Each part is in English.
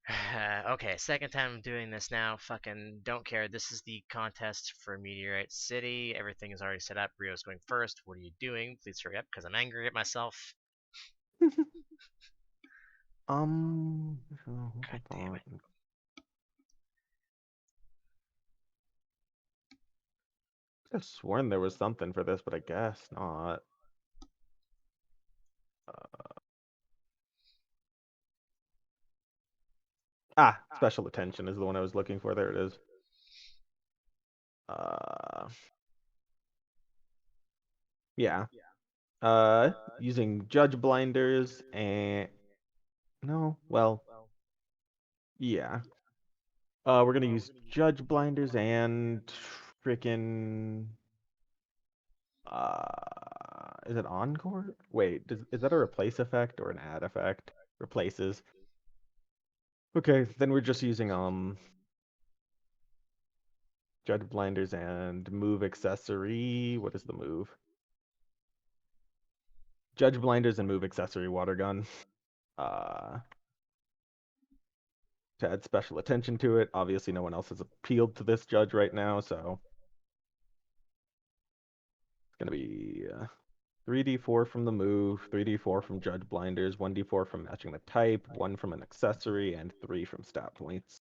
Okay, second time I'm doing this now. Fucking don't care. This is the contest for Meteorite City. Everything is already set up. Rio's going first. What are you doing? Please hurry up because I'm angry at myself. Um, God damn it. I've sworn there was something for this, but I guess not. Special attention is the one I was looking for. There it is. Uh, yeah. Using judge blinders and no, well, yeah. We're gonna use judge blinders and freaking is it encore? Wait, is that a replace effect or an add effect? Replaces. Okay, then we're just using judge blinders and move accessory. What is the move? Judge blinders and move accessory water gun. Uh, to add special attention to it. Obviously, no one else has appealed to this judge right now, so it's gonna be 3d4 from the move, 3d4 from judge blinders, 1d4 from matching the type, 1 from an accessory, and 3 from stat points.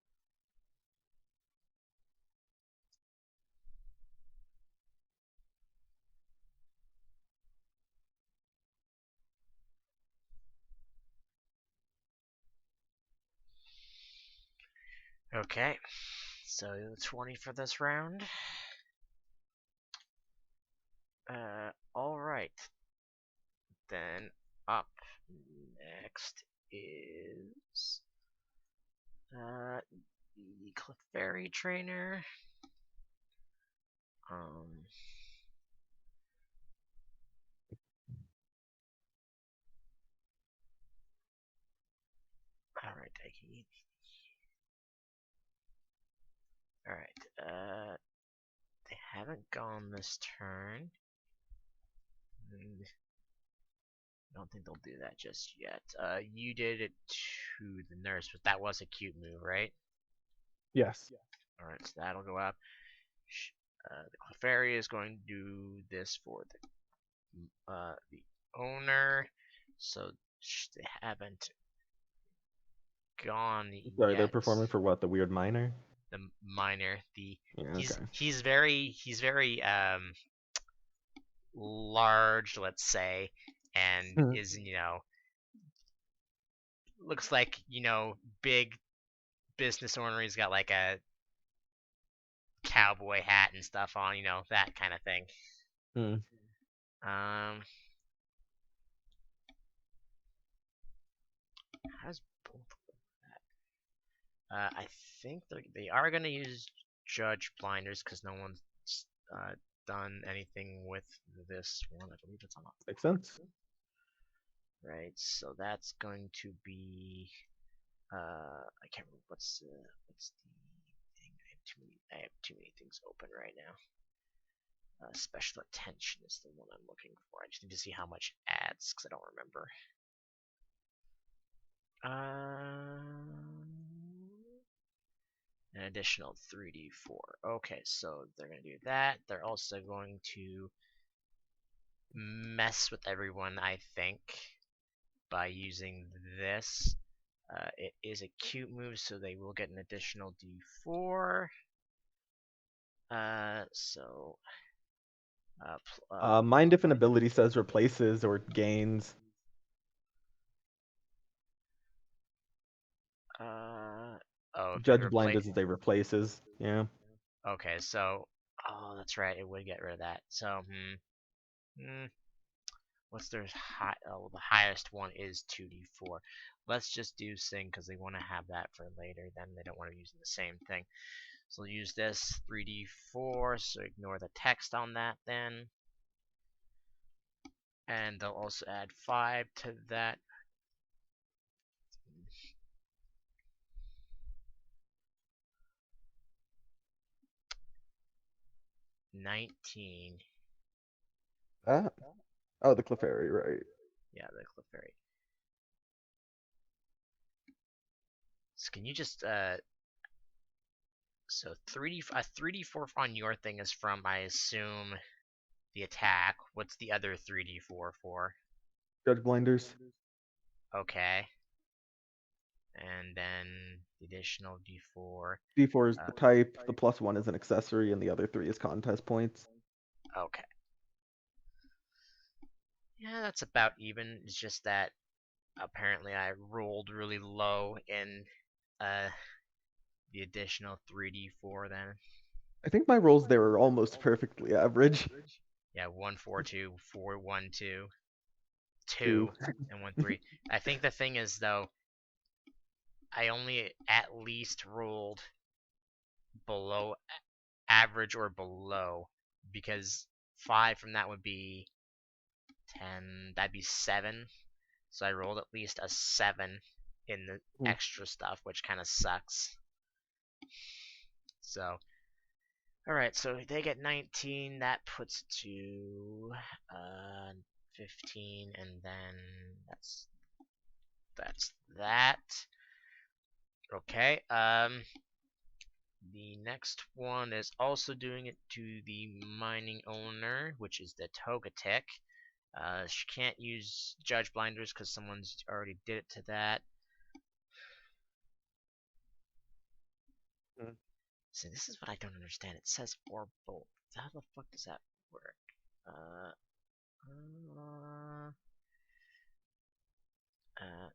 Okay, so 20 for this round. Alright. Then up next is the Clefairy Trainer. Um, Alright, I can eat. Alright, they haven't gone this turn. I don't think they'll do that just yet. You did it to the nurse, but that was a cute move, right? Yes. Alright, so that'll go up. The Clefairy is going to do this for the owner, so they haven't gone Sorry, they're yet. performing for what? The weird minor? The minor, the Yeah, he's okay. very large, let's say, and Mhm. is looks like big business owner. He's got like a cowboy hat and stuff on, that kind of thing. Hmm. Um, how's both I think they are gonna use judge blinders because no one's uh, done anything with this one. I believe it's on Makes sense. right. So that's going to be I can't remember what's the thing. I have too many things open right now. Special attention is the one I'm looking for. I just need to see how much it adds because I don't remember. An additional 3d4. Okay, so they're going to do that. They're also going to mess with everyone, I think, by using this. It is a cute move, so they will get an additional d4. So Mind if an ability says replaces or gains. if it Judge replace. blinders is a replaces. Yeah. Okay, so that's right. It would get rid of that. So what's their high? Oh, the highest one is 2d4. Let's just do Sing because they want to have that for later. Then they don't want to use the same thing. So we'll use this 3d4. So ignore the text on that then. And they'll also add 5 to that. 19. Ah. Oh, the Clefairy, right. Yeah, the Clefairy. So can you just so 3d4 on your thing is from, I assume, the attack. What's the other 3d4 for? Judge blinders. Okay. And then the additional d4. D4 is Uh, the type, the +1 is an accessory, and the other 3 is contest points. okay. Yeah, that's about even. It's just that apparently I rolled really low in uh the additional 3d4 then. I think my rolls there are almost perfectly average. Yeah, 1 4 2 4 1 2 2. 2 and 1 3. I think the thing is though, I only at least rolled below average or below, because 5 from that would be 10, that'd be 7. So I rolled at least a 7 in the extra stuff, which kind of sucks. So, alright, so they get 19, that puts to 15, and then that's that. Okay, the next one is also doing it to the mining owner, which is the Togetic. She can't use Judge Blinders because someone's already did it to that. See, this is what I don't understand. It says or both. How the fuck does that work? Uh, uh,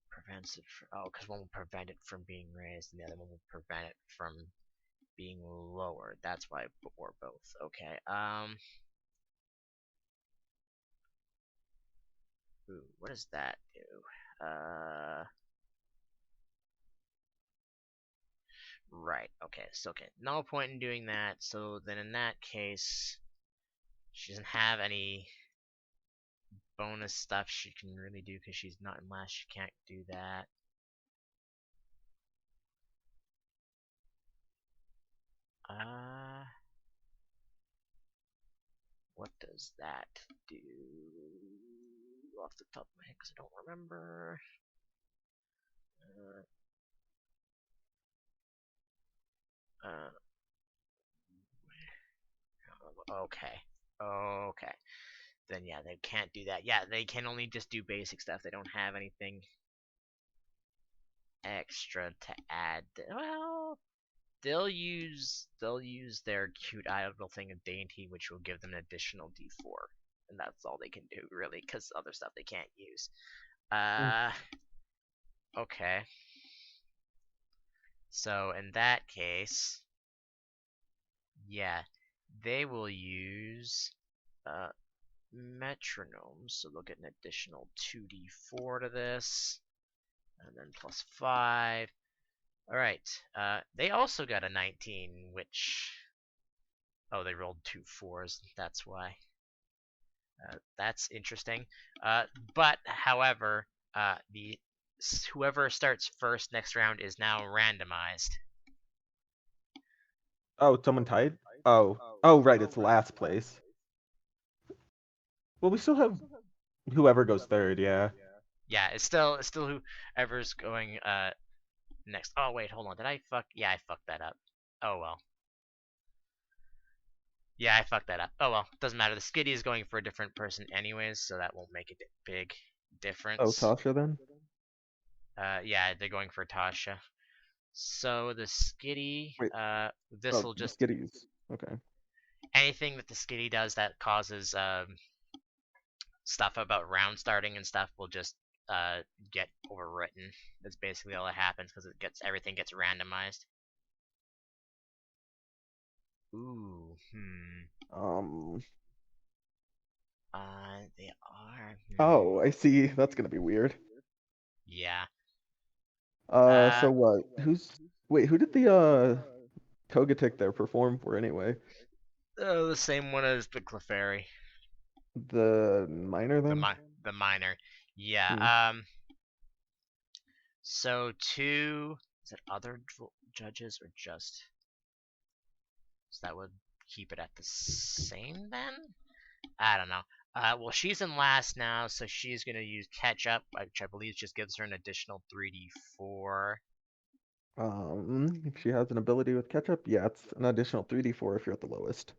Prevents it. Oh, because one will prevent it from being raised, and the other one will prevent it from being lowered. That's why, or both. Okay. Ooh, what does that do? Right. Okay. So okay. No point in doing that. So then, in that case, she doesn't have any bonus stuff she can really do because she's not in last. She can't do that. Uh, what does that do? Off the top of my head, because I don't remember. Uh, okay. Okay. Then yeah, they can't do that. Yeah, they can only just do basic stuff. They don't have anything extra to add. Well, they'll use their cute idle thing of dainty, which will give them an additional D4, and that's all they can do really, because other stuff they can't use. Uh, okay. So in that case, yeah, they will use metronomes, so they'll get an additional 2d4 to this, and then plus 5. Alright, they also got a 19, which... Oh, they rolled 2 4s, that's why. That's interesting. But, however, the whoever starts first next round is now randomized. Oh, someone tied? Oh, right, it's last place. Well, we still have whoever goes third, yeah. Yeah, it's still whoever's going next. Oh wait, hold on. Did I fuck? Yeah, I fucked that up. Oh well. Yeah, I fucked that up. Oh well, doesn't matter. The skitty is going for a different person anyways, so that won't make a big Oh, difference. Tasha then? Yeah, they're going for Tasha. So the skitty, Wait, this oh, will the just skitties. Okay. anything that the skitty does that causes stuff about round starting and stuff will just get overwritten. That's basically all that happens because everything gets randomized. Ooh, Um, they are. oh, I see. That's gonna be weird. Yeah. So what? Wait, who did the Togetic there perform for anyway? The same one as the Clefairy, The miner the then? mi the miner. Hmm. Yeah. So two. Is it other judges or just? So that would keep it at the same then. I don't know. Well, she's in last now, so she's gonna use catch up, which I believe just gives her an additional 3d4. If she has an ability with catch-up, yeah, it's an additional 3d4 if you're at the lowest.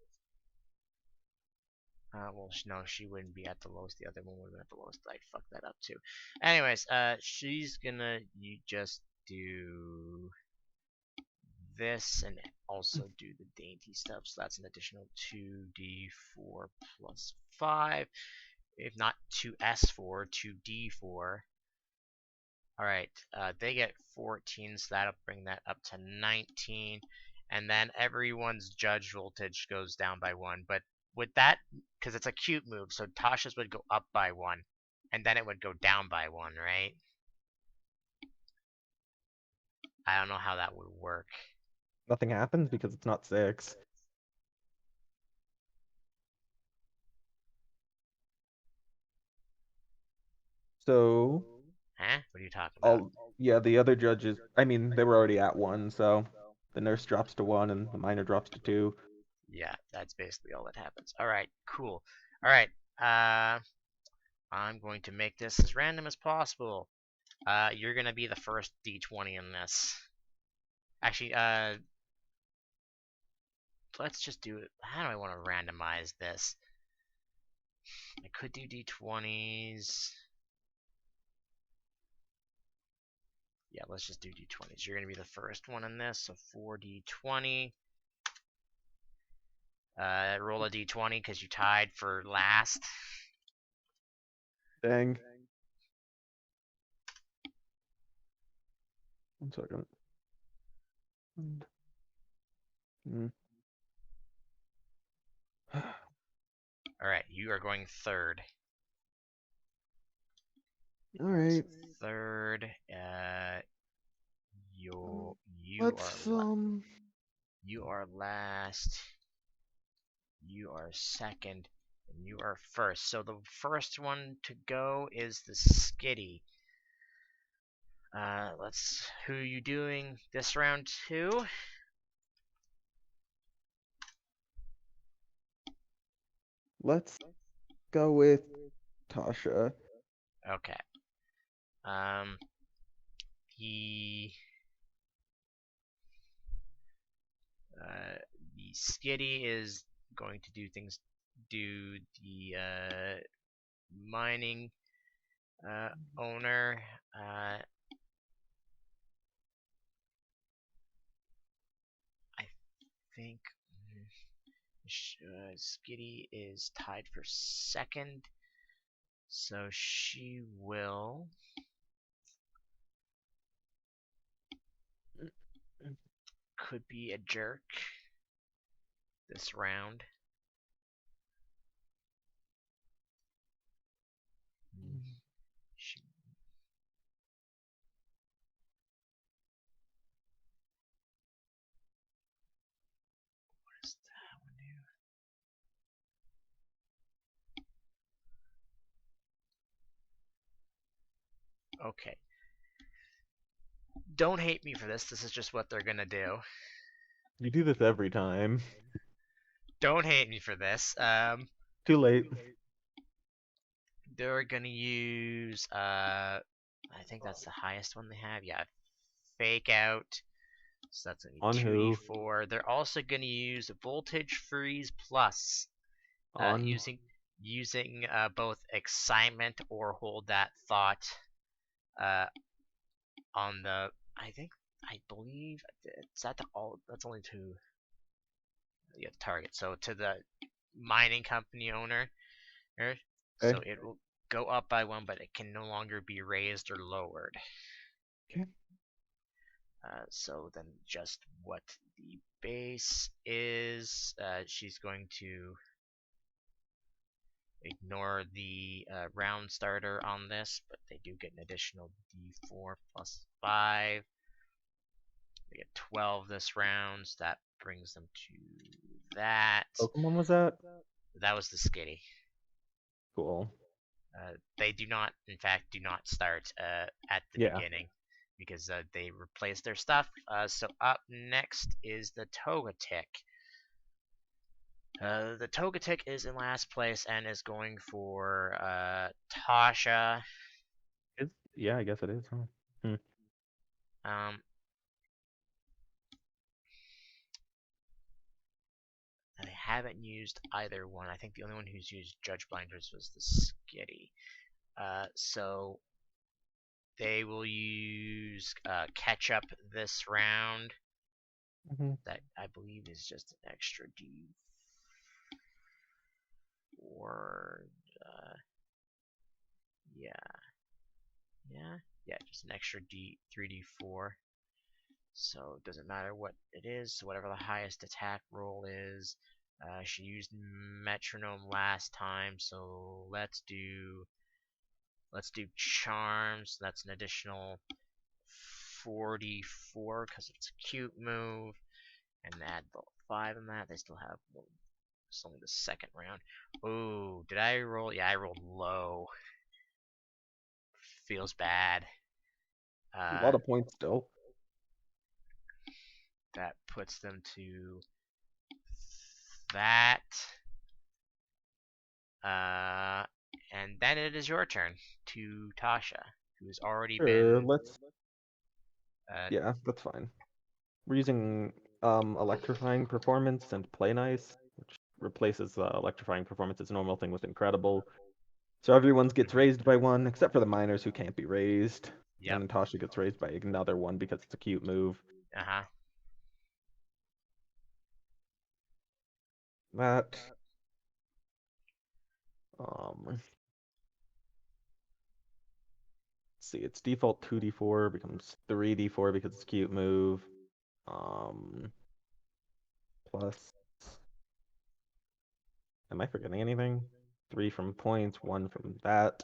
Well, no, she wouldn't be at the lowest. The other one would have been at the lowest. I fucked that up too. Anyways, she's gonna you just do this and also do the dainty stuff. So that's an additional 2d4 plus 5. If not 2s4, 2d4. Alright, they get 14, so that'll bring that up to 19. And then everyone's judge voltage goes down by 1. But with that, because it's a cute move, so Tasha's would go up by 1. And then it would go down by 1, right? I don't know how that would work. Nothing happens because it's not 6. So, Huh? What are you talking about? all yeah, the other judges, I mean, they were already at 1, so the nurse drops to 1 and the minor drops to 2. Yeah, that's basically all that happens. Alright, cool. Alright, I'm going to make this as random as possible. You're gonna be the first D20 in this. Actually, let's just do it. How do I want to randomize this? I could do D20s. Yeah, let's just do D20s. You're gonna be the first one in this, so 4D20. Roll a D20 because you tied for last. Dang. 1 second. Mm. All right, you are going third. All So right. third, you Let's are you are last. You are second, and you are first. So the first one to go is the Skitty. Who are you doing this round to? let's go with Tasha. Okay. Um, the uh, the Skitty is going to do the mining owner. I think Skitty is tied for second, so she will could be a jerk this round. She, what does that one do? Okay. Don't hate me for this. This is just what they're gonna do. You do this every time. Don't hate me for this. Too late. They're gonna use I think that's the highest one they have. Yeah, fake out. So that's gonna be On who? 2d4. They're also gonna use voltage freeze plus, On. using both excitement or hold that thought uh, on the. I believe it's at the all. That's only to the target. So to the mining company owner, so Okay. it will go up by 1, but it can no longer be raised or lowered. Okay. So then just what the base is, she's going to ignore the round starter on this, but they do get an additional d4 plus 5. They get 12 this round, so that brings them to that. Pokemon was that? That was the Skitty. Cool. They do not, in fact, do not start at the Yeah. beginning because they replace their stuff. So up next is the Togetic. The Togetic is in last place and is going for Tasha. Yeah, I guess it is. Huh? Hmm. Um, they haven't used either one. I think the only one who's used Judge Blinders was the Skitty. So they will use catch up this round. Mm-hmm. That I believe is just an extra D4. Yeah, yeah, just an extra D3D4. So it doesn't matter what it is. So whatever the highest attack roll is. She used metronome last time, so let's do charms. That's an additional 44 because it's a cute move, and add the 5 in that. They still have one. It's only the second round. Oh, did I roll? Yeah, I rolled low. Feels bad. A Uh, lot of points still. that puts them to that. And then it is your turn to Tasha, who has already Sure, been. let's. Uh, Yeah, that's fine. We're using electrifying performance and play nice, which replaces electrifying performance as a normal thing with incredible. So everyone's gets mhm. raised by one, except for the miners who can't be raised. And Yep. then Tasha gets raised by another one because it's a cute move. Uh huh. That let's see, its default 2d4 becomes 3d4 because it's a cute move. Um plus am I forgetting anything? 3 from points, 1 from that.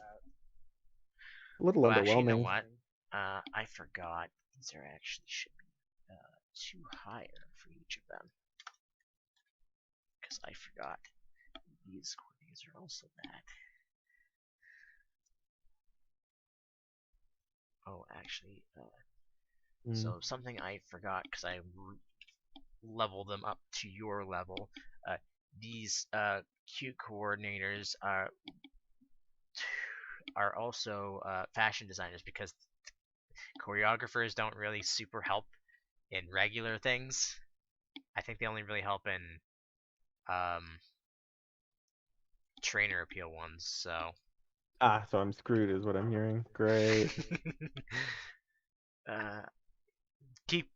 A little Oh, actually, you know underwhelming. what? I forgot. These are actually should be two higher for each of them because I forgot these coordinates are also bad. Oh, actually, Mm. so something I forgot because I leveled them up to your level. Uh, these cute coordinators are also fashion designers because choreographers don't really super help in regular things. I think they only really help in um, trainer appeal ones. So Ah, so I'm screwed is what I'm hearing. Great. uh,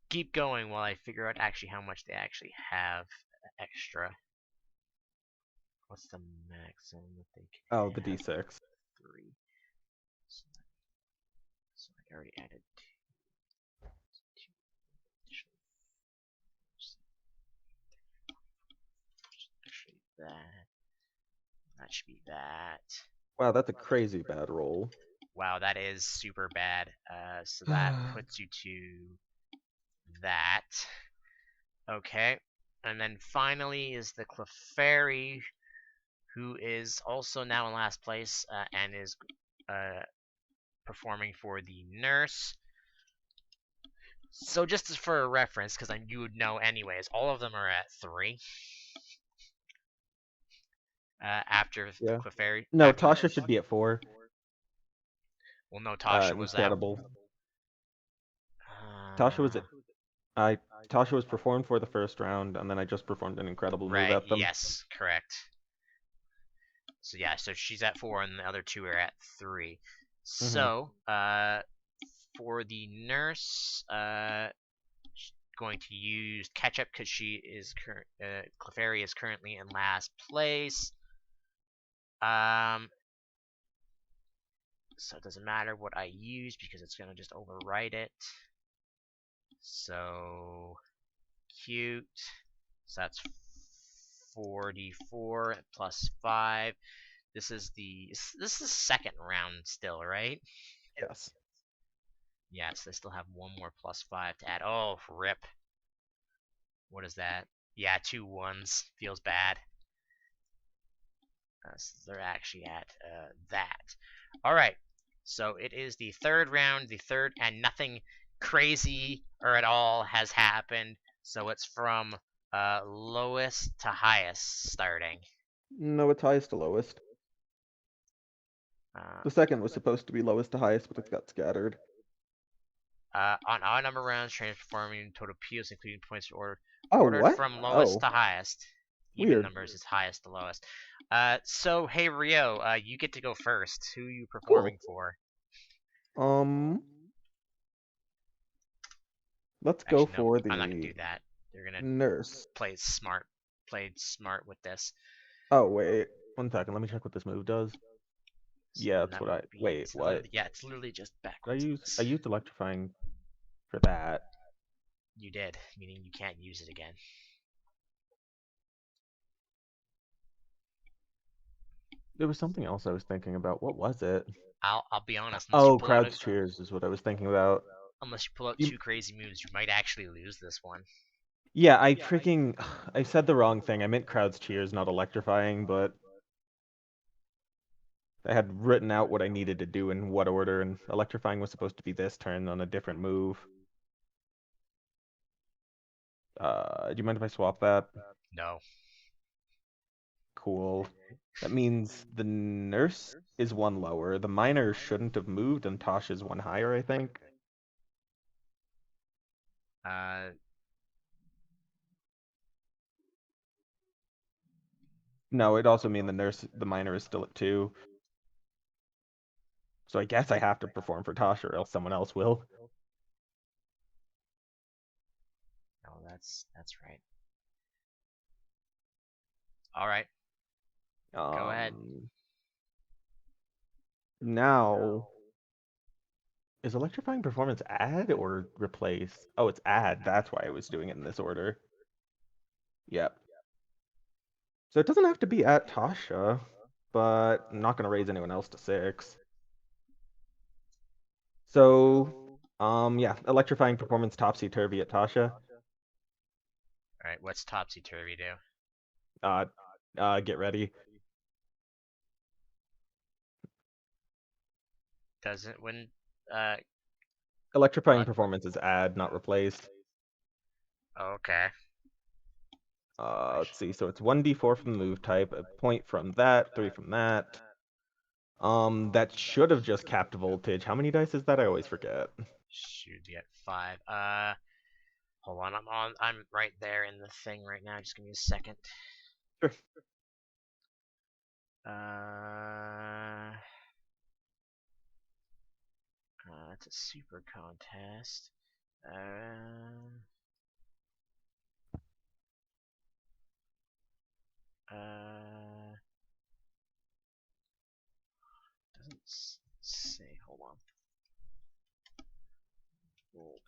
keep going while I figure out actually how much they actually have extra. What's the maximum that they Oh, the can have? d6. 3. So, so I already added two additional. Actually, that should be that. Wow, that's a crazy bad roll. Wow, that is super bad. So that puts you to that. Okay. And then finally is the Clefairy, who is also now in last place and is uh, performing for the nurse. So just as for a reference, because you would know anyways, all of them are at 3 after the Yeah. Clefairy. No, Tasha should be at 4. Well, no, Tasha was at. Incredible. Tasha was Uh, at I Tasha was performed for the first round, and then I just performed an incredible move right, at them. yes, correct. So yeah, so she's at 4 and the other two are at 3. Mm-hmm. So, for the nurse, going to use ketchup because she is Clefairy is currently in last place. Um, so it doesn't matter what I use because it's gonna just overwrite it. So cute. So that's 44 plus 5. This is second round still, right? Yes. Yes, they still have one more plus 5 to add. Oh, rip. What is that? Yeah, 2 ones. Feels bad. So they're actually at that. All right. So it is the third round, the third, and nothing crazy or at all has happened. So it's from lowest to highest starting. No, it's highest to lowest. Uh, The second was supposed to be lowest to highest, but it got scattered. on odd number rounds, transforming total POs, including points ordered Oh, what? from lowest Oh. to highest. even Weird. numbers is highest to lowest. So hey Rio, you get to go first. Who are you Cool. performing for? Um, let's go Actually, no, for I'm not gonna the do that. They're gonna nurse. play smart, played smart with this. Oh, wait. 1 second. Let me check what this move does. So Yeah, then that's that what would I. be, Wait, it's what? literally, yeah, it's literally just Did I backwards in use? I this. used electrifying for that. You did, meaning you can't use it again. There was something else I was thinking about. What was it? I'll be honest, Oh, crowd's cheers is what I was thinking about. unless you pull out You, two crazy moves, you might actually lose this one. yeah, I freaking. I said the wrong thing. I meant crowd's cheers, not electrifying, but I had written out what I needed to do in what order, and electrifying was supposed to be this turn on a different move. Do you mind if I swap that? No. Cool. That means the nurse is one lower. The miner shouldn't have moved, and Tosh is one higher, I think. Uh, No, it also mean the miner is still at 2. So I guess I have to perform for Tosh, or else someone else will. no, that's right. All right, go ahead. Um, Now, is electrifying performance add or replace? Oh, it's add. That's why I was doing it in this order. Yep. So it doesn't have to be at Tasha, but I'm not going to raise anyone else to 6. So, yeah, electrifying performance topsy-turvy at Tasha. All right, what's topsy turvy do? Uh, get ready. Doesn't when uh Electrifying what? performance is add, not replaced. Okay. Let's see. So it's 1d4 from the move type, a point from that, 3 from that. That should have just capped voltage. How many dice is that? I always forget. Shoot, you get 5. Hold on, I'm right there in the thing right now. Just give me a second. Sure. It's a super contest. Uh, doesn't say. Hold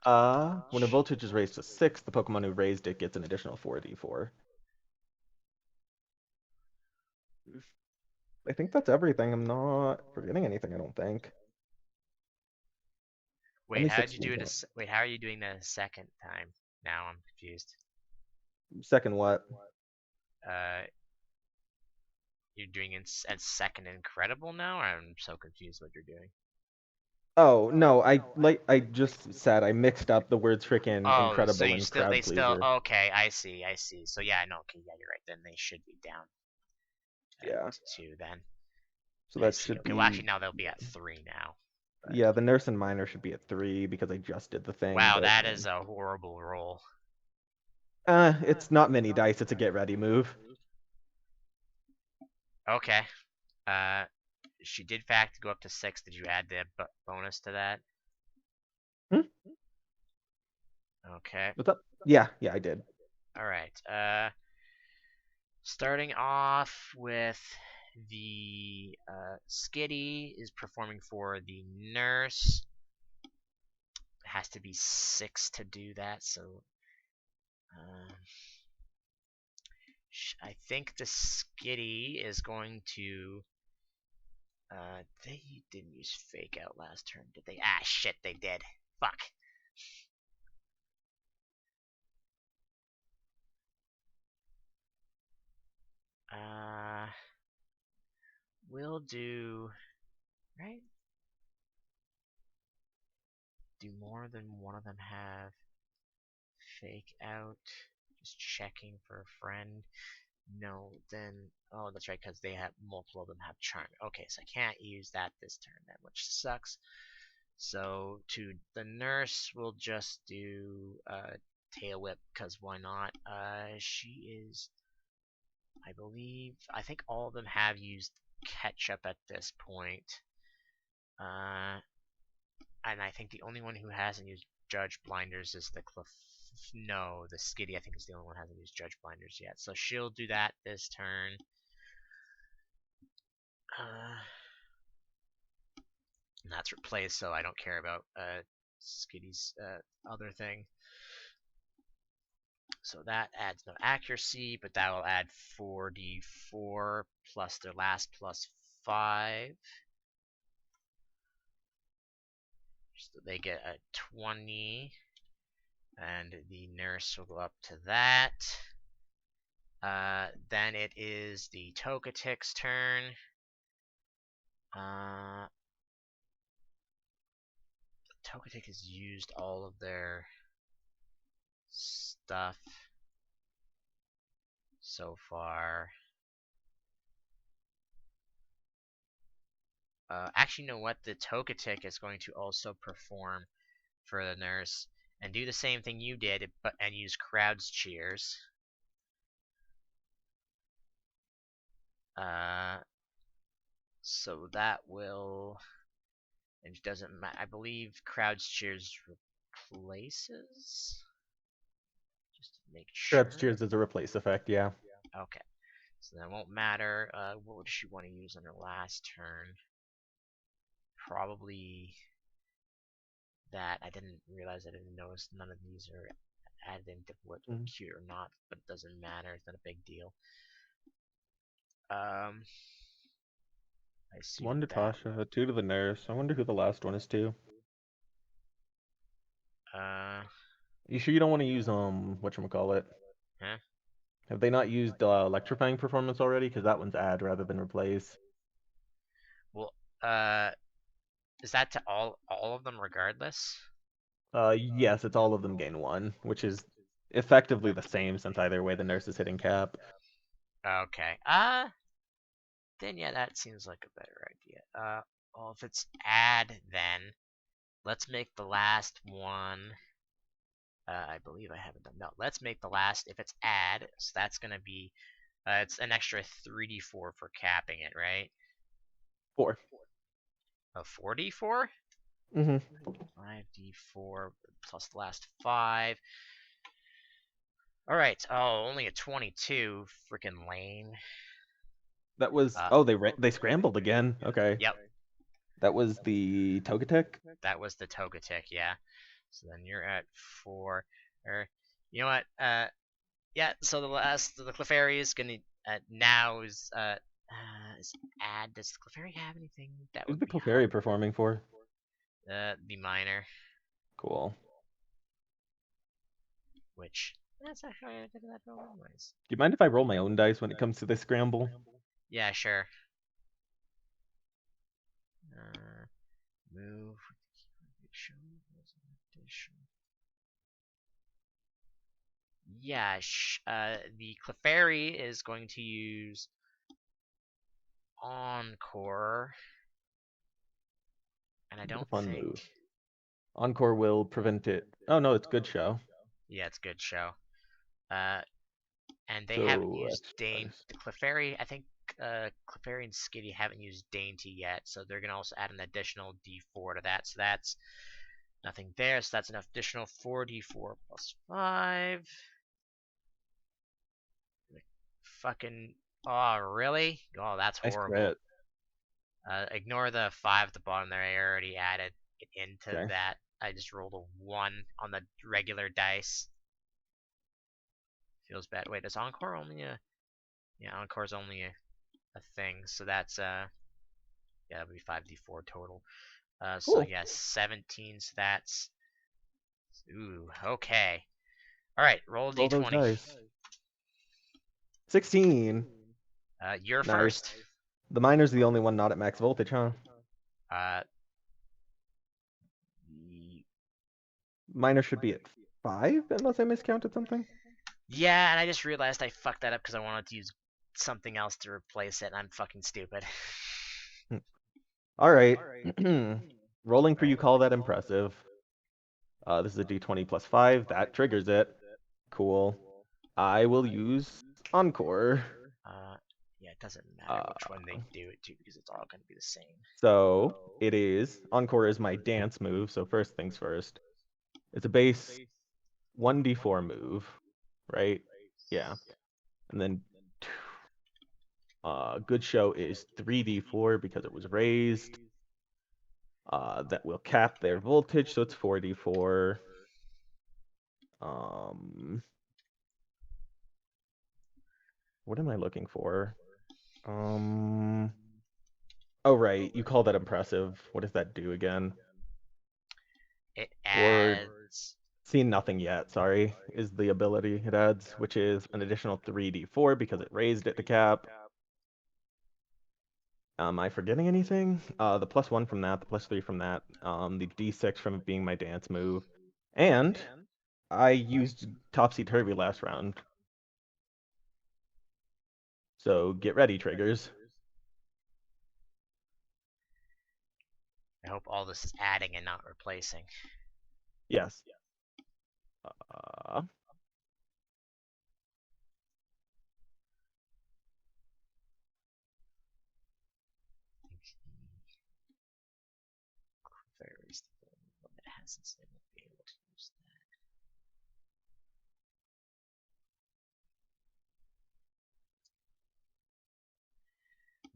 on. When a voltage is raised to 6, the Pokemon who raised it gets an additional 4d4. I think that's everything. I'm not forgetting anything, I don't think. Wait, Only how did 6 you do moves it? on. Wait, how are you doing that a second time? Now I'm confused. Second what? Uh, you're doing it as second incredible now? Or I'm so confused what you're doing. Oh, no, I just said I mixed up the words freaking Oh, so incredible you and still crowd they still pleaser. okay? I see, I see. So yeah, no, okay, yeah, you're right. Then they should be down Yeah. to 2. Then So I that see. should Okay, well be actually now they'll be at 3 now. But yeah, the nurse and miner should be at 3 because I just did the thing, wow, but that is a horrible roll. it's not many dice, it's a get ready move. Okay. Uh, she did fact go up to 6. Did you add the bonus to that? Hmm? Okay. What's up? Yeah, I did. All right. Starting off with the Skitty is performing for the nurse. It has to be 6 to do that, so um, I think the Skitty is going to. They didn't use fake out last turn, did they? Ah, shit, they did. Fuck. Uh, we'll do right. Do more than one of them have fake out? Just checking for a friend. No, then oh, that's right, because they have multiple of them have charm. Okay, so I can't use that this turn then, which sucks. So to the nurse, we'll just do tail whip because why not? She is I think all of them have used ketchup at this point. And I think the only one who hasn't used Judge Blinders is the No, the Skitty, I think, is the only one who hasn't used Judge Blinders yet. So she'll do that this turn. And that's replaced, so I don't care about Skitty's other thing. So that adds no accuracy, but that will add 4d4 plus their last plus 5. So they get a 20. And the nurse will go up to that. Then it is the Togetic's turn. Togetic has used all of their stuff so far. Actually, you know what? The Togetic is going to also perform for the nurse and do the same thing you did, and use Crowd's Cheers. So that will, and it doesn't matter. I believe Crowd's Cheers replaces. Just to make sure. Crowd's Cheers is a replace effect, yeah. Okay, so that won't matter. What would she want to use on her last turn? Probably that. I didn't realize, I didn't notice none of these are added into what cute or not, but it doesn't matter. It's not a big deal. I see. 1 to Tasha, 2 to the nurse. I wonder who the last one is to. You sure you don't want to use whatchamacallit? Huh? Have they not used electrifying performance already? Because that one's add rather than replace. Well, is that to all of them regardless? Yes, it's all of them gain 1, which is effectively the same since either way the nurse is hitting cap. Okay. Then yeah, that seems like a better idea. Well, if it's add, then let's make the last one. I believe I haven't done. No, let's make the last. If it's add, so that's gonna be, it's an extra 3d4 for capping it, right? 4. A 4d4. 5d4 plus the last 5. All right. Oh, only a 22. Freaking lame. That was. They scrambled again. Okay. Yep. That was the Togetic? That was the Togetic, yeah. So then you're at 4. Or, you know what? Yeah. So the Clefairy is gonna now is add. Does Clefairy have anything that Who's would the be Clefairy performing for? the minor? Cool. Which that's actually I did that roll anyways. Do you mind if I roll my own dice when it comes to this scramble? Yeah, sure. Move. Yeah, the Clefairy is going to use Encore, and I don't fun think. Move. Encore will prevent it. Oh no, it's good show. Yeah, it's good show. And they haven't used Dainty. The Clefairy, I think, Clefairy and Skitty haven't used Dainty yet, so they're gonna also add an additional D4 to that. So that's nothing there. So that's an additional 4d4 plus 5. Fucking. Oh, really? Oh, that's horrible. Ignore the 5 at the bottom there. I already added it into that. I just rolled a 1 on the regular dice. Feels bad. Wait, is Encore only a... Yeah, Encore's only a thing. So that's, yeah, that'll be 5d4 total. So, yeah, 17. So that's... Ooh, okay. Alright, roll Roll d20. those dice. 16. You're first. The miner's the only one not at max voltage, huh? Miner should be at 5, unless I miscounted something. Yeah, and I just realized I fucked that up because I wanted to use something else to replace it, and I'm fucking stupid. Alright. Rolling for you call that impressive. This is a d20 plus 5. That triggers it. Cool. I will use Encore. Yeah, it doesn't matter Uh, which one they do it to because it's all going to be the same. so it is Encore is my dance move. So first things first, it's a base 1d4 move, right? Yeah, and then Good Show is 3d4 because it was raised. That will cap their voltage, so it's 4d4. Um, what am I looking for? Um, oh right, you call that impressive. What does that do again? It Or adds. seen nothing yet, sorry, is the ability it adds, which is an additional 3d4 because it raised it to cap. Am I forgetting anything? The +1 from that, the +3 from that, the d6 from it being my dance move. And I used Topsy Turvy last round. So get ready, triggers. I hope all this is adding and not replacing. Yes. Uh, Varies the one that hasn't, so they won't be able to use that.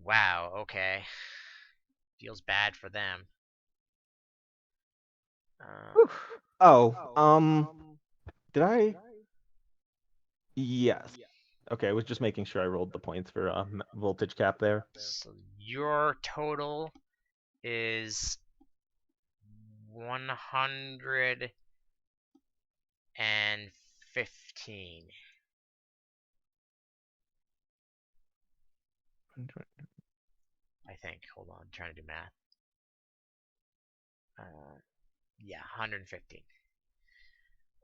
Wow, okay. Feels bad for them. Um, whew. Oh, did I? Yes. Okay, I was just making sure I rolled the points for voltage cap there. so your total is 115. I think. Hold on, I'm trying to do math. Uh, yeah, 115.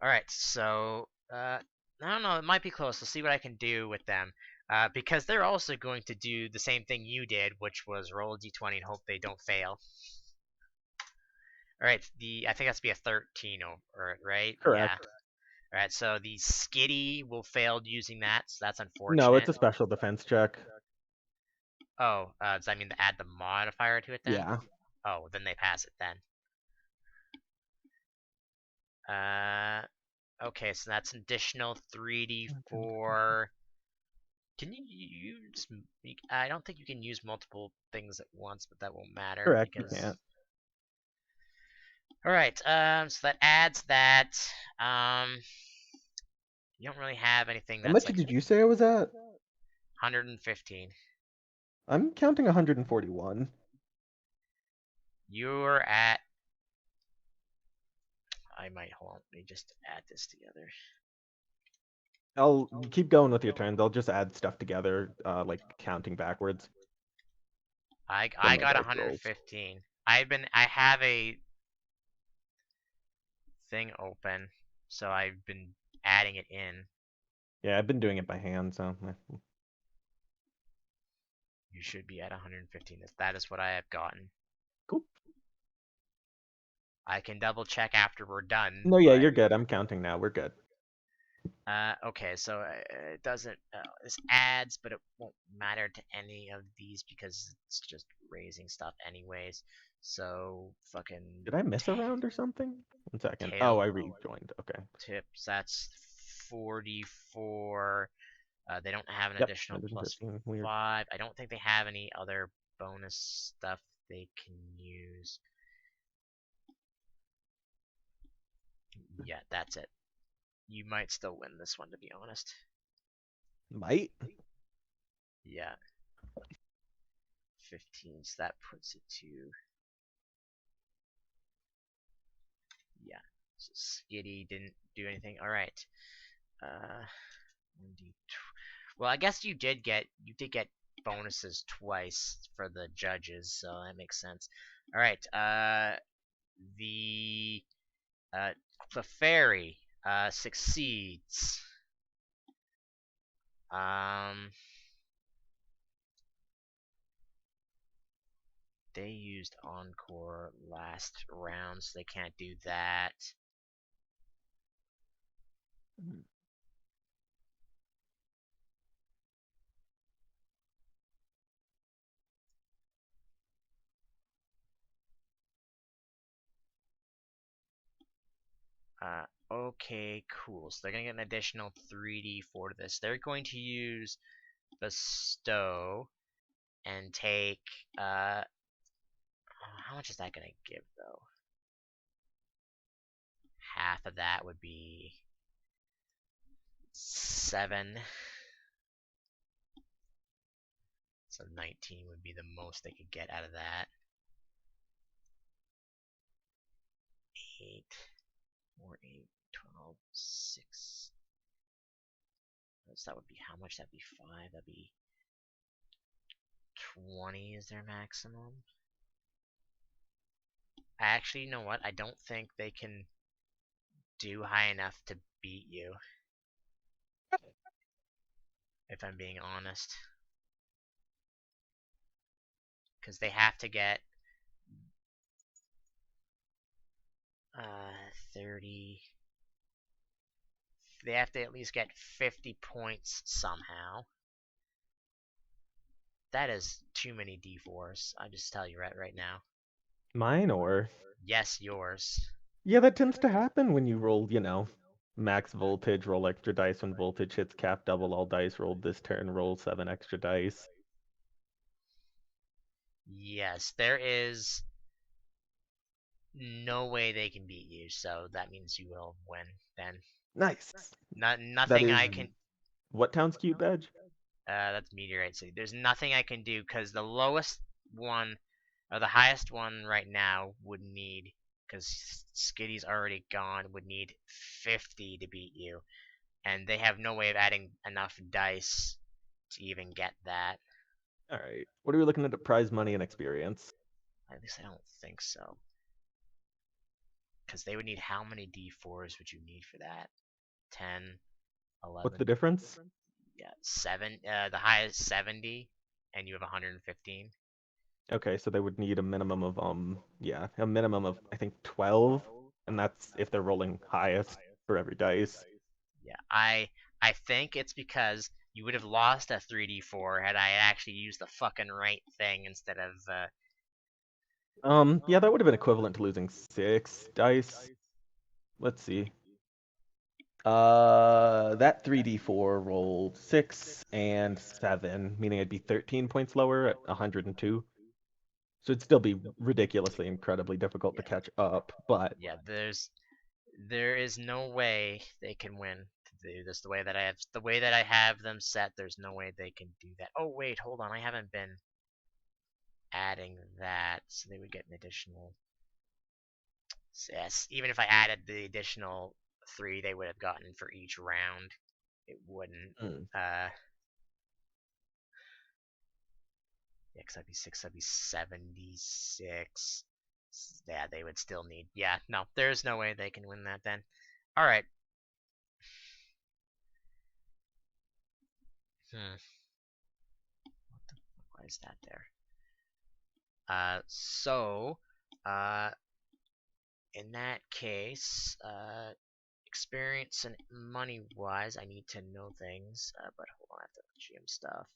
All right, so I don't know. It might be close. We'll see what I can do with them. Because they're also going to do the same thing you did, which was roll a d20 and hope they don't fail. All right, I think that's be a 13 over it, right? Yeah. Correct. All right, so the Skitty will fail using that, so that's No, it's unfortunate. a special defense check. Oh, does that mean to add the modifier to it then? Yeah. Oh, then they pass it then. Uh, okay, so that's an additional 3d4. Can you use? I don't think you can use multiple things at once, but that won't matter Correct, you because. can't. All right. So that adds that. Um, you don't really have anything How that's much like did you say I was at? 115. I'm counting 141. You're at. I might hold on. Let me just add this together. I'll keep going with your turns. I'll just add stuff together, like counting backwards from I my got dice rolls. 115. I have a thing open, so I've been adding it in. Yeah, I've been doing it by hand, so You should be at 115. That is what I have gotten. cool. I can double check after we're done, No, yeah, but you're good. I'm counting now. We're good. okay, so it doesn't. This adds, but it won't matter to any of these because it's just raising stuff anyways. So fucking Did I miss a round or something? 1 second. Oh, tail I rejoined. Okay. tips. That's 44. They don't have an Yep, additional plus 115. Weird. 5. I don't think they have any other bonus stuff they can use. Yeah, that's it. You might still win this one, to be honest. Might. Yeah, 15. So that puts it to. Yeah. So Skitty didn't do anything. All right. Uh, 1d. Well, I guess you did get bonuses twice for the judges, so that makes sense. All right. The Clefairy succeeds. Um, they used Encore last round, so they can't do that. Okay, cool. So they're gonna get an additional 3d4 to this. They're going to use bestow and take how much is that gonna give though? Half of that would be 7. So 19 would be the most they could get out of that. 8, 4, 8, 12, 6. So that would be how much? That'd be 5. That'd be 20 is their maximum. Actually, you know what? I don't think they can do high enough to beat you, if I'm being honest. Because they have to get 30. They have to at least get 50 points somehow. That is too many D4s. I just tell you right now. Mine or? Yes, yours. Yeah, that tends to happen when you roll, max voltage, roll extra dice when voltage hits cap, double all dice rolled this turn, roll 7 extra dice. Yes, there is no way they can beat you, so that means you will win then. Nice. That Nothing I is can. what town's cute badge? That's meteorite city. There's nothing I can do because the lowest one or the highest one right now would need, because Skitty's already gone, would need 50 to beat you, and they have no way of adding enough dice to even get that. All right. What are we looking at prize money and experience? At least I don't think so. Because they would need, how many D4s would you need for that? 10, What's 11. the difference? Yeah, 7. The highest 70, and you have 115. Okay, so they would need a minimum of yeah, a minimum of I think 12, and that's if they're rolling highest for every dice. Yeah, I think it's because you would have lost a 3d4 had I actually used the fucking right thing instead of Yeah, that would have been equivalent to losing 6 dice. Let's see. That 3d4 rolled 6 and 7, meaning I'd be 13 points lower at 102. So it'd still be ridiculously, incredibly difficult to yeah, catch up, but yeah. There is no way they can win to do this the way that I have them set. There's no way they can do that. Oh wait, hold on. I haven't been adding that, so they would get an additional. Yes, even if I added the additional 3, they would have gotten for each round. It wouldn't. hmm. Yeah, because that'd be 6, that'd be 76. Yeah, they would still need. Yeah, no, there's no way they can win that then. Alright. Hmm. What the fuck? Why is that there? Uh, in that case, experience and money wise, I need to know things. But hold on, I have to GM stuff.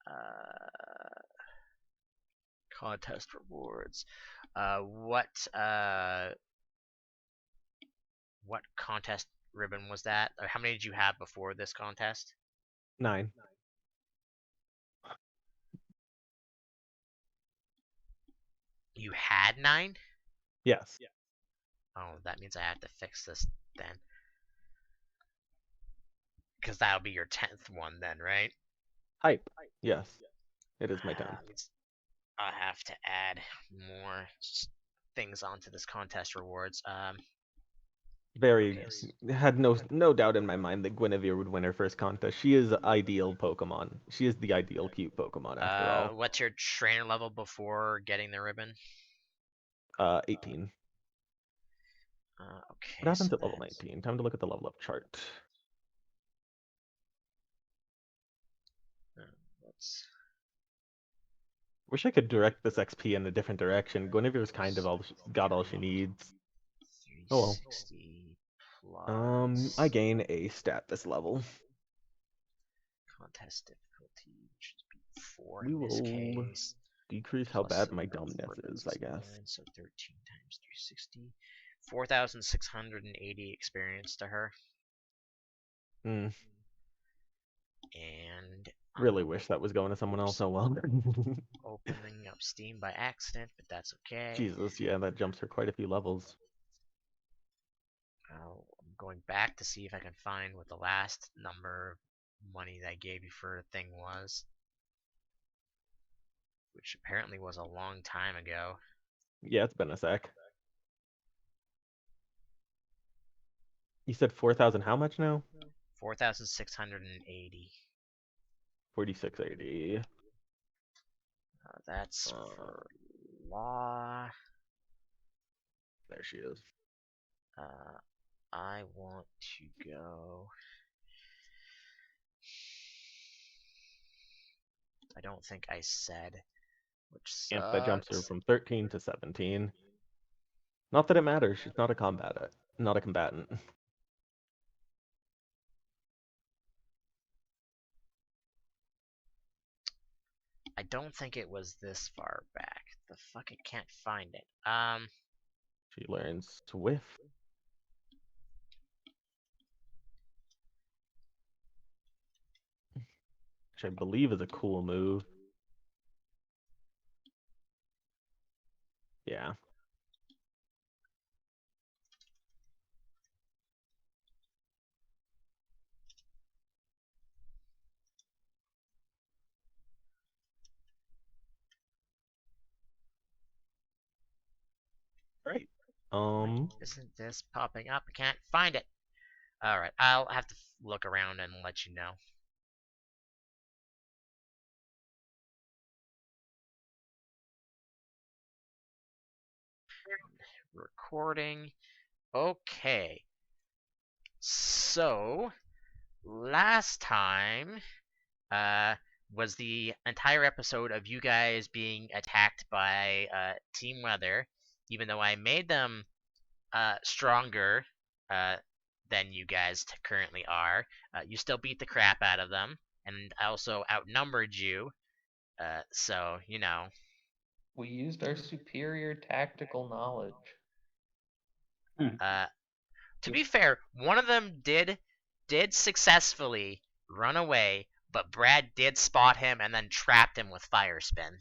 Uh, contest rewards. What contest ribbon was that? Or how many did you have before this contest? 9. You had 9? Yes. Oh, that means I have to fix this then. Because that'll be your 10th one then, right? Hype. Yes. It is my 10th. Means I have to add more things onto this contest rewards. Very Okay. had no doubt in my mind that Guinevere would win her first contest. She is ideal Pokemon. She is the ideal cute Pokemon after all. What's your trainer level before getting the ribbon? 18. What Okay, happens so at level that's 19? Time to look at the level up chart. uh, let's Wish I could direct this XP in a different direction. Guinevere's kind of got all she needs. Oh well. 360 I plus gain a stat this level. contest difficulty, which would be 4 We in this will case, decrease how plus bad my silver dumbness is, ribbons I is guess. 9, so 13 times 360. 4,680 experience to her, Mm, and really wish that was going to someone else. oops, Oh well. opening up Steam by accident, but that's okay. Jesus, yeah, that jumps her quite a few levels. I'm going back to see if I can find what the last number of money that I gave you for a thing was, which apparently was a long time ago. Yeah, it's been a sec. You said 4,000 how much now? 4,680. 4680. That's Uh, for law. there she is. Uh, I want to go. I don't think I said, which Yep, that jumps her sucks. from 13 to 17. Not that it matters. She's not a combatant. Not a combatant. I don't think it was this far back. The fuck, I can't find it. She learns to whiff, which I believe is a cool move. Yeah. Right. why isn't this popping up? I can't find it. Alright, I'll have to look around and let you know. Recording. Okay. So, last time, uh, was the entire episode of you guys being attacked by Team Weather, even though I made them stronger uh, than you guys currently are. You still beat the crap out of them, and I also outnumbered you. So you know, We used our superior tactical knowledge. Hmm. uh, to be fair, one of them did successfully run away, but Brad did spot him and then trapped him with fire spin.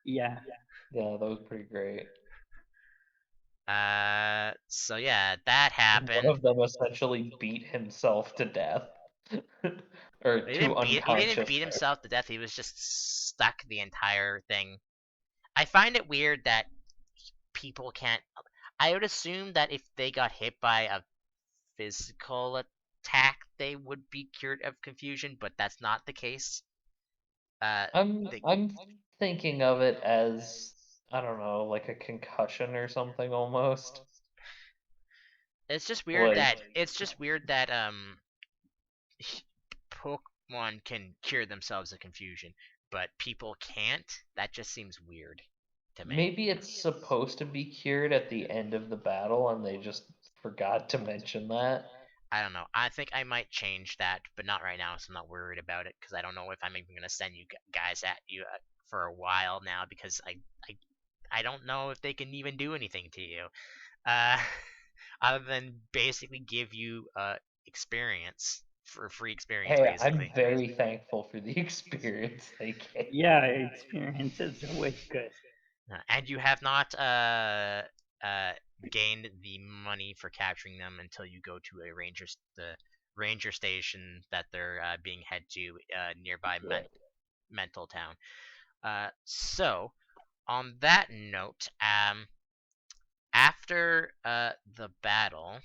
Yeah. Yeah, that was pretty great. So yeah, that And one happened. of them essentially beat himself to death. Or He to didn't unconsciousness. beat himself to death. He was just stuck the entire thing. I find it weird that people can't. I would assume that if they got hit by a physical attack, they would be cured of confusion, but that's not the case. They, I'm thinking of it as, I don't know, like a concussion or something almost. Like, it's just weird that Pokemon can cure themselves of confusion, but people can't. That just seems weird to me. maybe it's supposed to be cured at the end of the battle and they just forgot to mention that. I don't know. I think I might change that, but not right now, so I'm not worried about it because I don't know if I'm even gonna send you guys at you for a while now because I I don't know if they can even do anything to you, uh, other than basically give you experience for free experience, Hey, I'm basically. very thankful for the experience they gave. Yeah, experience is always good. And you have not uh, gained the money for capturing them until you go to the ranger station that they're being head to nearby Right. Mental Town. So on that note, after the battle,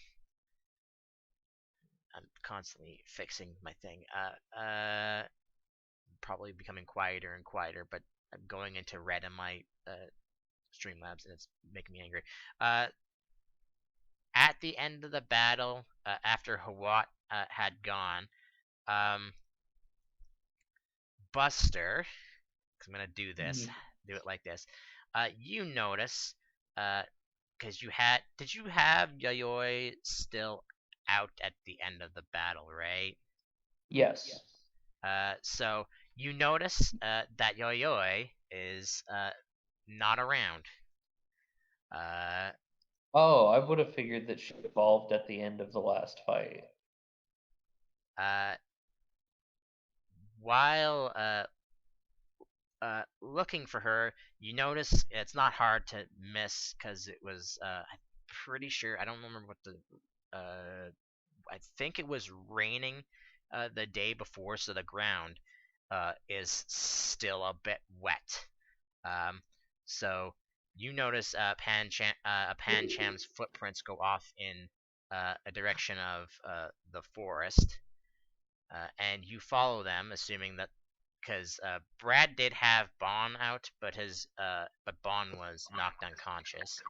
I'm constantly fixing my thing. Probably becoming quieter and quieter, but I'm going into red in my Streamlabs, and it's making me angry. Uh, at the end of the battle, after Hawatt had gone, um, Buster, 'cause I'm gonna do this, Mhm. do it like this. You notice, because did you have Yayoi still out at the end of the battle, right? Yes. So you notice that Yayoi is not around. Uh, Oh, I would have figured that she evolved at the end of the last fight. Uh, while looking for her, you notice it's not hard to miss because it was I'm pretty sure I don't remember what the I think it was raining the day before, so the ground is still a bit wet. Um, so you notice Pancham's footprints go off in a direction of the forest, and you follow them, assuming that because Brad did have Bon out, but Bon was knocked unconscious.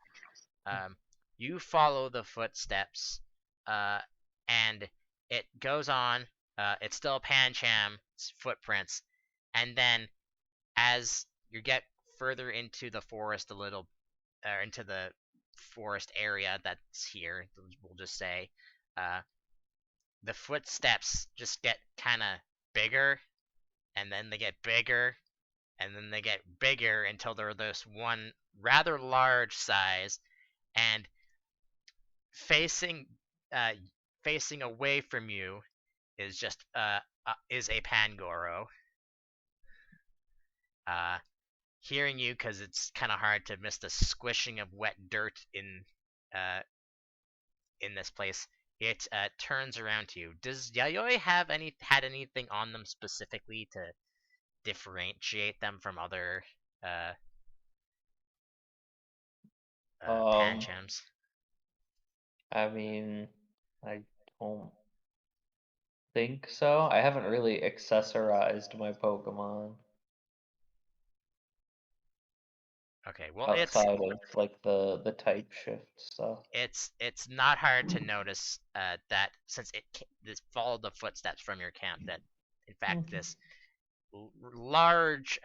You follow the footsteps, uh, and it goes on. It's still Pancham's footprints, and then as you get further into the forest, a little, or into the forest area that's here, we'll just say, uh, the footsteps just get kind of bigger, and then they get bigger, and then they get bigger until they're this one rather large size, and facing uh, facing away from you is just is a Pangoro. Uh, Hearing you because it's kind of hard to miss the squishing of wet dirt uh, in this place. It turns around to you. Does Yayoi have had anything on them specifically to differentiate them from other uh, Um, Panchams? I mean, I don't think so. I haven't really accessorized my Pokemon Okay, well outside of like the type shift stuff. it's not hard to notice that since this followed the footsteps from your camp that in fact this large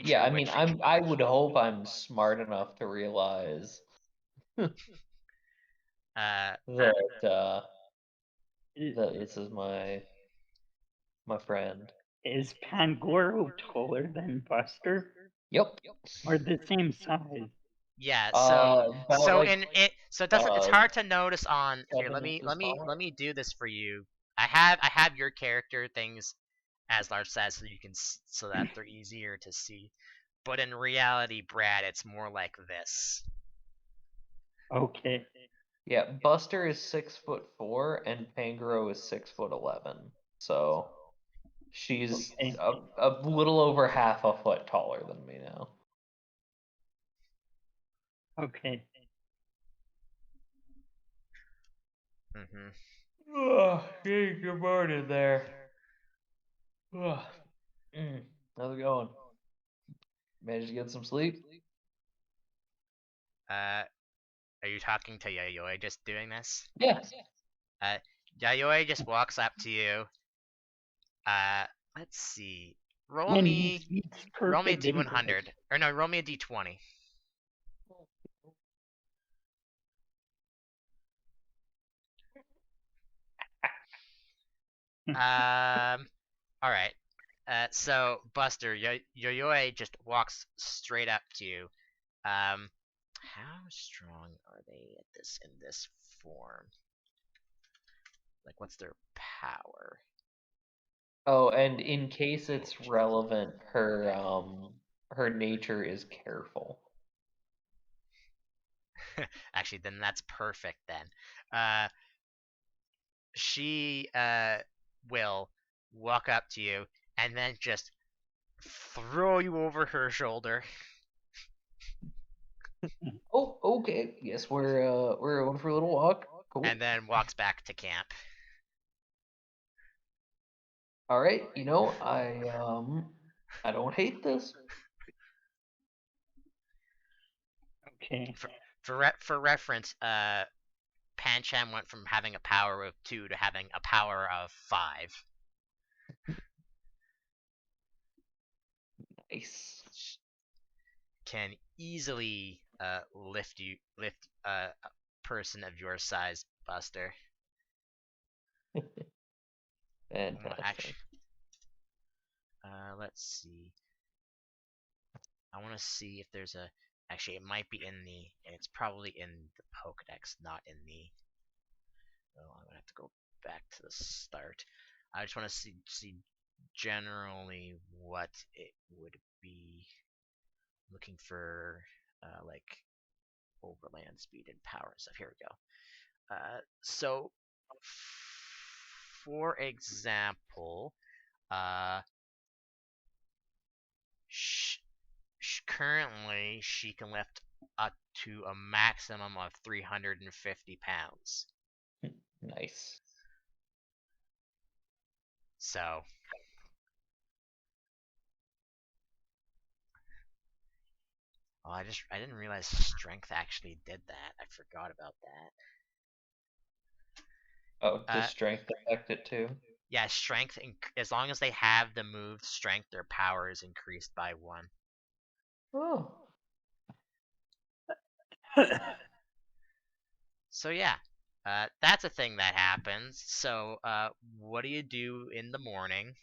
Yeah, creature I mean, which I would hope I'm smart enough to realize uh that Is, that this is my friend. is Pangoro taller than Buster? Yep. Or the same size? yeah, About like so it doesn't, it's uh hard to notice on here. 7 inches taller. Let me do this for you. I have your character things as large size so you can so that they're easier to see, but in reality, Brad, it's more like this. Okay. Yeah, Buster is 6'4" and Pangoro is 6'11". So she's Okay. a little over half a foot taller than me now. Okay. Hmm. Oh, hey, good morning there. Ugh. How's it going? Managed to get some sleep? Are you talking to Yayoi just doing this? Yeah. Uh, Yayoi just walks up to you. Uh, let's see. And he speaks Roll me a perfect English. D100, or no, roll me a D20. All right. So Buster, Yayoi just walks straight up to you. How strong are they at in this form? Like, what's their power? Oh, and in case it's relevant, her nature is careful. Actually, then that's perfect. Then, she will walk up to you and then just throw you over her shoulder Oh, okay. Yes, we're going for a little walk. Cool. and then walks back to camp. All right. I don't hate this. Okay. For reference, Pancham went from having a power of 2 to having a power of 5. Nice. Can easily lift a person of your size, Buster. Fantastic. Let's see. I want to see if there's a Actually, it might be in the. It's probably in the Pokedex, not in the. Oh, I'm gonna have to go back to the start. I just want to see generally what it would be looking for, like overland speed and power and stuff. Here we go. So, for example, uh, currently she can lift up to a maximum of 350 pounds. Nice. So, oh, I didn't realize strength actually did that. I forgot about that. Oh, does strength affect it too? Yeah, strength. As long as they have the move strength, their power is increased by 1. Oh. So yeah, that's a thing that happens. So what do you do in the morning?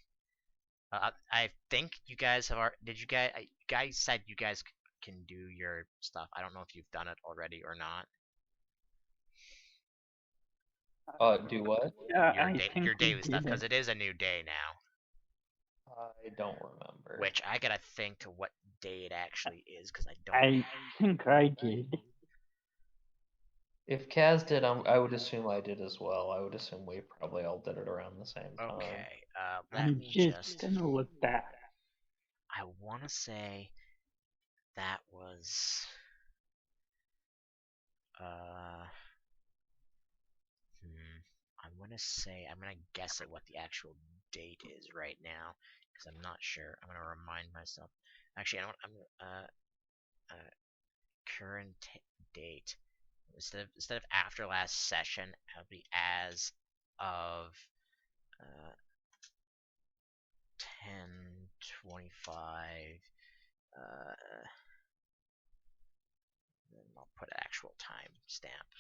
I think you guys have. Did you guys said you guys can do your stuff? I don't know if you've done it already or not. Do what? Your I think your we daily stuff, did because it. it is a new day now. I don't remember. Which I gotta think what day it actually is, because I don't. I think I did. If Kaz did, I would assume I did as well. I would assume we probably all did it around the same time. Okay. Let I'm me just gonna look back. I want to say that was. I'm gonna guess at what the actual date is right now, because I'm not sure. I'm gonna remind myself. Actually, I don't. I'm current date. Instead of after last session, it'll be as of 10:25. Then I'll put an actual time stamp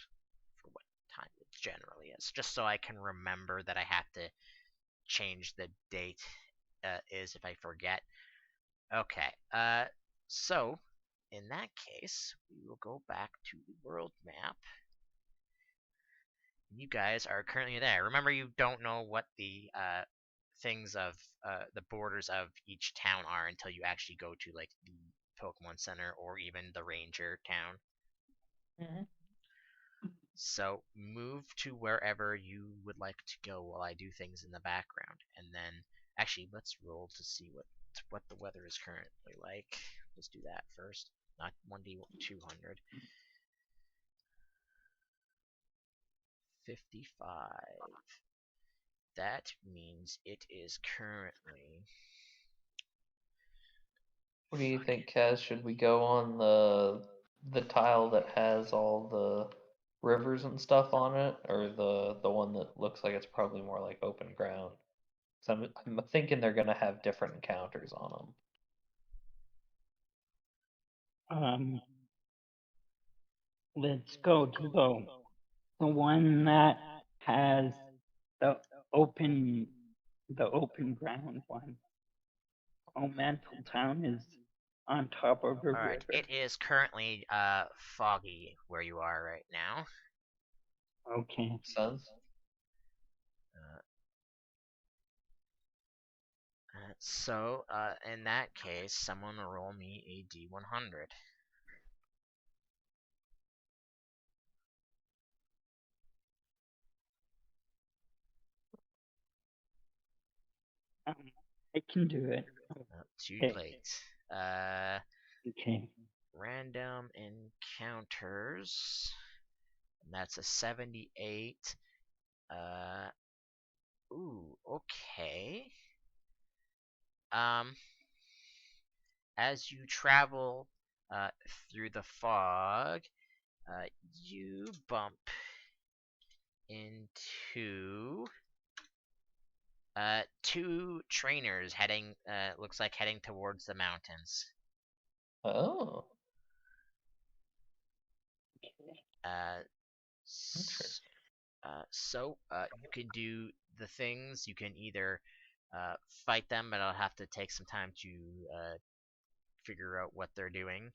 for what time it generally is, just so I can remember that I have to change the date is if I forget. Okay, so in that case, we will go back to the world map. You guys are currently there. Remember, you don't know what the things of the borders of each town are until you actually go to like the Pokemon Center or even the Ranger town. Mm-hmm. So move to wherever you would like to go while I do things in the background, and then actually let's roll to see what the weather is currently like. Let's do that first. Not 1d200. 55. That means it is currently. What do you think, Kaz? Should we go on the tile that has all the rivers and stuff on it, or the one that looks like it's probably more like open ground? 'Cause I'm thinking they're gonna have different encounters on them. Let's go to the one that has the open ground one. Oh, Mantle Town is on top of a Alright, river. it is currently foggy where you are right now. Okay. Makes sense. So, in that case, someone roll me a d100. I can do it. Too Okay. late. Okay. Random encounters. And that's a 78. Ooh, okay. As you travel through the fog, you bump into 2 trainers heading, looks like heading towards the mountains. Oh. Interesting. So you can do the things. You can either fight them, but I'll have to take some time to figure out what they're doing,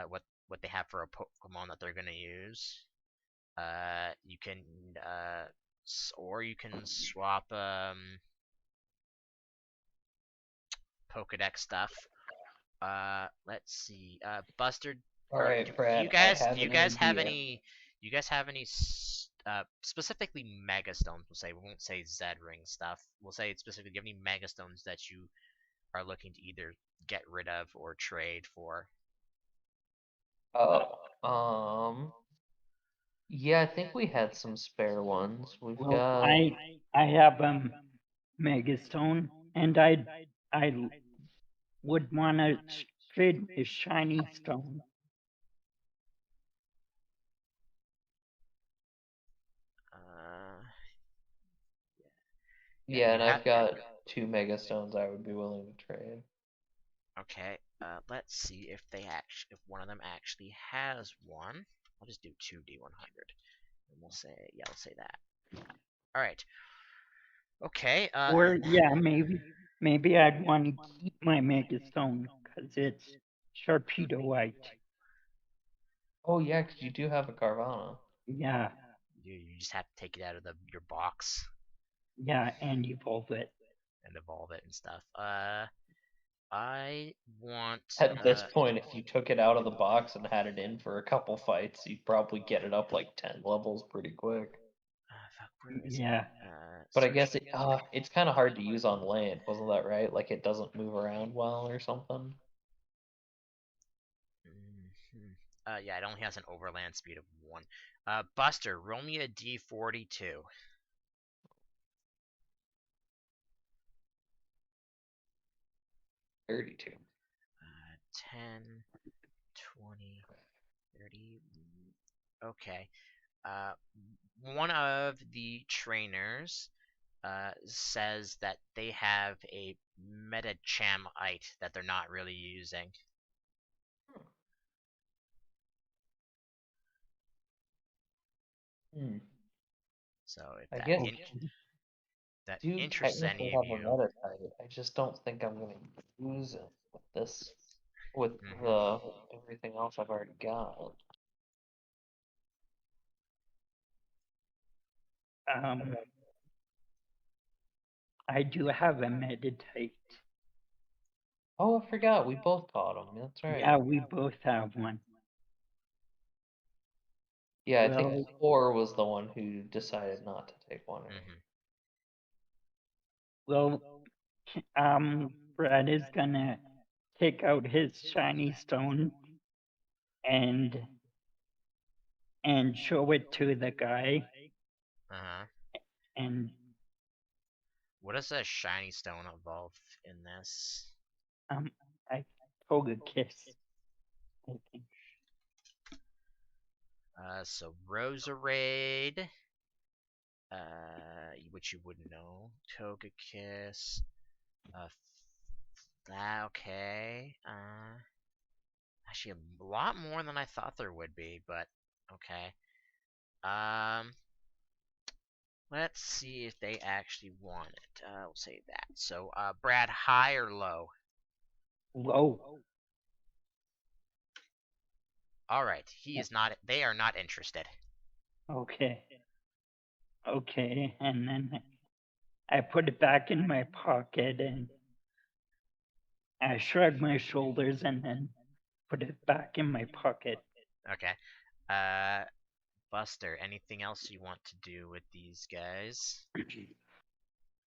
what what they have for a Pokemon that they're gonna use. You can or you can swap Pokedex stuff. Let's see. Buster, All or right, do you Brad, I guys have an idea. specifically Mega Stones? We'll say, we won't say Zed Ring stuff. We'll say specifically, do you have any Mega Stones that you are looking to either get rid of or trade for? Oh, yeah, I think we had some spare ones. We've Well, got. I have Megastone, and I would want to trade a shiny stone. Uh, Yeah, you and have. I've got 2 Mega Stones I would be willing to trade. Okay. Let's see if if one of them actually has one. I'll just do 2D100, and we'll say, yeah, we'll say that. All right. Okay. Or yeah, maybe I'd want to keep my Megastone because it's Sharpedo White. Oh yeah, 'cause you do have a Carvana. Yeah, you just have to take it out of your box yeah, and evolve it. and evolve it and stuff. I want. At this point, if you took it out of the box and had it in for a couple fights, you'd probably get it up like 10 levels pretty quick. Fuck, where is Yeah. it? But I Search. guess it's kind of hard to use on land, wasn't that right? Like it doesn't move around well or something. Yeah, it only has an overland speed of 1. Buster, roll me a D42. 32. 10, 20, 30. Okay. One of the trainers says that they have a Metachamite that they're not really using. Hmm. So if I that guess that do interests technically any of have a you, meta type. I just don't think I'm gonna use it with this, with Mhm. the everything else I've already got. I do have a Meditite. Oh, I forgot. We both caught him. That's right. Yeah, we both have one. Yeah, I Well, think Thor was the one who decided not to take one. Mhm. well, Brad is gonna take out his shiny stone and show it to the guy, Uh-huh. and What does a shiny stone evolve in this? I told a kiss. I think. So Roserade, which you wouldn't know. Togekiss, okay. Actually a lot more than I thought there would be, but okay. Um, let's see if they actually want it. We'll say that. So, Brad, high or low? Low. All right, he is not. They are not interested. Okay. Okay, and then I put it back in my pocket and I shrug my shoulders and then put it back in my pocket. Okay. Buster, anything else you want to do with these guys?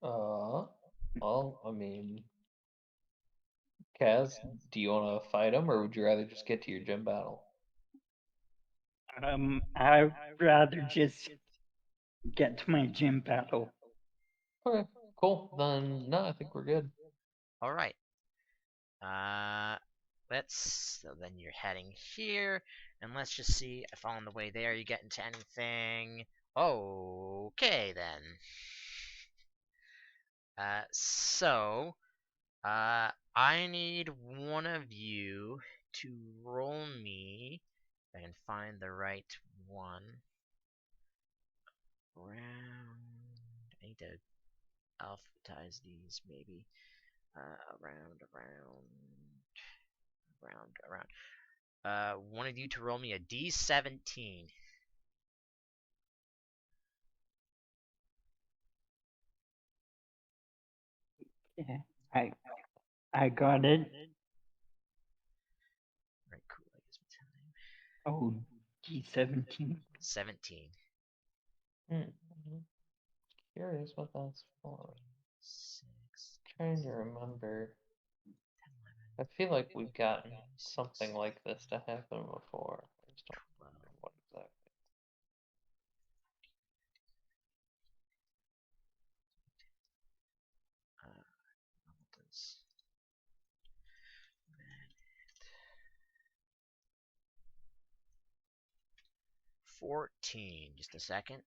Well, I mean, Kaz, do you want to fight him, or would you rather just get to your gym battle? I'd rather just get to my gym battle. Okay, cool. Then no, I think we're good. All right. So then you're heading here, and let's just see if on the way there you get into anything. Okay then. I need one of you to roll me. If I can find the right one. Round. I need to alphabetize these maybe. Around. one of you to roll me a D17. Yeah, I got it. Alright, cool. I guess my time. Oh, D17. 17. Curious what that's for. 6, Trying to remember. 10, 11, I feel like we've gotten something like this to happen before. I just don't 12. remember what exactly. What does red hit? 14. Just a second.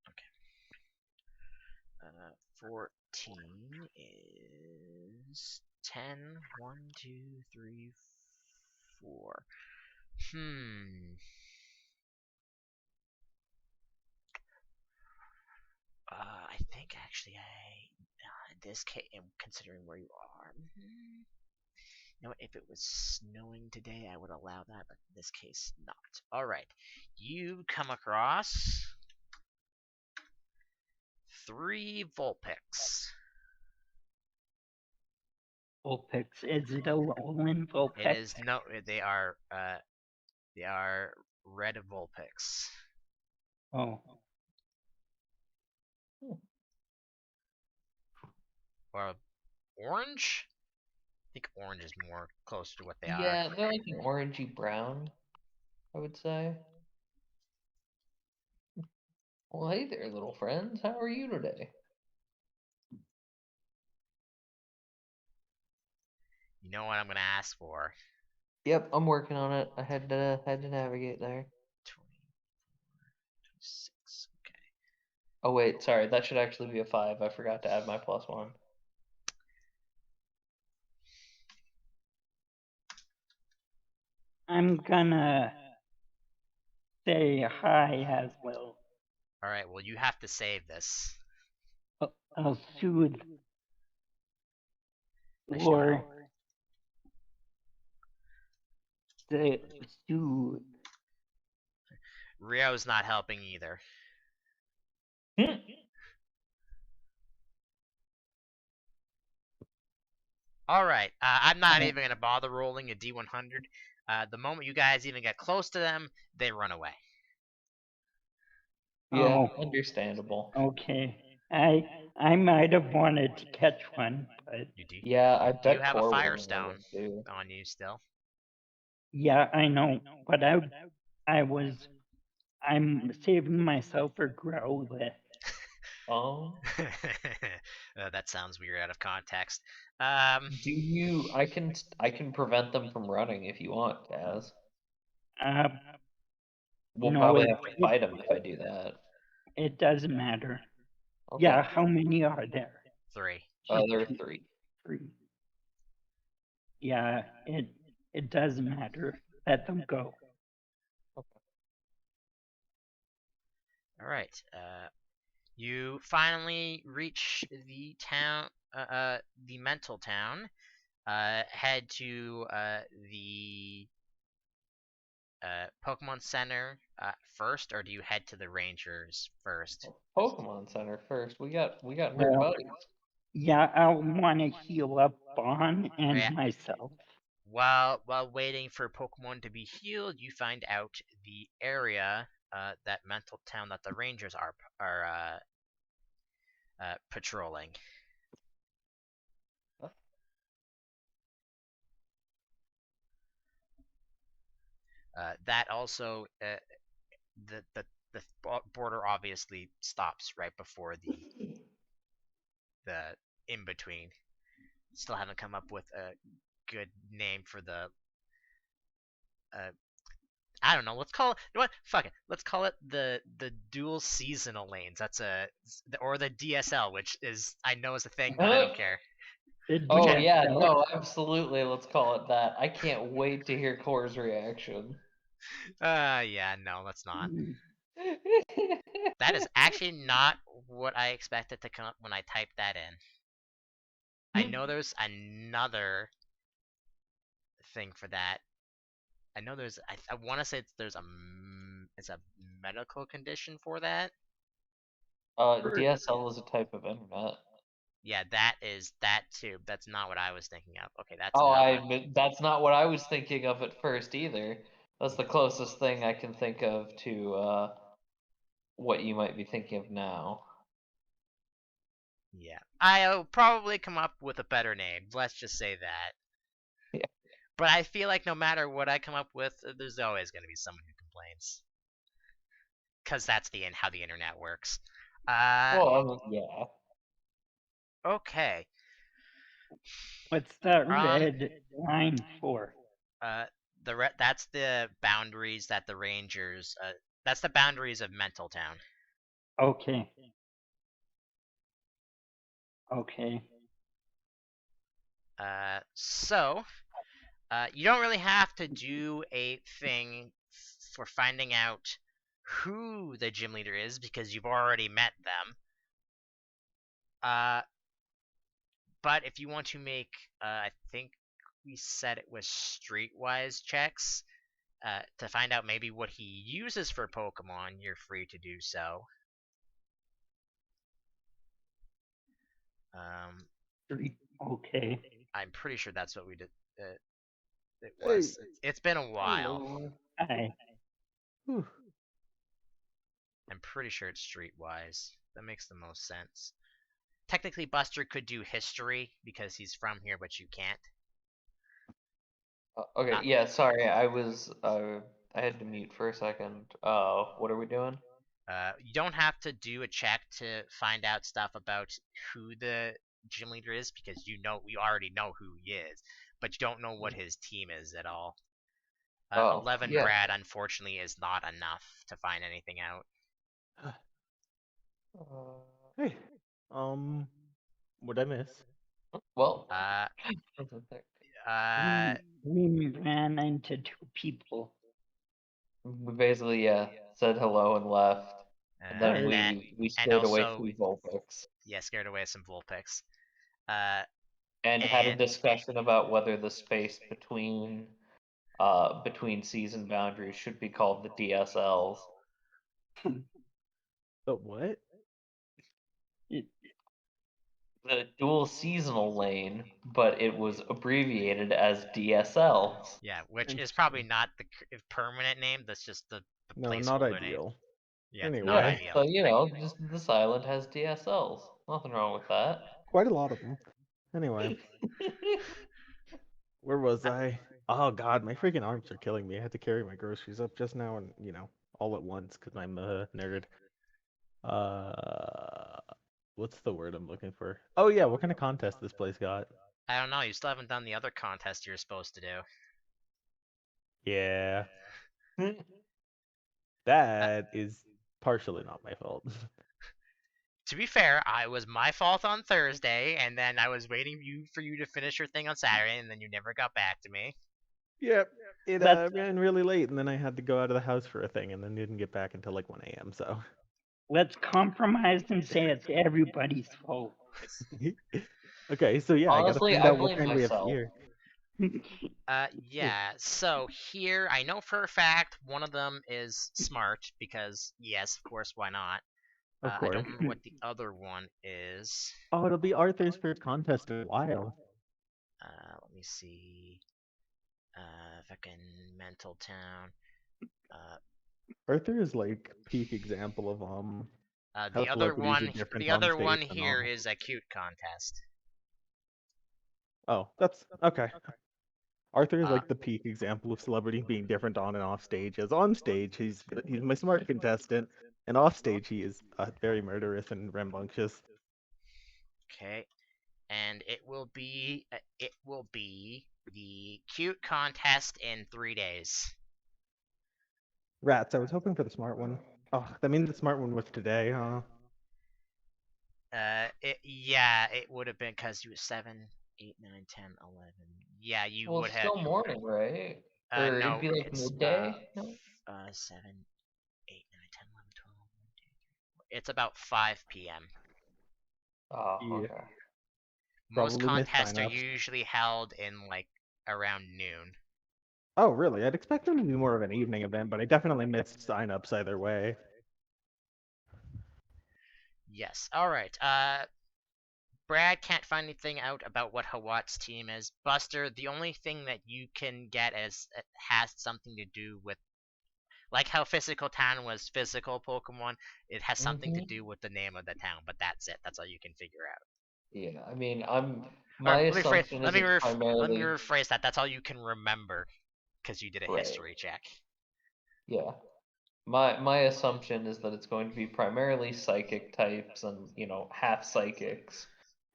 Okay. 14 is 10. 1, 2, 3, 4. I think actually in this case, considering where you are, you know what, if it was snowing today, I would allow that, but in this case, not. Alright, you come across 3 Vulpix. Vulpix. Is it a Alolan Vulpix? It is no, they are red Vulpix. Oh. Or orange? I think orange is more closer to what they are. Yeah, they're like an orangey brown, I would say. Well, hey there, little friends. How are you today? You know what I'm gonna ask for? Yep, I'm working on it. I had to navigate there. 24, 26. Okay. Oh wait, sorry, that should actually be a 5. I forgot to add my +1. I'm gonna say hi as well. Alright, well, you have to save this. I'll soothe. I should Or know. the soothe. Rio's not helping either. Alright, I'm not even going to bother rolling a D100. The moment you guys even get close to them, they run away. Yeah, Oh. understandable. Okay. I might have wanted to catch one, but You do? Yeah, I Do you bet have a Core would have Firestone wanted to. on you still? yeah, I know. But I'm saving myself for Growlithe. Oh. That sounds weird out of context. Do you? I can prevent them from running if you want, Kaz. We'll No, probably have to fight them if I do that. it doesn't matter. Okay. Yeah, how many are there? 3. There are 3. 3. Yeah, it doesn't matter. Let them go. Alright, you finally reach the town, the mental town. Head to the Pokemon Center first, or do you head to the Rangers first? Pokemon Center first. We got new Well, buddies. Yeah, I'll want to heal up Bon and Yeah. myself. While waiting for Pokemon to be healed, you find out the area, that mental town that the Rangers are patrolling. That also, the border obviously stops right before the in between. Still haven't come up with a good name for the. I don't know. Let's call it. You know what? Fuck it. Let's call it the dual seasonal lanes. That's or the DSL, which is I know is a thing, but I don't care. Oh yeah, no, absolutely. Let's call it that. I can't wait to hear Core's reaction. Yeah, no, let's not. That is actually not what I expected to come up when I typed that in. I know there's another thing for that. I know there's. I want to say it's a medical condition for that. DSL is a type of internet. Yeah, that too. That's not what I was thinking of. Okay, that's Oh, not. that's not what I was thinking of at first either. That's the closest thing I can think of to what you might be thinking of now. Yeah, I'll probably come up with a better name. Let's just say that. Yeah. But I feel like no matter what I come up with, there's always going to be someone who complains, because that's how the internet works. Well, yeah. Okay. What's that Um, red line for? That's the boundaries that the Rangers. That's the boundaries of Mentaltown. Okay. Okay. So, you don't really have to do a thing for finding out who the gym leader is because you've already met them. But if you want to make, I think we said it was streetwise checks to find out maybe what he uses for Pokemon, you're free to do so. Okay. I'm pretty sure that's what we did. It was. Hey. It's been a while. Hello. Hi. Whew. I'm pretty sure it's streetwise. That makes the most sense. Technically, Buster could do history because he's from here, but you can't. Okay, yeah, sorry, I had to mute for a second. What are we doing? You don't have to do a check to find out stuff about who the gym leader is because we already know who he is, but you don't know what his team is at all. 11 yeah. Brad, unfortunately, is not enough to find anything out. Hey. What'd I miss? Well, We ran into two people. we basically said hello and left, and then we scared away also, 3 Vulpix. Yeah, scared away some Vulpix. And had a discussion about whether the space between season boundaries should be called the DSLs. The what? The dual seasonal lane, but it was abbreviated as DSLs. Yeah, which is probably not the permanent name. That's just the No, placeholder not name. ideal. Yeah, Anyway. not ideal. So just this island has DSLs. Nothing wrong with that. Quite a lot of them. Anyway. Where was I? Oh god, my freaking arms are killing me. I had to carry my groceries up just now and, all at once because I'm a nerd. What's the word I'm looking for? Oh yeah, what kind of contest this place got? I don't know. You still haven't done the other contest you're supposed to do. Yeah. That is partially not my fault. To be fair, I was my fault on Thursday, and then I was waiting for you to finish your thing on Saturday, and then you never got back to me. Yep. It ran really late, and then I had to go out of the house for a thing, and then didn't get back until like 1 a.m. So. Let's compromise and say it's everybody's fault. Okay, so yeah, Honestly, I gotta I find out what blame kind we have myself. here. Yeah, so here, I know for a fact one of them is smart, because, yes, of course, why not? Of I course. don't remember what the other one is. Oh, it'll be Arthur's first contest in a while. Let me see. Fucking Mental Town. Arthur is like peak example of how The other celebrities are one, different the on other stage one than here off. is a cute contest. Oh, that's okay. Arthur is like the peak example of celebrity being different on and off stage. As on stage, he's my smart contestant, and off stage he is very murderous and rambunctious. Okay, and it will be the cute contest in 3 days. Rats, I was hoping for the smart one. Oh, that means the smart one was today, huh? It would have been because you was 7, 8, 9, 10, 11. Yeah, you Well, would it's have. still morning, right? Or No, it'd be like it's midday. No? 7, 8, 9, 10, 11, 12. 1, 2, 3, 4. It's about 5 p.m. Oh, Yeah. okay. Most Probably missed contests are sign-ups. usually held in like around noon. Oh, really? I'd expect them to be more of an evening event, but I definitely missed signups either way. Yes. All right. Brad can't find anything out about what Hawatt's team is. Buster, the only thing that you can get is it has something to do with, like how Physical Town was physical Pokemon. It has something to do with the name of the town, but that's it. That's all you can figure out. Yeah, I mean, Or my assumption is it's let me primarily rephrase that. That's all you can remember because you did a right. history check. Yeah. My assumption is that it's going to be primarily psychic types and, half psychics.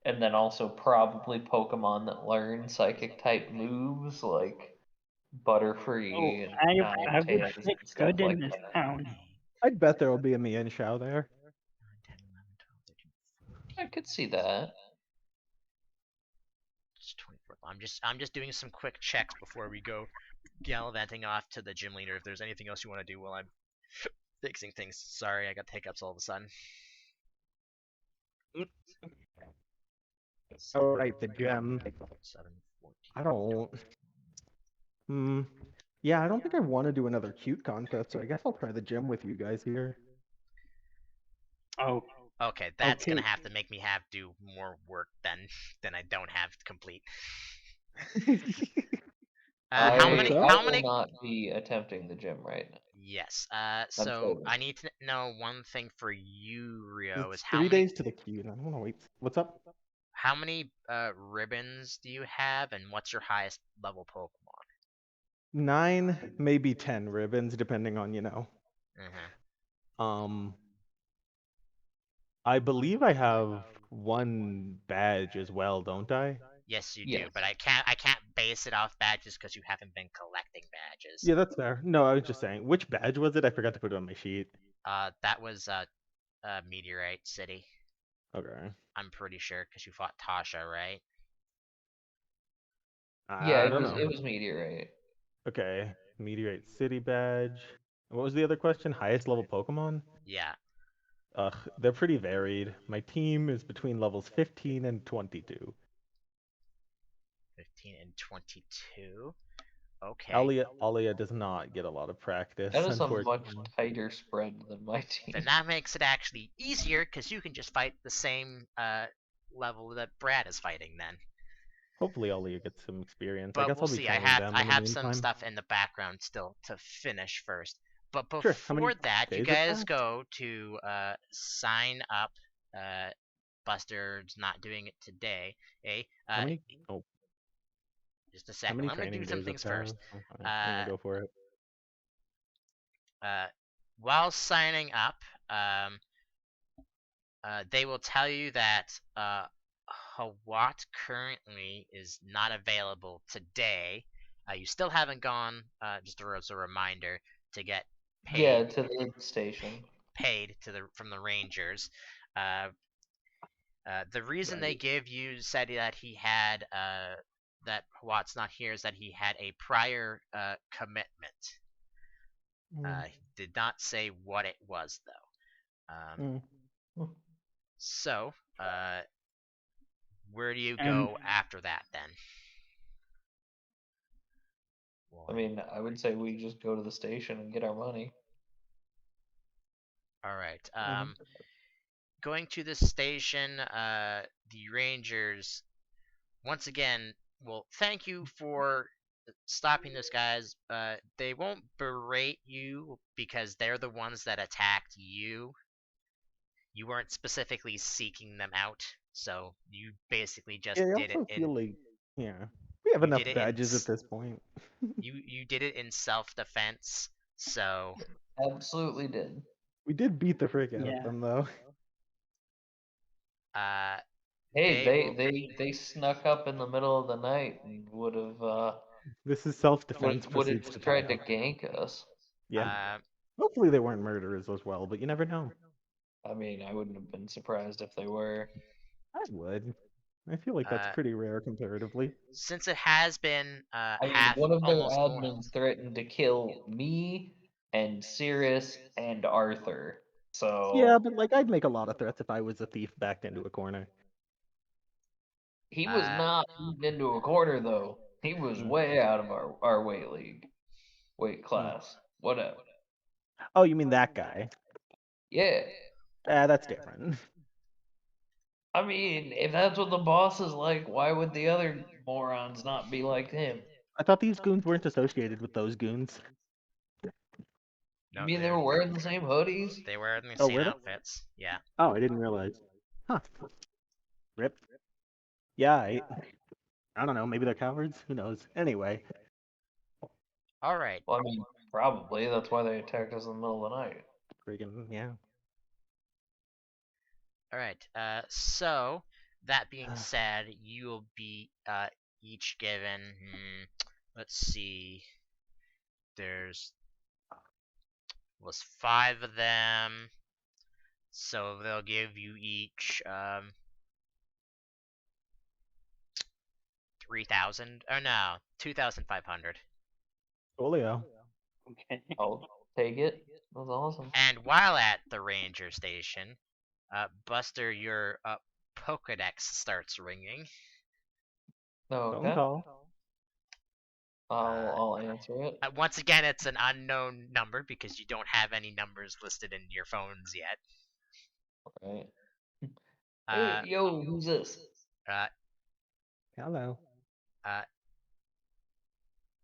And then also probably Pokemon that learn psychic type moves like Oh, Butterfree and I would Ninetales fit and stuff good like in this that. town. I'd bet there will be a Mienshao there. 9, 10, 11, 12, 13, I could see that. It's 24. I'm just doing some quick checks before we go gallivanting off to the gym leader. If there's anything else you want to do while I'm fixing things. Sorry, I got hiccups all of a sudden. Oh, right, the gem. 7, 14. I don't. Yeah, I don't think I want to do another cute contest, so I guess I'll try the gym with you guys here. Oh, Okay, that's gonna okay. have to make me have do more work than I don't have complete. How I many? What's up? How will many? not be attempting the gym right now. Yes. I'm So sorry. I need to know one thing for you, Rio, is It's 3 days to the cute. I don't want to wait. What's up? how many ribbons do you have, and what's your highest level Pokemon? 9, maybe 10 ribbons, depending on, Mm-hmm. I believe I have one badge as well, don't I? Yes, you do, Yes. but I can't base it off badges because you haven't been collecting badges. Yeah, that's fair. No, I was just saying, which badge was it? I forgot to put it on my sheet. That was Meteorite City. Okay. I'm pretty sure because you fought Tasha, right? Yeah, I don't know. it was Meteorite. Okay. Meteorite City badge. What was the other question? Highest level Pokemon? Yeah, Ugh, they're pretty varied. My team is between levels 15 and 22. 15 and 22. Okay. Alia does not get a lot of practice, That is a much unfortunately. tighter spread than my Then team. that makes it actually easier because you can just fight the same level that Brad is fighting then. Hopefully Alia gets some experience. I But guess we'll I'll be see. I training have them I in the have some meantime. stuff in the background still to finish first. But Sure. How many before that, you days have guys passed? go to sign up. Buster's not doing it today. Eh? How many? Oh, Just a how second. many Let me do training some days have things first. passed? Okay, yeah, Uh, go for it. while signing up, they will tell you that Hawatt currently is not available today. You still haven't gone, just as a reminder, to get Yeah, paid to the station. from the Rangers. Uh, the reason they Right. give you said that he had that Hawatt's not here is that he had a prior commitment. He did not say what it was though. Mm. So, where do you And go after that then? I mean, I would say we just go to the station and get our money. All right. Mhm. Going to the station, the Rangers once again will thank you for stopping those guys. They won't berate you because they're the ones that attacked you. You weren't specifically seeking them out, so you basically just Yeah, I did it also in feel like, yeah, we have you did enough it in badges at this point. you did it in self-defense. So Absolutely did. We did beat the frick out of yeah, them, though. uh, Hey, they will. they snuck up in the middle of the night and This is self-defense would have proceeds to tried to triumph. gank us. Yeah. Uh, Hopefully they weren't murderers as well, but you never know. I mean, I wouldn't have been surprised if they were. I would. I feel like that's uh, pretty rare comparatively. since it has been I mean, half one of their almost more. admins threatened to kill me and Cirrus and Arthur. Yeah, So but like I'd make a lot of threats if I was a thief backed into a corner. he was Uh, not moved into a corner though. He was Mm. way out of our weight league. Wait, class. Whatever. Oh, you mean that guy? Yeah. That's different. I mean, if that's what the boss is like, why would the other morons not be like him? I thought these goons weren't associated with those goons. You mean they were wearing the same hoodies? They wear the Oh, same were they? outfits. Yeah. Oh, I didn't realize. Huh. Rip. Yeah, I don't know. Maybe they're cowards. Who knows? Anyway. All right. Well, I mean, probably. That's why they attacked us in the middle of the night. Friggin' yeah. All right. So that being said, you will be each given. Let's see. There's was 5 of them, so they'll give you each 3,000. Oh no, 2,500. Folio. Okay. I'll take it. That's awesome. And while at the ranger station, Buster, your Pokedex starts ringing. Phone Okay. call. I'll answer it. Once again, it's an unknown number because you don't have any numbers listed in your phones yet. Right. Uh, Hey, yo, who's this? uh, Hello.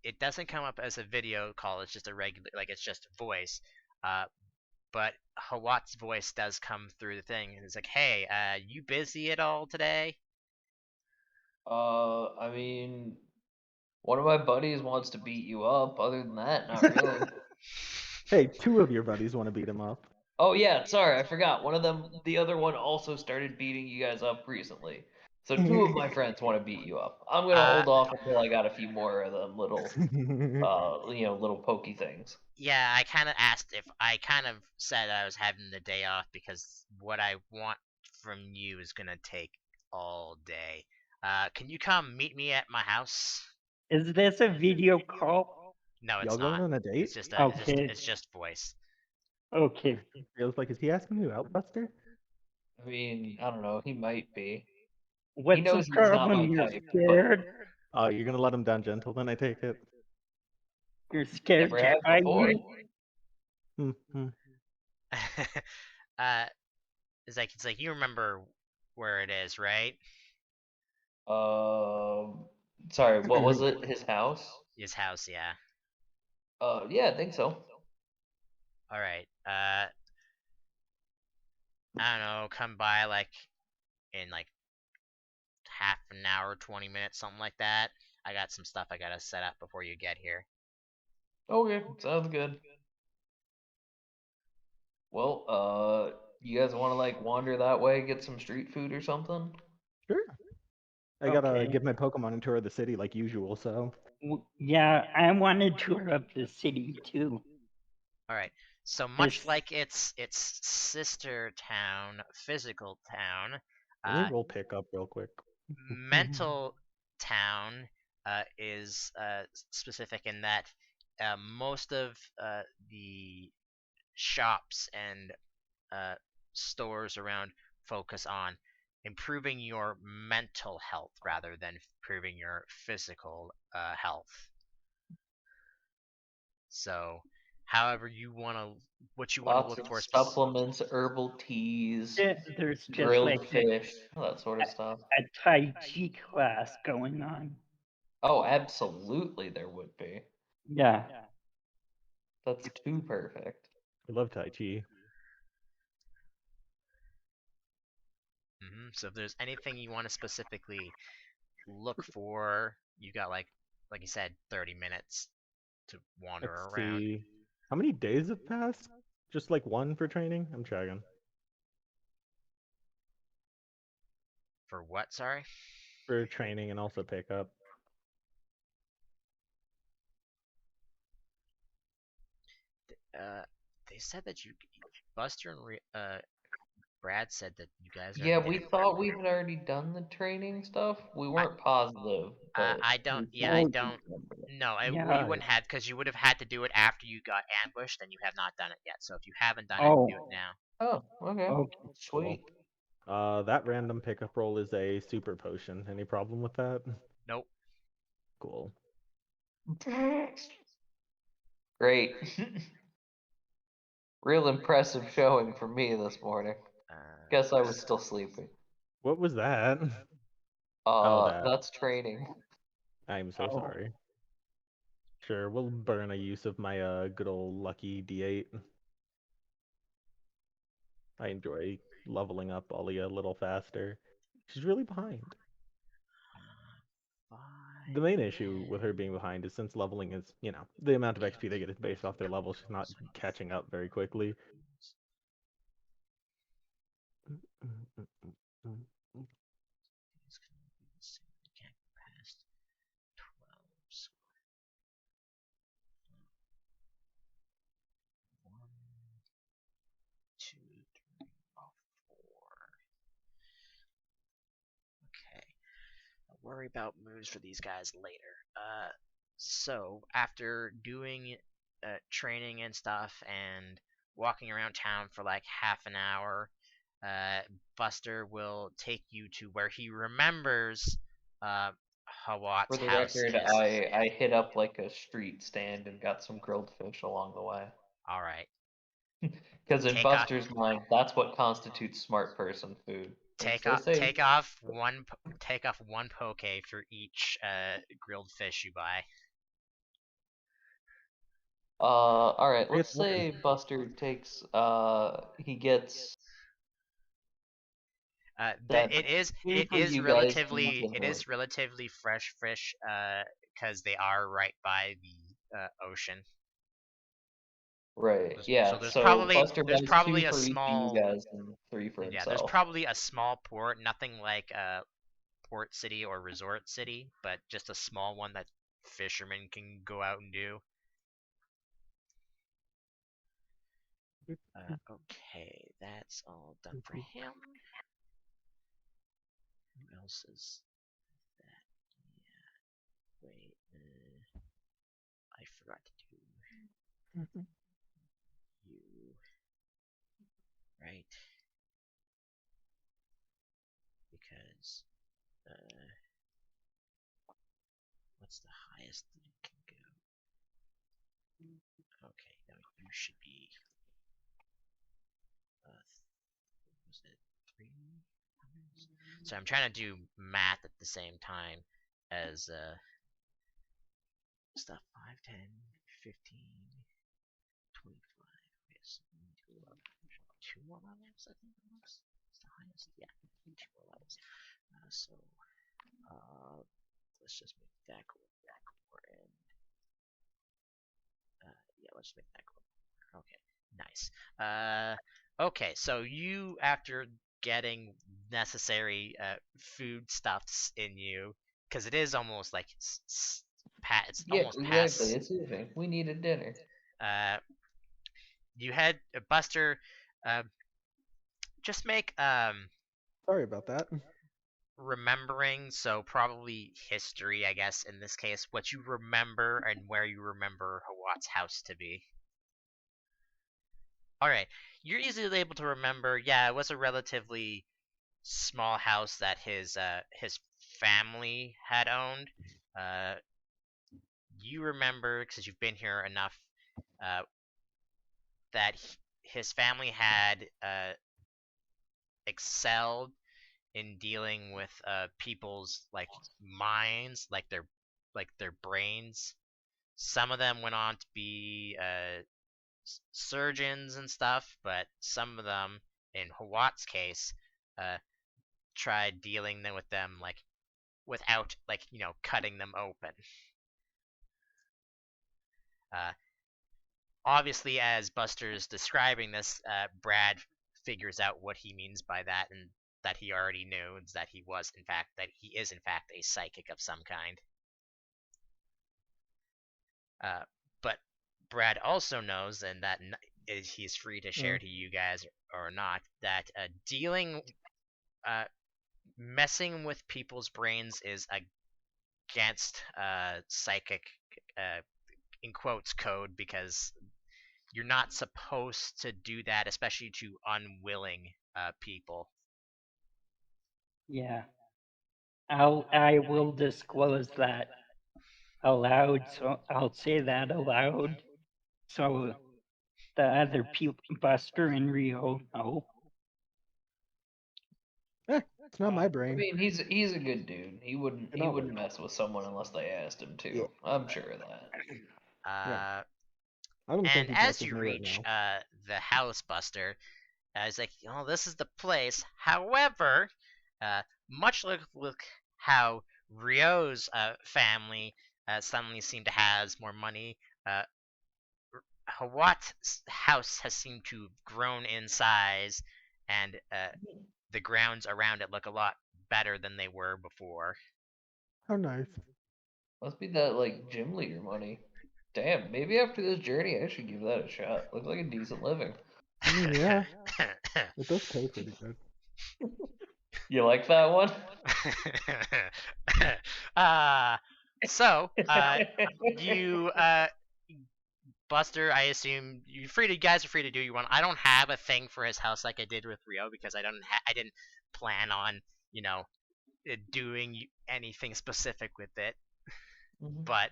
it doesn't come up as a video call. It's just a regular, like it's just voice. But Hawatt's voice does come through the thing, and it's like, "Hey, you busy at all today?" I mean, one of my buddies wants to beat you up. Other than that, not really. Hey, 2 of your buddies want to beat him up. Oh yeah, sorry, I forgot. One of them, the other one also started beating you guys up recently. So 2 of my friends want to beat you up. I'm gonna hold off until I got a few more of them little, little pokey things. Yeah, I kind of asked if I kind of said I was having the day off because what I want from you is gonna take all day. Can you come meet me at my house? Is this a video call? No, it's Y'all going not. on a date? It's just Okay. it's just voice. Okay. Feels like, is he asking you out, Buster? I mean, I don't know. He might be. He What's the knows he's not my problem? You're type, but scared? Oh, you're gonna let him down gentle, then I take it. You're scared never to have fight before. me? Mm-hmm. uh, it's like you remember where it is, right? Sorry, what was it? His house? His house, yeah. Yeah, I think so. All right. I don't know. Come by like in like half an hour, 20 minutes, something like that. I got some stuff I gotta set up before you get here. Okay, sounds good. Well, you guys want to like wander that way, get some street food or something? Sure. I gotta Okay. give my Pokemon a tour of the city like usual, so. Yeah, I want a tour of the city too. All right. So much This like its sister town, physical town, Let me roll pickup real quick. mental town is specific in that most of the shops and stores around focus on improving your mental health rather than improving your physical health. So, however you want to, what you want to Lots look of for, supplements, herbal teas, there's just grilled like fish, that sort of stuff. a Tai Chi class going on. Oh, absolutely, there would be. Yeah. That's too perfect. I love Tai Chi. So if there's anything you want to specifically look for, you got like you said, 30 minutes to wander Let's around. see. How many days have passed? Just like 1 for training? I'm checking. For what? Sorry. For training and also pickup. They said that Buster and Brad said that you guys Yeah, already we did. thought we had already done the training stuff. We weren't positive, but I don't. we Yeah, I thought don't. No, Yeah. you wouldn't have because you would have had to do it after you got ambushed, and you have not done it yet. So if you haven't done it, Oh. do it now. Oh, okay. Okay. Sweet. That random pickup roll is a super potion. Any problem with that? Nope. Cool. Great. Real impressive showing for me this morning. Guess I was still sleeping. What was that? Oh, that. That's training. I'm so Oh. sorry. Sure, we'll burn a use of my good old lucky D8. I enjoy leveling up Ollie a little faster. She's really behind. The main issue with her being behind is since leveling is, the amount of XP they get is based off their level, she's not catching up very quickly. Can't go past 12. So 1, 2, 3, 4. Okay. I'll worry about moves for these guys later. So after doing training and stuff and walking around town for like half an hour, Buster will take you to where he remembers Hawatt's For the house. record, I hit up like a street stand and got some grilled fish along the way. All right. Because in Take off- Buster's mind, that's what constitutes smart person food. Take Stay off, safe. take off one poke for each grilled fish you buy. All right. Let's It's one. say Buster takes. He gets. That It is food for you guys to it is enjoy. relatively fresh fish because they are right by the ocean. Right. So Yeah. there's So probably Buster there's buys 2 probably a for each of you small guys and 3 for yeah there's himself. probably a small port, nothing like port city or resort city, but just a small one that fishermen can go out and do. Okay, that's all done for him. Who else is that? Yeah. Wait. I forgot to do you. Right? Because what's the highest that it can go? Okay, now you should be was it 3? So I'm trying to do math at the same time as stuff 5, 10, 15, 25. Okay, so we need to go up 2 more levels, I think it was. It's the highest. Yeah, 2 more levels. So let's just make that go more and yeah, let's make that go. Okay, nice. Okay, so you after getting necessary foodstuffs in you, because it is almost like it's almost exactly. past. It's evening. We need a dinner. You had Buster. Just make Sorry about that. remembering, so probably history, I guess, in this case, what you remember and where you remember Hawatt's house to be. Alright, you're easily able to remember, yeah, it was a relatively small house that his family had owned. You remember, because you've been here enough, that his family had excelled in dealing with people's like minds, like their brains. Some of them went on to be surgeons and stuff, but some of them, in Hawatt's case, tried dealing with them like without like cutting them open. Uh, Obviously, as Buster's describing this, Brad figures out what he means by that, and that he already knew, and that he is in fact a psychic of some kind. But Brad also knows, and that he's free to share to you guys or not, that messing with people's brains is against psychic in quotes code, because you're not supposed to do that, especially to unwilling people. Yeah. I will disclose that aloud, so I'll say that aloud. So the other Buster and Rio know. It's not my I brain. mean, he's a good dude. He wouldn't It always- mess with someone unless they asked him to. Yeah. I'm sure of that. I don't think And he as messes you me right reach now. the house, Buster, it's like, oh, this is the place. However, much like how Rio's family suddenly seemed to has more money, Hawatt's house has seemed to have grown in size, and the grounds around it look a lot better than they were before. How nice. Must be that like gym leader money. Damn, maybe after this journey I should give that a shot. Looks like a decent living. I mean, yeah, it does pay pretty good. You like that one? So, you, Buster, I assume you guys are free to do you want. I don't have a thing for his house like I did with Rio because I didn't plan on, doing anything specific with it. But,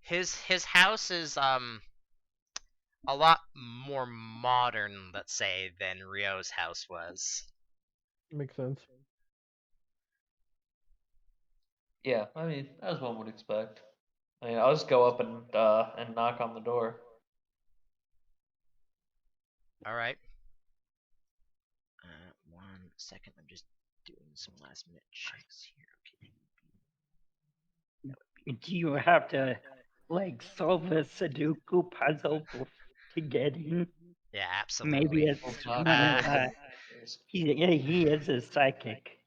his house is a lot more modern, let's say, than Rio's house was. Makes sense. Yeah, I mean, as one would expect. I mean, I'll just go up and knock on the door. All right. 1 second. I'm just doing some last minute checks here. Okay. Do you have to like solve a Sudoku puzzle to get in? Yeah, absolutely. Maybe it's one of he is a psychic.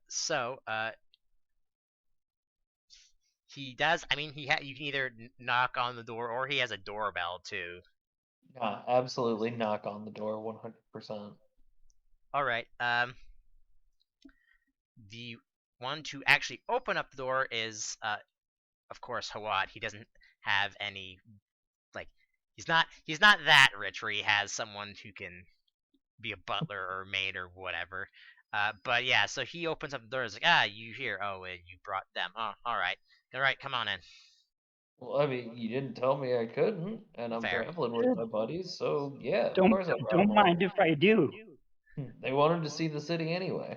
So he does. I mean, you can either knock on the door or he has a doorbell too. Yeah, absolutely knock on the door 100%. All right. The one to actually open up the door is, of course, Hawatt. He doesn't have any, like, he's not that rich where he has someone who can be a butler or maid or whatever. But yeah, so he opens up the door. He's like, you here? Oh, you brought them. Oh, all right, come on in. Well, I mean, you didn't tell me I couldn't, and I'm Fair. traveling with my buddies, so yeah, of Don't course I brought don't them mind if I do. They wanted to see the city anyway.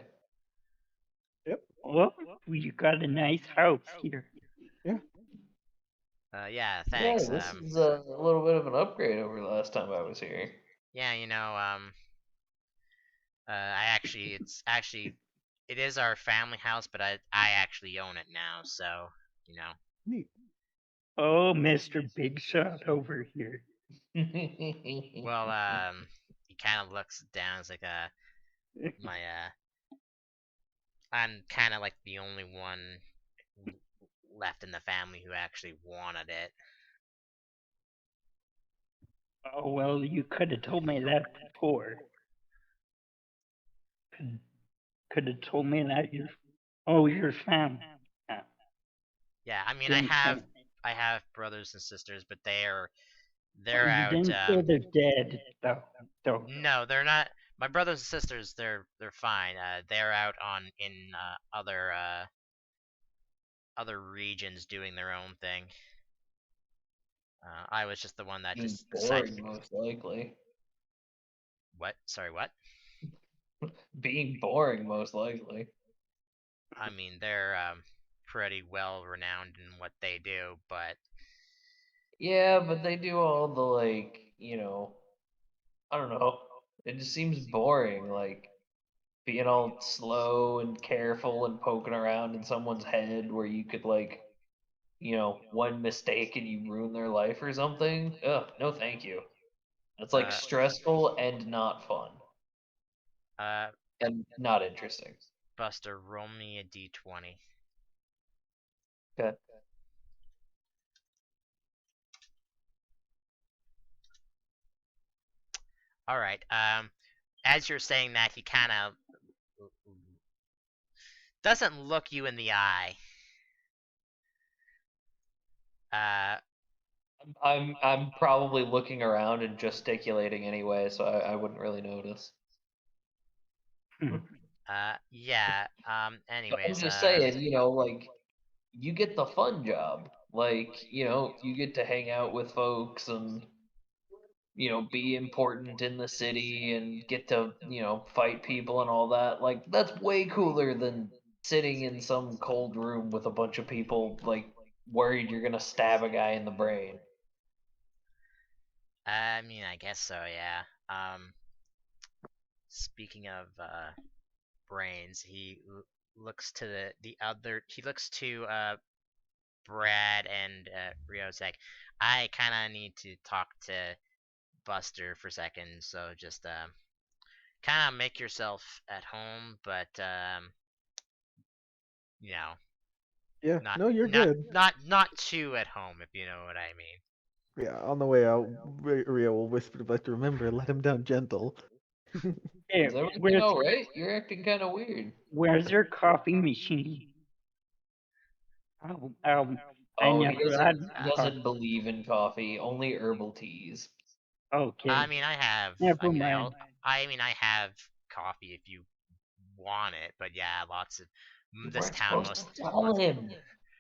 Yep. Well, you got a nice house here. Yeah. Yeah, Yeah, thanks. this is a little bit of an upgrade over the last time I was here. Yeah, it is our family house, but I actually own it now, so, Neat. Oh, Mr. Big Shot over here. Well, he kind of looks down. It's like, I'm kind of like the only one left in the family who actually wanted it. Oh, well, you could have told me that before. Could have told me that your family. Yeah, I mean, Didn't say- I have brothers and sisters, but they're you out. didn't say they're dead, though. No, they're not. My brothers and sisters, they're fine. They're out in other regions doing their own thing. I was just the one that Being just decided. boring, most likely. What? Sorry, what? Being boring, most likely. I mean, they're pretty well renowned in what they do, but Yeah, but they do all the like, I don't know. It just seems boring, like being all slow and careful and poking around in someone's head where you could like, one mistake and you ruin their life or something. Ugh, no thank you. That's like stressful and not fun. And not interesting. Buster, roll me a d20. Okay. All right. As you're saying that, he kind of doesn't look you in the eye. I'm probably looking around and gesticulating anyway, so I wouldn't really notice. Yeah. But I'm Anyways, just saying, like you get the fun job. Like, you get to hang out with folks and, be important in the city and get to, fight people and all that. Like, that's way cooler than sitting in some cold room with a bunch of people, like, worried you're gonna stab a guy in the brain. I mean, I guess so, yeah. Speaking of brains, he looks to the other. He looks to Brad and Rio's like, I kind of need to talk to Buster for a second, so just kind of make yourself at home, but you know, Yeah, not no, you're good. not too at home, if you know what I mean. Yeah, on the way out, Rio will whisper to Buster, remember, let him down gentle. Hey, Is everything alright? You're acting kind of weird. where's your coffee machine? I Oh, he never had coffee. doesn't believe in coffee, only herbal teas. Okay, I mean, never mind. I mean, I have coffee if you want it, but yeah, lots of You this weren't town supposed to most. tell him.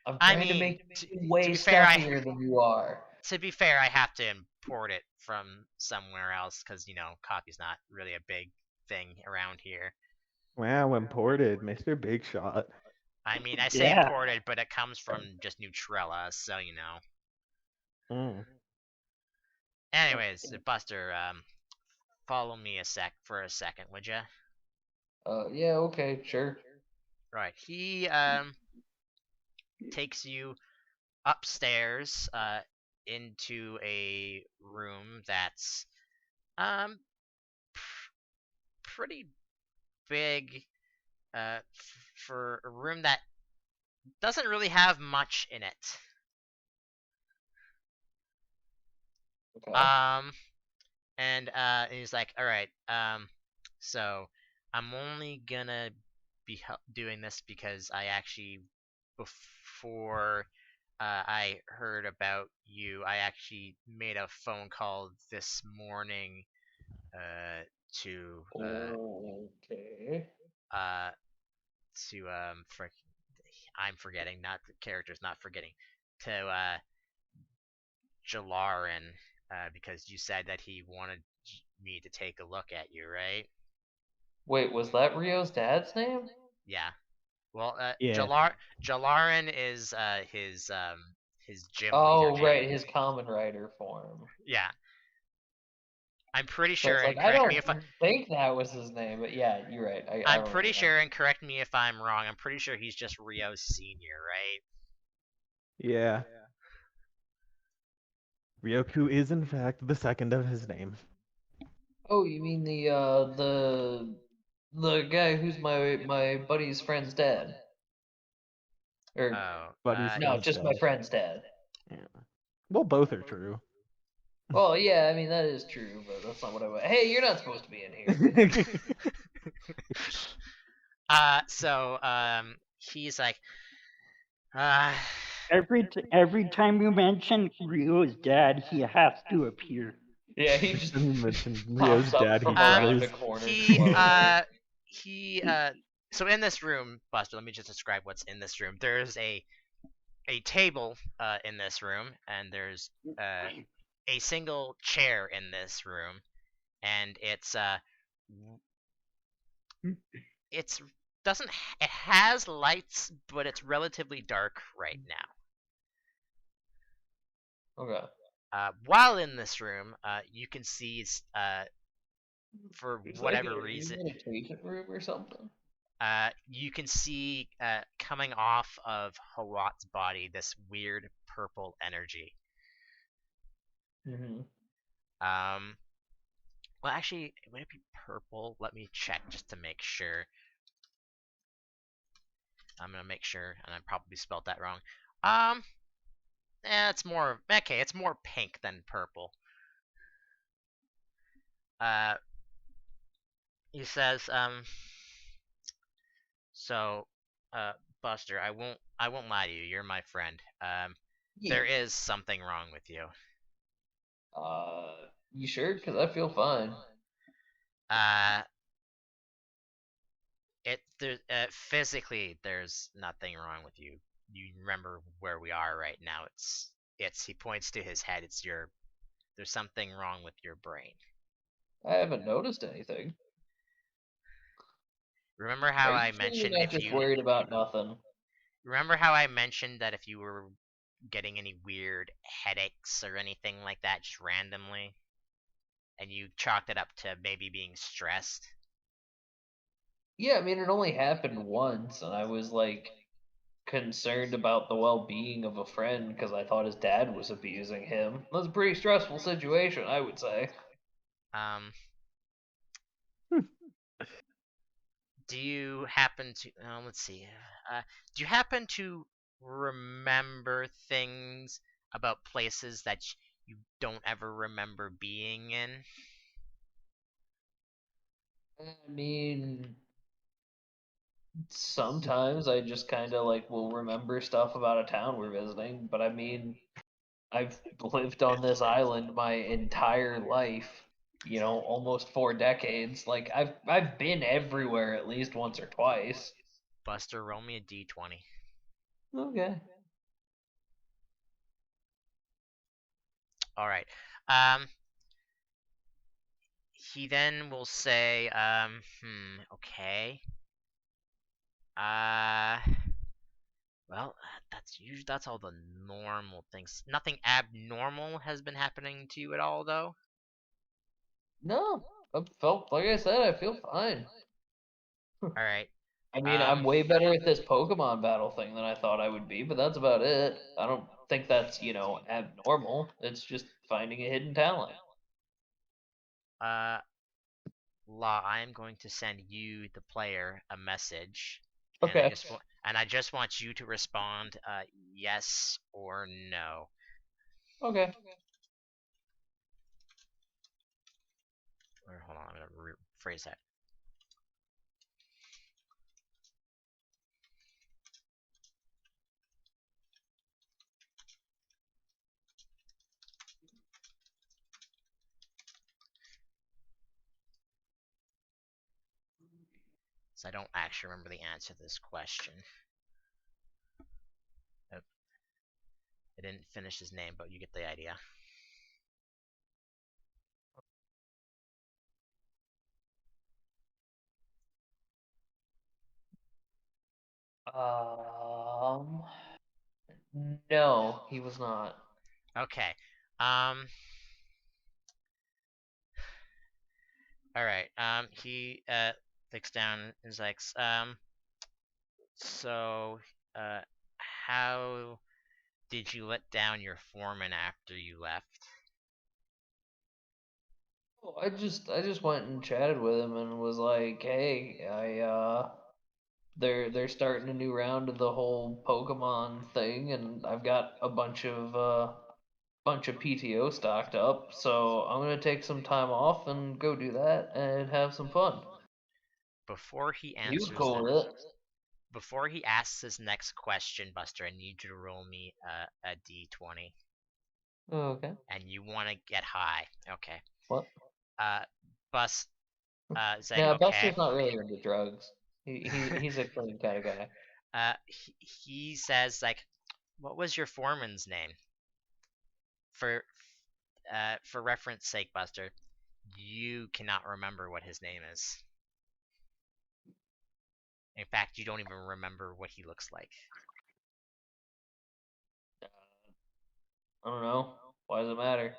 I'm I trying to mean, make you way to be fair, stuffier than you are. I have to import it from somewhere else because coffee's not really a big thing around here. Wow, imported, Mr. Big Shot. I mean, I say Yeah. imported, but it comes from just Nutrella, so you know. Mm. Anyways, Buster, follow me for a second, would you? Yeah, okay, sure. Right. He takes you upstairs into a room that's um pretty big for a room that doesn't really have much in it. Okay. And he's like, all right, so I'm only gonna be doing this because I actually, before I heard about you, I actually made a phone call this morning to Okay. uh for I'm forgetting, not the characters, not forgetting, to Jalarin, because you said that he wanted me to take a look at you, right? Wait, was that Rio's dad's name? Yeah. Well, Yeah. Jalarin is his gym leader Oh, name. right, his common rider form. Yeah. I'm pretty So sure, it's and like, I correct me don't if I. think that was his name, but yeah, you're right. I I'm remember pretty now. sure, and correct me if I'm wrong. I'm pretty sure he's just Rio's senior, right? Yeah. Ryoku is in fact the second of his name. Oh, you mean the guy who's my buddy's friend's dad? Or Oh, Buddy's no, friend's just my dad. friend's dad. Yeah. Well, both are true. Well, yeah, I mean that is true, but that's not what I want. Hey, you're not supposed to be in here. he's like, uh, Every time you mention Rio's dad, he has to appear. Yeah, he just Didn't mention Rio's pops up dad, he from around a froze. corner he, slowly. he, so in this room, Buster, let me just describe what's in this room. There's a table in this room, and there's a single chair in this room, and it's doesn't it has lights, but it's relatively dark right now. Okay. While in this room, you can see for It's like whatever a reason, meditation room or something. you can see coming off of Hawatt's body this weird purple energy. Mm-hmm. Well, actually, would it be purple? Let me check just to make sure. I'm gonna make sure, and I probably spelled that wrong. It's more okay. It's more pink than purple. Uh, he says, so, Buster, I won't lie to you. You're my friend. There Yeah. is something wrong with you. You sure? Because I feel fine. Uh, physically, there's nothing wrong with you. you remember where we are right now. It's he points to his head. There's something wrong with your brain. I haven't noticed anything. Remember how Are you I sure you're mentioned not just worried about nothing? remember how I mentioned that if you were getting any weird headaches or anything like that just randomly, and you chalked it up to maybe being stressed? Yeah, I mean, it only happened once, and I was like concerned about the well-being of a friend because I thought his dad was abusing him. That was a pretty stressful situation, I would say. Um, Hmm. do you happen to let's see. Do you happen to remember things about places that you don't ever remember being in? I mean, sometimes I just kind of like will remember stuff about a town we're visiting, but I mean, I've lived on this island my entire life, almost 4 decades. Like I've been everywhere at least once or twice. Buster, roll me a d20. Okay. All right. He then will say, okay. Uh, well, that's all the normal things. Nothing abnormal has been happening to you at all, though. No, I felt like I said, I feel fine. All right. I mean, I'm Um, way better at this Pokemon battle thing than I thought I would be, but that's about it. I don't think that's, abnormal. It's just finding a hidden talent. uh, Law, I am going to send you, the player, a message, and Okay. I just want you to respond, yes or no. Okay. Or hold on, I'm gonna rephrase that. So I don't actually remember the answer to this question. Nope. I didn't finish his name, but you get the idea. Um, no, he was not. Okay. All right. He thinks down and is like, so, uh, how did you let down your foreman after you left? Oh, I just went and chatted with him and was like, "Hey, they're starting a new round of the whole Pokemon thing, and I've got a bunch of PTO stocked up, so I'm gonna take some time off and go do that and have some fun." Before he He was answers cool the with it. Before he asks his next question, Buster, I need you to roll me a d20, Okay. and you want to get high. Okay. What? Uh, Bus, is like, Yeah, okay. Buster's not really into drugs. He's a clean kind of guy. He says like, what was your foreman's name? For for reference sake, Buster, you cannot remember what his name is. In fact, you don't even remember what he looks like. I don't know. Why does it matter?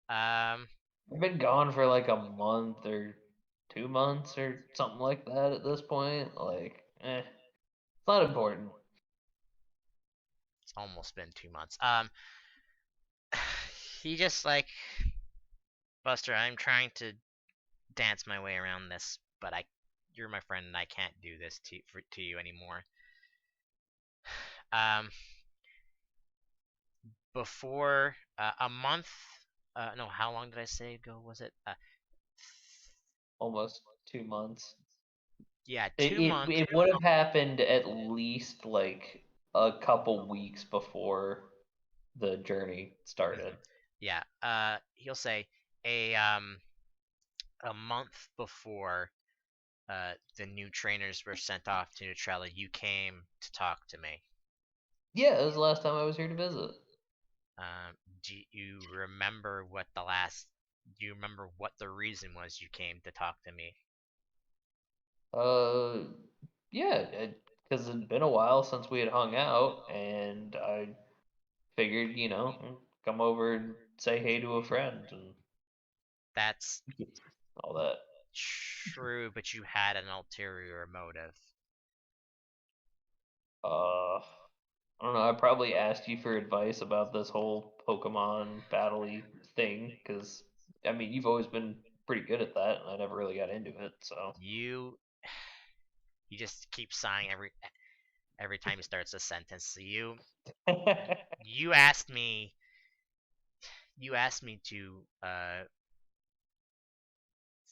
Um, I've been gone for like a month or 2 months or something like that at this point. Like, it's not important. it's almost been 2 months. He just like, Buster, I'm trying to dance my way around this, but you're my friend, and I can't do this to you anymore. Um, before a month, no, how long did I say ago was it? Almost 2 months. Yeah, It, two it, months. it would have happened at least like a couple weeks before the journey started. Yeah. He'll say a month before the new trainers were sent off to Neutrella, you came to talk to me. Yeah, it was the last time I was here to visit. Do you remember what do you remember what the reason was you came to talk to me? Yeah, because it'd been a while since we had hung out, and I figured, come over and say hey to a friend and That's all that. true, but you had an ulterior motive. I don't know. I probably asked you for advice about this whole Pokemon battle-y thing, because I mean, you've always been pretty good at that, and I never really got into it. So You just keep sighing every time he starts a sentence. So you asked me to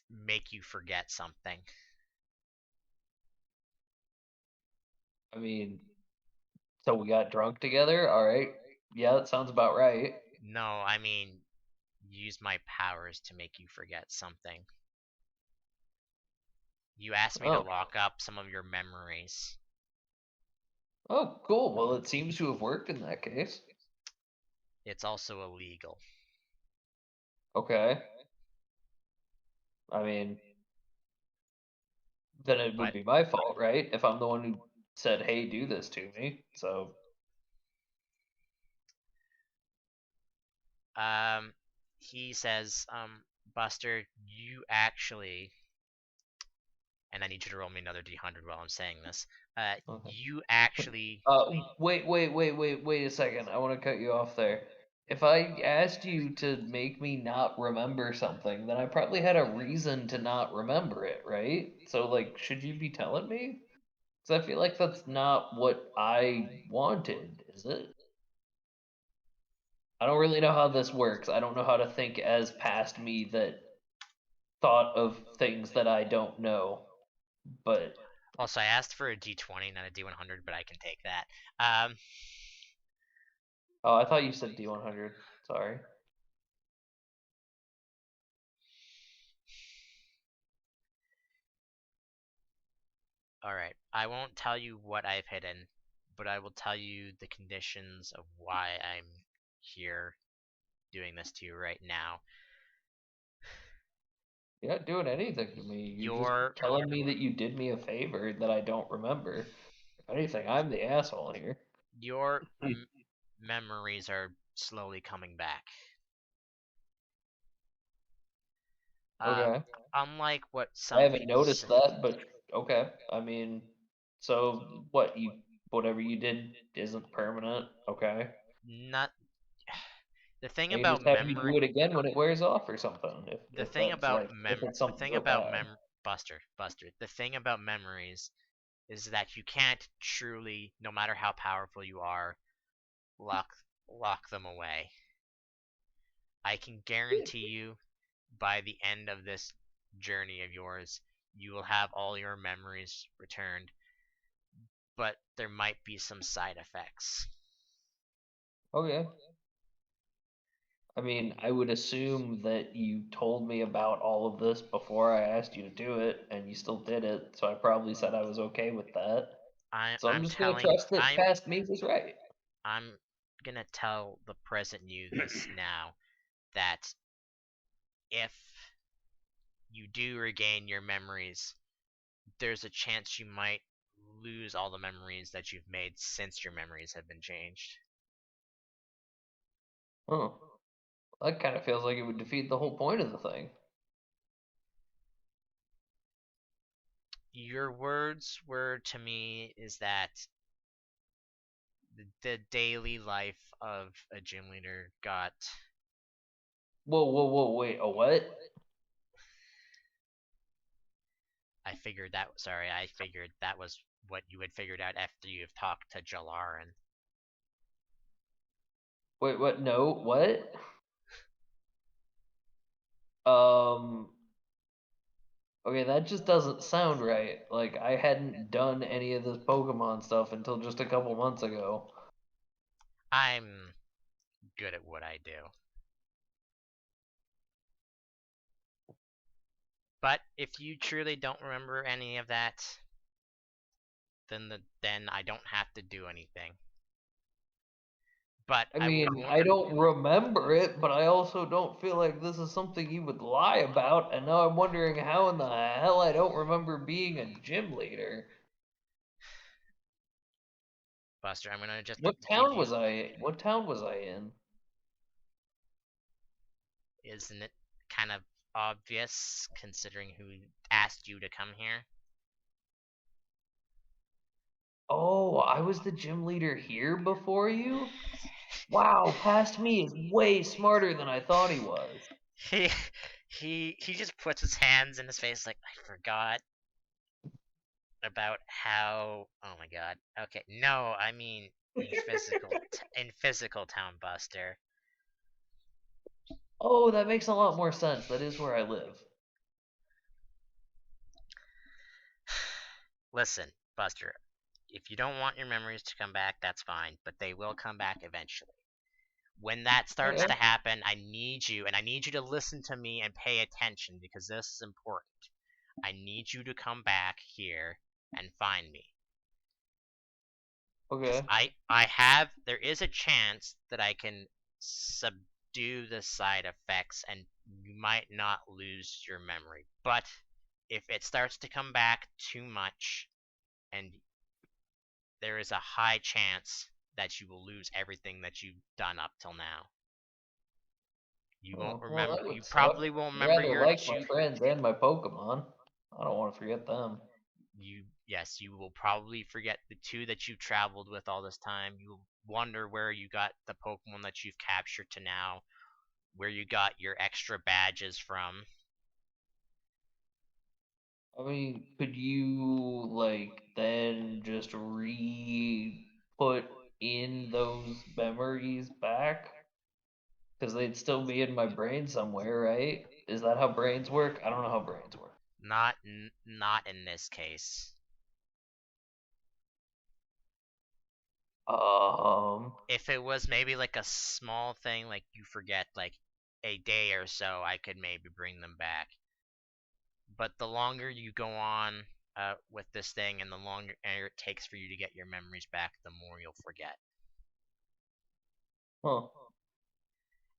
make you forget something. I mean, so we got drunk together. All right. Yeah, that sounds about right. No, I mean use my powers to make you forget something. You asked me to Oh. lock up some of your memories. Oh, cool. Well, it seems to have worked in that case. It's also illegal. Okay. I mean, then it would But be my fault, right? If I'm the one who said, "Hey, do this to me." So, he says, Buster, you actually, and I need you to roll me another D100 while I'm saying this. okay. You actually, Wait a second. I want to cut you off there. If I asked you to make me not remember something, then I probably had a reason to not remember it, right? So, like, should you be telling me? Because I feel like that's not what I wanted, is it? I don't really know how this works. I don't know how to think as past me that thought of things that I don't know. But also, I asked for a D20, not a D100, but I can take that. oh, I thought you said D100. Sorry. Alright, I won't tell you what I've hidden, but I will tell you the conditions of why I'm here doing this to you right now. You're not doing anything to me. You're just Your telling me that you did me a favor that I don't remember. If anything, I'm the asshole here. your memories are slowly coming back. Okay. Unlike what I some haven't people say, noticed that, but okay. I mean, so what whatever you did isn't permanent, okay? not the thing You about just have me memory. do it again when it wears off or something. The If thing that's about like if it's the something thing real about bad. Buster. The thing about memories is that you can't truly, no matter how powerful you are, lock lock them away. I can guarantee you by the end of this journey of yours, you will have all your memories returned, but there might be some side effects. Okay. I mean, I would assume that you told me about all of this before I asked you to do it, and you still did it, so I probably said I was okay with that. So I'm I'm just gonna telling trust that past me was right. I'm gonna tell the present you this now that if you do regain your memories, there's a chance you might lose all the memories that you've made since your memories have been changed. Huh. That kind of feels like it would defeat the whole point of the thing. Your words were to me is that the daily life of a gym leader got. Wait, a what? I figured that was what you had figured out after you've talked to Jalaran. Wait, what? No, what? Um, okay, that just doesn't sound right. Like, I hadn't done any of this Pokemon stuff until just a couple months ago. I'm good at what I do. But if you truly don't remember any of that, then I don't have to do anything. But I I will mean, I don't remember it, but I also don't feel like this is something you would lie about, and now I'm wondering how in the hell I don't remember being a gym leader. Buster, I'm gonna just What give town you. was I in? Isn't it kind of obvious considering who asked you to come here? Oh, I was the gym leader here before you? Wow, past me is way smarter than I thought he was. He he just puts his hands in his face like I forgot about how. Oh my god. Okay, no, I mean in physical town, Buster. Oh, that makes a lot more sense. That is where I live. Listen, Buster. If you don't want your memories to come back, that's fine, but they will come back eventually. When that starts Okay. to happen, I need you, and I need you to listen to me and pay attention because this is important. I need you to come back here and find me. Because Okay. there is a chance that I can subdue the side effects and you might not lose your memory. But if it starts to come back too much, and there is a high chance that you will lose everything that you've done up till now. You won't Oh, well, remember. that You would probably suck. won't I remember rather your like my two. friends and my Pokemon. I don't want to forget them. Yes, you will probably forget the two that you've traveled with all this time. You'll wonder where you got the Pokemon that you've captured to now, where you got your extra badges from. I mean, could you like then just re-put in those memories back? Because they'd still be in my brain somewhere, right? Is that how brains work? I don't know how brains work. Not in this case. If it was maybe like a small thing, like you forget like a day or so, I could maybe bring them back. But the longer you go on with this thing, and the longer it takes for you to get your memories back, the more you'll forget. Huh.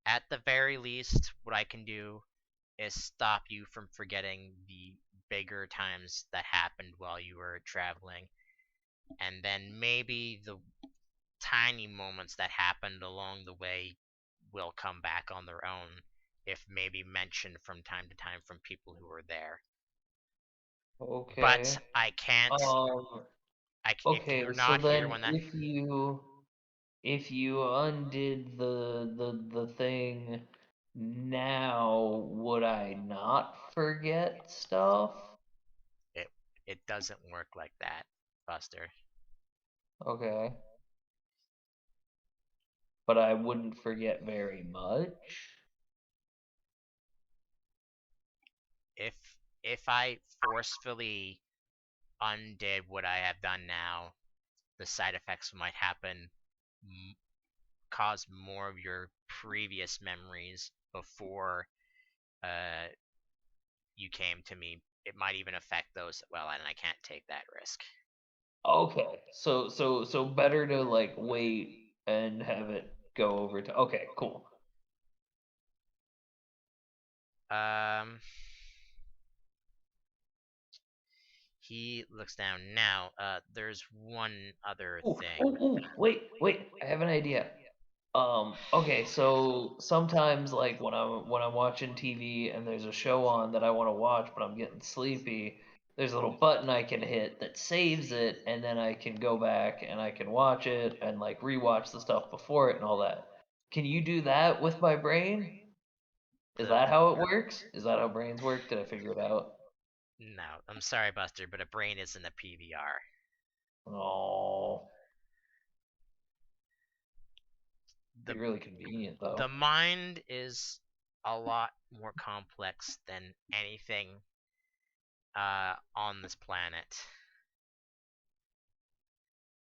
At the very least, what I can do is stop you from forgetting the bigger times that happened while you were traveling, and then maybe the tiny moments that happened along the way will come back on their own if maybe mentioned from time to time from people who were there. But Okay. I can't. Um. If you're Okay. So not here then, when that. if you undid the thing now, would I not forget stuff? It it doesn't work like that, Buster. Okay. But I wouldn't forget very much. If if I forcefully undid what I have done now, the side effects might happen, cause more of your previous memories before uh, you came to me. It might even affect those well, and I can't take that risk. Okay. So better to like wait and have it go over to. Okay, cool. Um, he looks down now. There's one other Ooh, thing. ooh, ooh, wait. I have an idea. Okay, so sometimes like when I'm watching TV and there's a show on that I want to watch but I'm getting sleepy, there's a little button I can hit that saves it and then I can go back and I can watch it and like rewatch the stuff before it and all that. Can you do that with my brain? Is The that how it works? Is that how brains work? Did I figure it out? No, I'm sorry, Buster, but a brain isn't a PVR. Oh, The be really convenient the though. mind is a lot more complex than anything on this planet.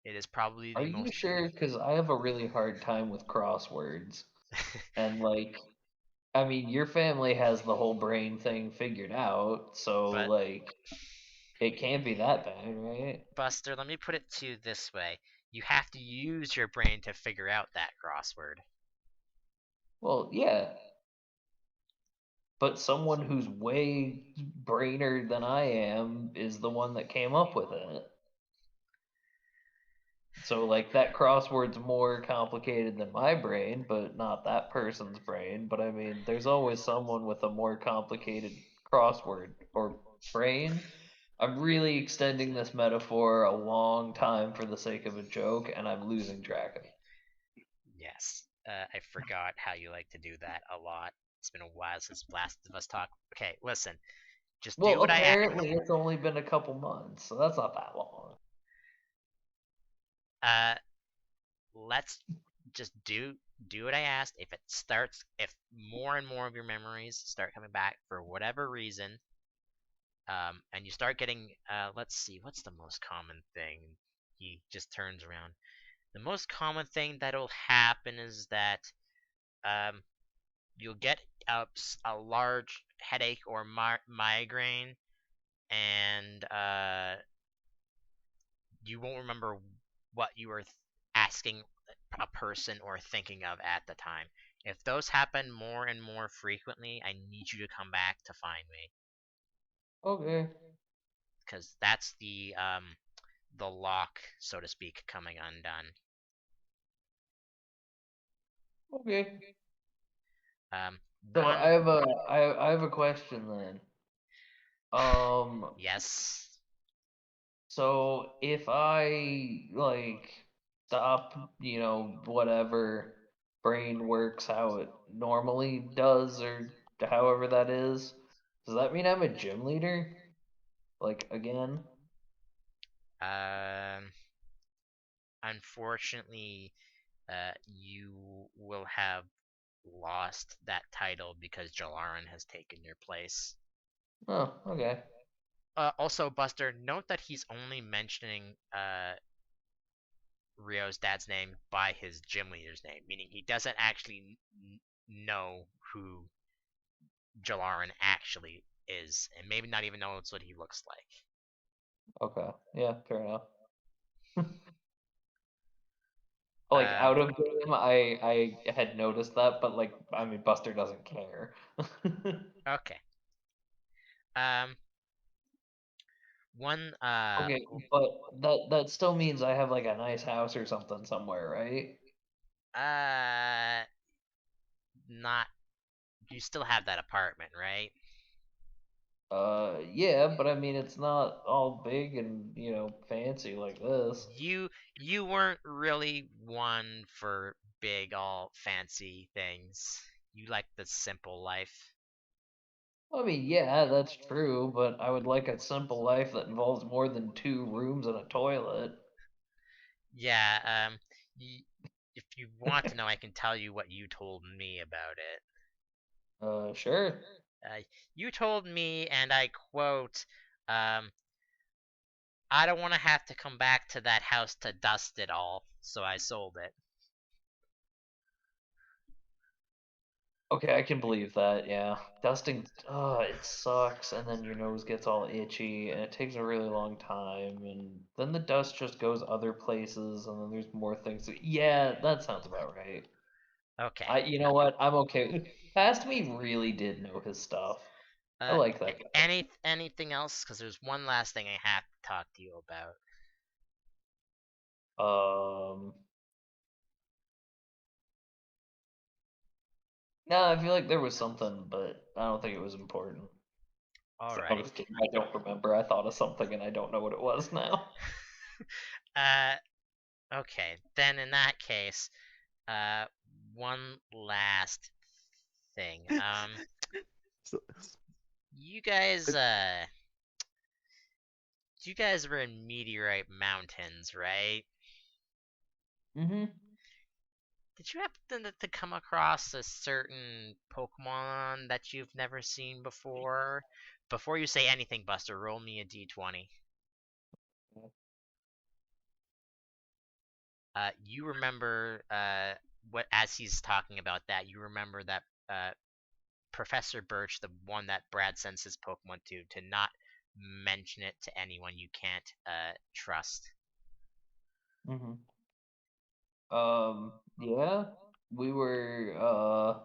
It is probably Are the you most. sure? Because I have a really hard time with crosswords. And like I mean, your family has the whole brain thing figured out, so But like it can't be that bad, right? Buster, let me put it to you this way. You have to use your brain to figure out that crossword. Well, yeah. But someone who's way brainer than I am is the one that came up with it. So like that crossword's more complicated than my brain, but not that person's brain. But I mean, there's always someone with a more complicated crossword or brain. I'm really extending this metaphor a long time for the sake of a joke, and I'm losing track of it. Yes, I forgot how you like to do that a lot. It's been a while since Last of Us talk. Okay, listen, just do Well, what I apparently it's only been a couple months, so that's not that long. let's just do what I asked. If more and more of your memories start coming back for whatever reason, and you start getting, let's see, what's the most common thing? He just turns around. The most common thing that'll happen is that, um, you'll get a large headache or migraine, and you won't remember what you were asking a person or thinking of at the time. If those happen more and more frequently, I need you to come back to find me, Okay, because that's the lock, so to speak, coming undone. okay. Um, So one, I have a question then. Um, yes. so if I like stop, whatever brain works how it normally does or however that is, does that mean I'm a gym leader? Like again? Um, unfortunately, you will have lost that title because Jalaran has taken your place. Oh, okay. Also, Buster, note that he's only mentioning Rio's dad's name by his gym leader's name, meaning he doesn't actually know who Jalaran actually is, and maybe not even knows what he looks like. Okay. Yeah, fair enough. Like Um, out of game, I had noticed that, but like I mean Buster doesn't care. okay. Um, one Okay, but that still means I have like a nice house or something somewhere, right? uh not you still have that apartment, right? Yeah, but I mean it's not all big and, fancy like this. You weren't really one for big all fancy things. You like the simple life. I mean, yeah, that's true, but I would like a simple life that involves more than two rooms and a toilet. Yeah, y if you want to know, I can tell you what you told me about it. Sure. Uh, you told me, and I quote, um, I don't want to have to come back to that house to dust it all, so I sold it. Okay, I can believe that, yeah. Dusting, it sucks, and then your nose gets all itchy, and it takes a really long time, and then the dust just goes other places, and then there's more things. Yeah, that sounds about right. Okay. You know what? I'm okay. Past me really did know his stuff. I Uh, like that guy. anything else? Because there's one last thing I have to talk to you about. Um, no, I feel like there was something, but I don't think it was important. I'm Alrighty. just kidding. I don't remember. I thought of something, and I don't know what it was now. uh, okay. Then in that case, uh, one last thing. So, You guys, it- you guys were in Meteorite Mountains, right? Mm-hmm. Did you happen to come across a certain Pokemon that you've never seen before? Before you say anything, Buster, roll me a d20. You remember, what as he's talking about that, you remember that Professor Birch, the one that Brad sends his Pokemon to not mention it to anyone you can't trust. Mm-hmm. Yeah, we were,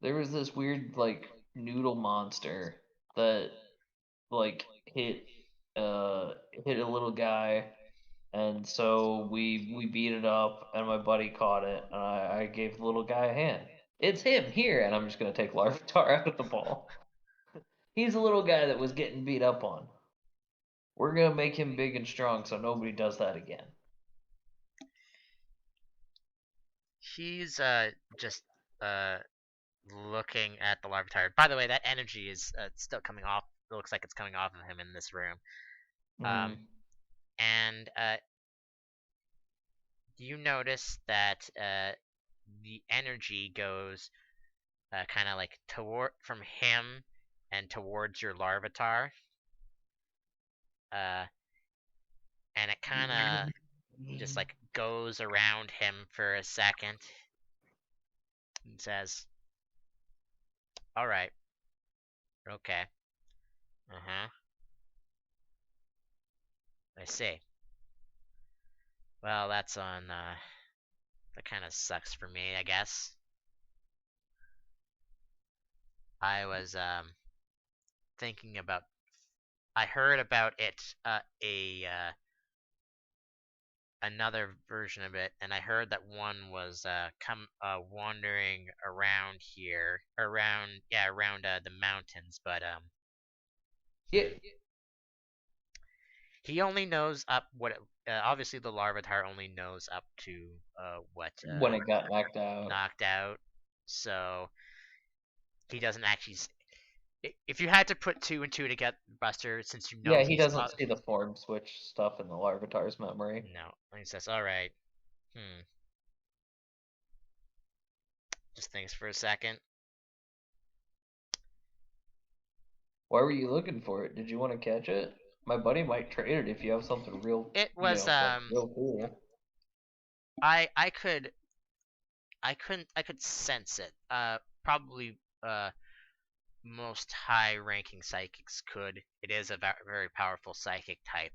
there was this weird, like, noodle monster that, like, hit a little guy, and so we beat it up, and my buddy caught it, and I gave the little guy a hand. It's him, here, and I'm just gonna take Larvitar out of the ball. He's a little guy that was getting beat up on. We're gonna make him big and strong so nobody does that again. He's just looking at the Larvitar. By the way, that energy is still coming off. It looks like it's coming off of him in this room. Mm. And you notice that the energy goes kind of like toward from him and towards your Larvitar. And it kind of just like goes around him for a second and says, "All right, okay, I see. Well, that's on. That kind of sucks for me, I guess. I was thinking about. I heard about it, another version of it, and I heard that one was wandering around here, around the mountains, but Yeah, he only knows up what. Obviously, the Larvitar only knows up to what when it got knocked out. knocked out, so he doesn't actually. If you had to put two and two together, Buster, since you know Yeah, he he's doesn't see the form switch stuff in the Larvitar's memory. no, he says, "All right, just thinks for a second. Why were you looking for it? Did you want to catch it? My buddy might trade it if you have something real, It you was know, like real cool. I could sense it. Probably most high-ranking psychics could. It is a very powerful psychic type,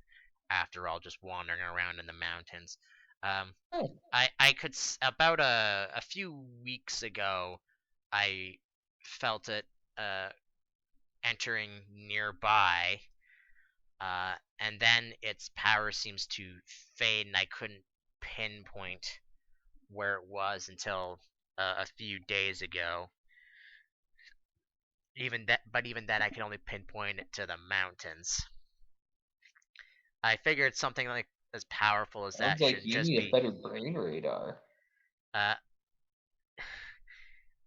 after all, just wandering around in the mountains. Oh. I could about a few weeks ago, I felt it entering nearby, and then its power seems to fade, and I couldn't pinpoint where it was until a few days ago. Even then, I can only pinpoint it to the mountains. I figured something like as powerful as Sounds that like should you just need a be. better brain radar. Uh,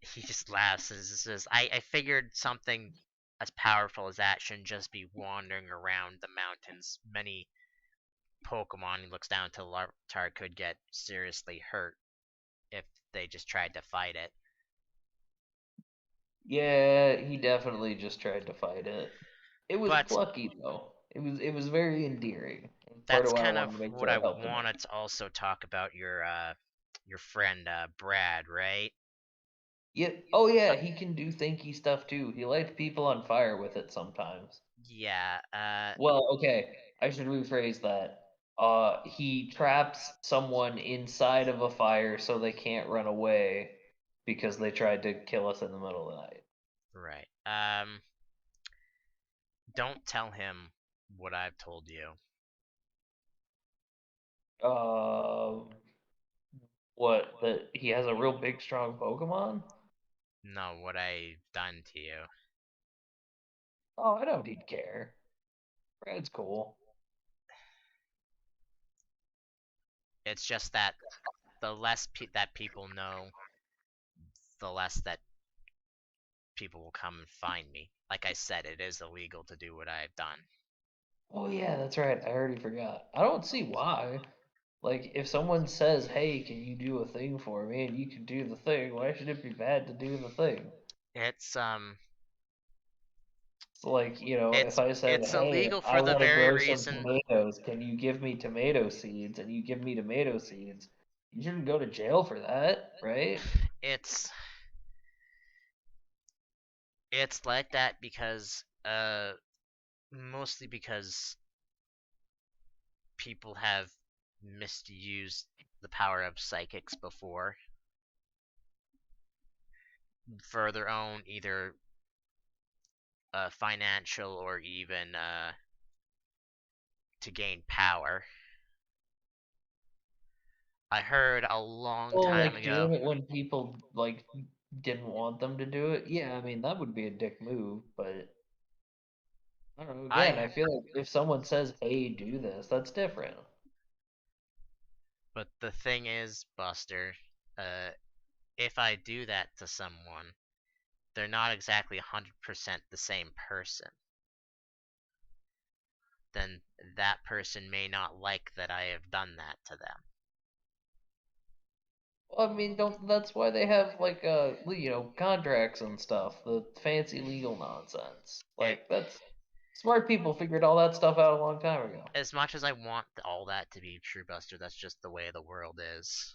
he just laughs and says, "I figured something as powerful as that shouldn't just be wandering around the mountains. Many Pokemon," he looks down to Larvitar, "could get seriously hurt if they just tried to fight it." Yeah, he definitely just tried to fight it. It was But plucky though. It was very endearing. Part that's of why I kind of wanted to make what sure I I helped him out. wanted to also talk about your friend Brad, right? Yeah. Oh yeah, he can do thinky stuff too. He lights people on fire with it sometimes. Yeah. Well, okay, I should rephrase that. He traps someone inside of a fire so they can't run away because they tried to kill us in the middle of the night. Right. Don't tell him what I've told you. What? That he has a real big, strong Pokemon? No, what I've done to you. Oh, I don't need care. Brad's cool. It's just that the less that people know, the less that people will come and find me. Like I said, it is illegal to do what I've done. Oh yeah, that's right. I already forgot. I don't see why. Like, if someone says, "Hey, can you do a thing for me?" and you can do the thing, why should it be bad to do the thing? It's So, like, if I said, it's "Hey, illegal I for the want to very grow some reason tomatoes. Can you give me tomato seeds?" and you give me tomato seeds, you shouldn't go to jail for that, right? it's It's like that because, mostly because people have misused the power of psychics before for their own either financial or even to gain power. I heard a long Well, time like ago. doing it when people like didn't want them to do it. Yeah, I mean that would be a dick move, but I don't know. Again, I I feel like if someone says, "Hey, do this," that's different. But the thing is, Buster, uh, if I do that to someone, they're not exactly 100% the same person. Then that person may not like that I have done that to them. Well, I mean, don't. That's why they have like contracts and stuff, the fancy legal nonsense. It, Like that's smart people figured all that stuff out a long time ago. as much as I want all that to be true, Buster, that's just the way the world is.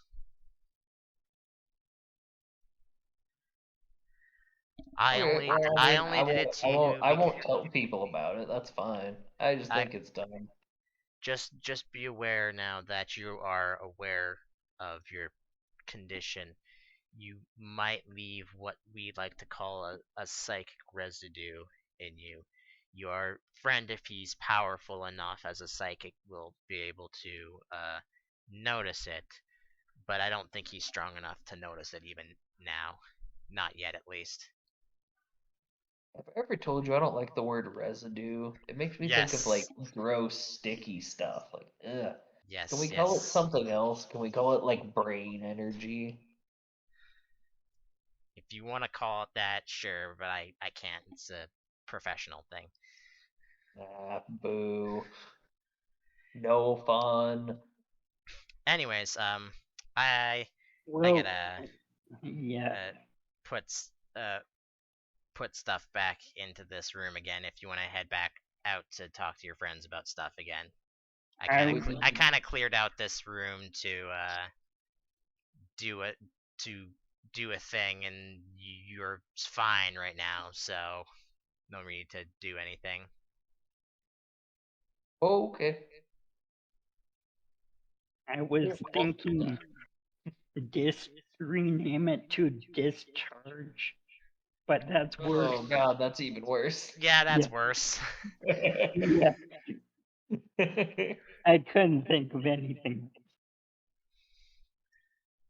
Okay, well, I I mean, only did it to you I because won't tell people about it. That's fine. I just I think it's dumb. just be aware now that you are aware of your condition. You might leave what we like to call a psychic residue in you. Your friend, if he's powerful enough as a psychic, will be able to notice it, but I don't think he's strong enough to notice it even now. Not yet, at least. Have I ever told you I don't like the word residue? It makes me think of like Yes. gross, sticky stuff. Like, ugh. Can we Yes, call it yes. something else? Can we call it like brain energy? If you want to call it that, sure, but I can't. It's a professional thing. Ah, boo. No fun. Anyways, I I Well, gotta yeah, uh put uh put stuff back into this room again if you want to head back out to talk to your friends about stuff again. I We I can. kind of cleared out this room to do it to do a thing, and you're fine right now, so no need to do anything. Okay. I was Yeah, well, thinking rename it to discharge, but that's worse. oh god, that's even worse. Yeah, Yeah, that's worse. yeah. I couldn't think of anything.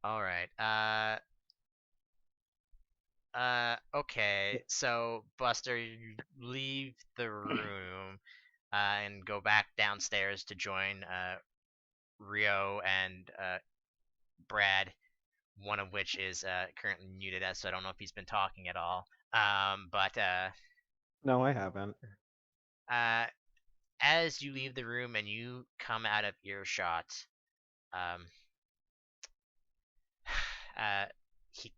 All right. Okay. So Buster, you leave the room and go back downstairs to join Rio and Brad, one of which is currently muted as, so I don't know if he's been talking at all. But No, I haven't. uh, as you leave the room and you come out of earshot, um, uh, he,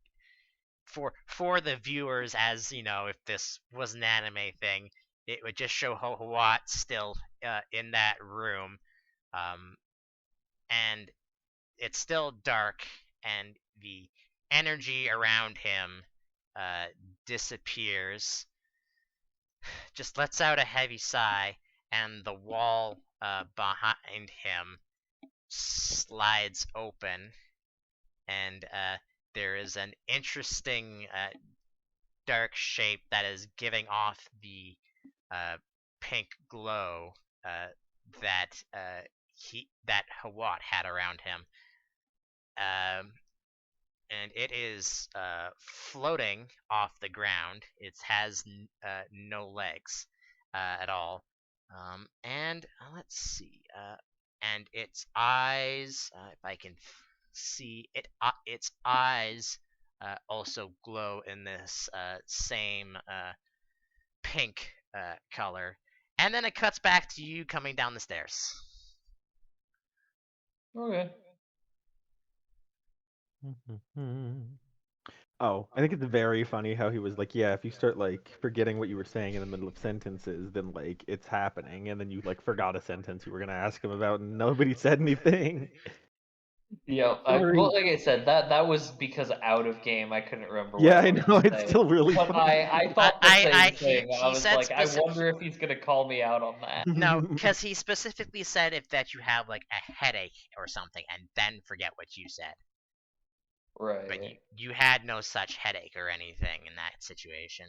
for the viewers, as you know, if this was an anime thing, it would just show Hawatt still in that room, um, and it's still dark, and the energy around him uh, disappears, just lets out a heavy sigh, and the wall behind him slides open, and there is an interesting dark shape that is giving off the uh, pink glow uh, that Hawatt had around him. Um, and it is floating off the ground. It has no legs at all. And let's see. And its eyes, if I can see it, its eyes also glow in this same pink color. And then it cuts back to you coming down the stairs. Okay. Oh, I think it's very funny how he was like, yeah, if you start like forgetting what you were saying in the middle of sentences, then like it's happening, and then you like forgot a sentence you were gonna ask him about, and nobody said anything. Yeah, Sorry. well, like I said, that was because out of game I couldn't remember what Yeah, I I was know, gonna it's say. still really But funny. I thought the same thing. I he was said like, I specific. wonder if he's gonna call me out on that. No, because he specifically said if that you have like a headache or something, and then forget what you said. But Right. you had no such headache or anything in that situation.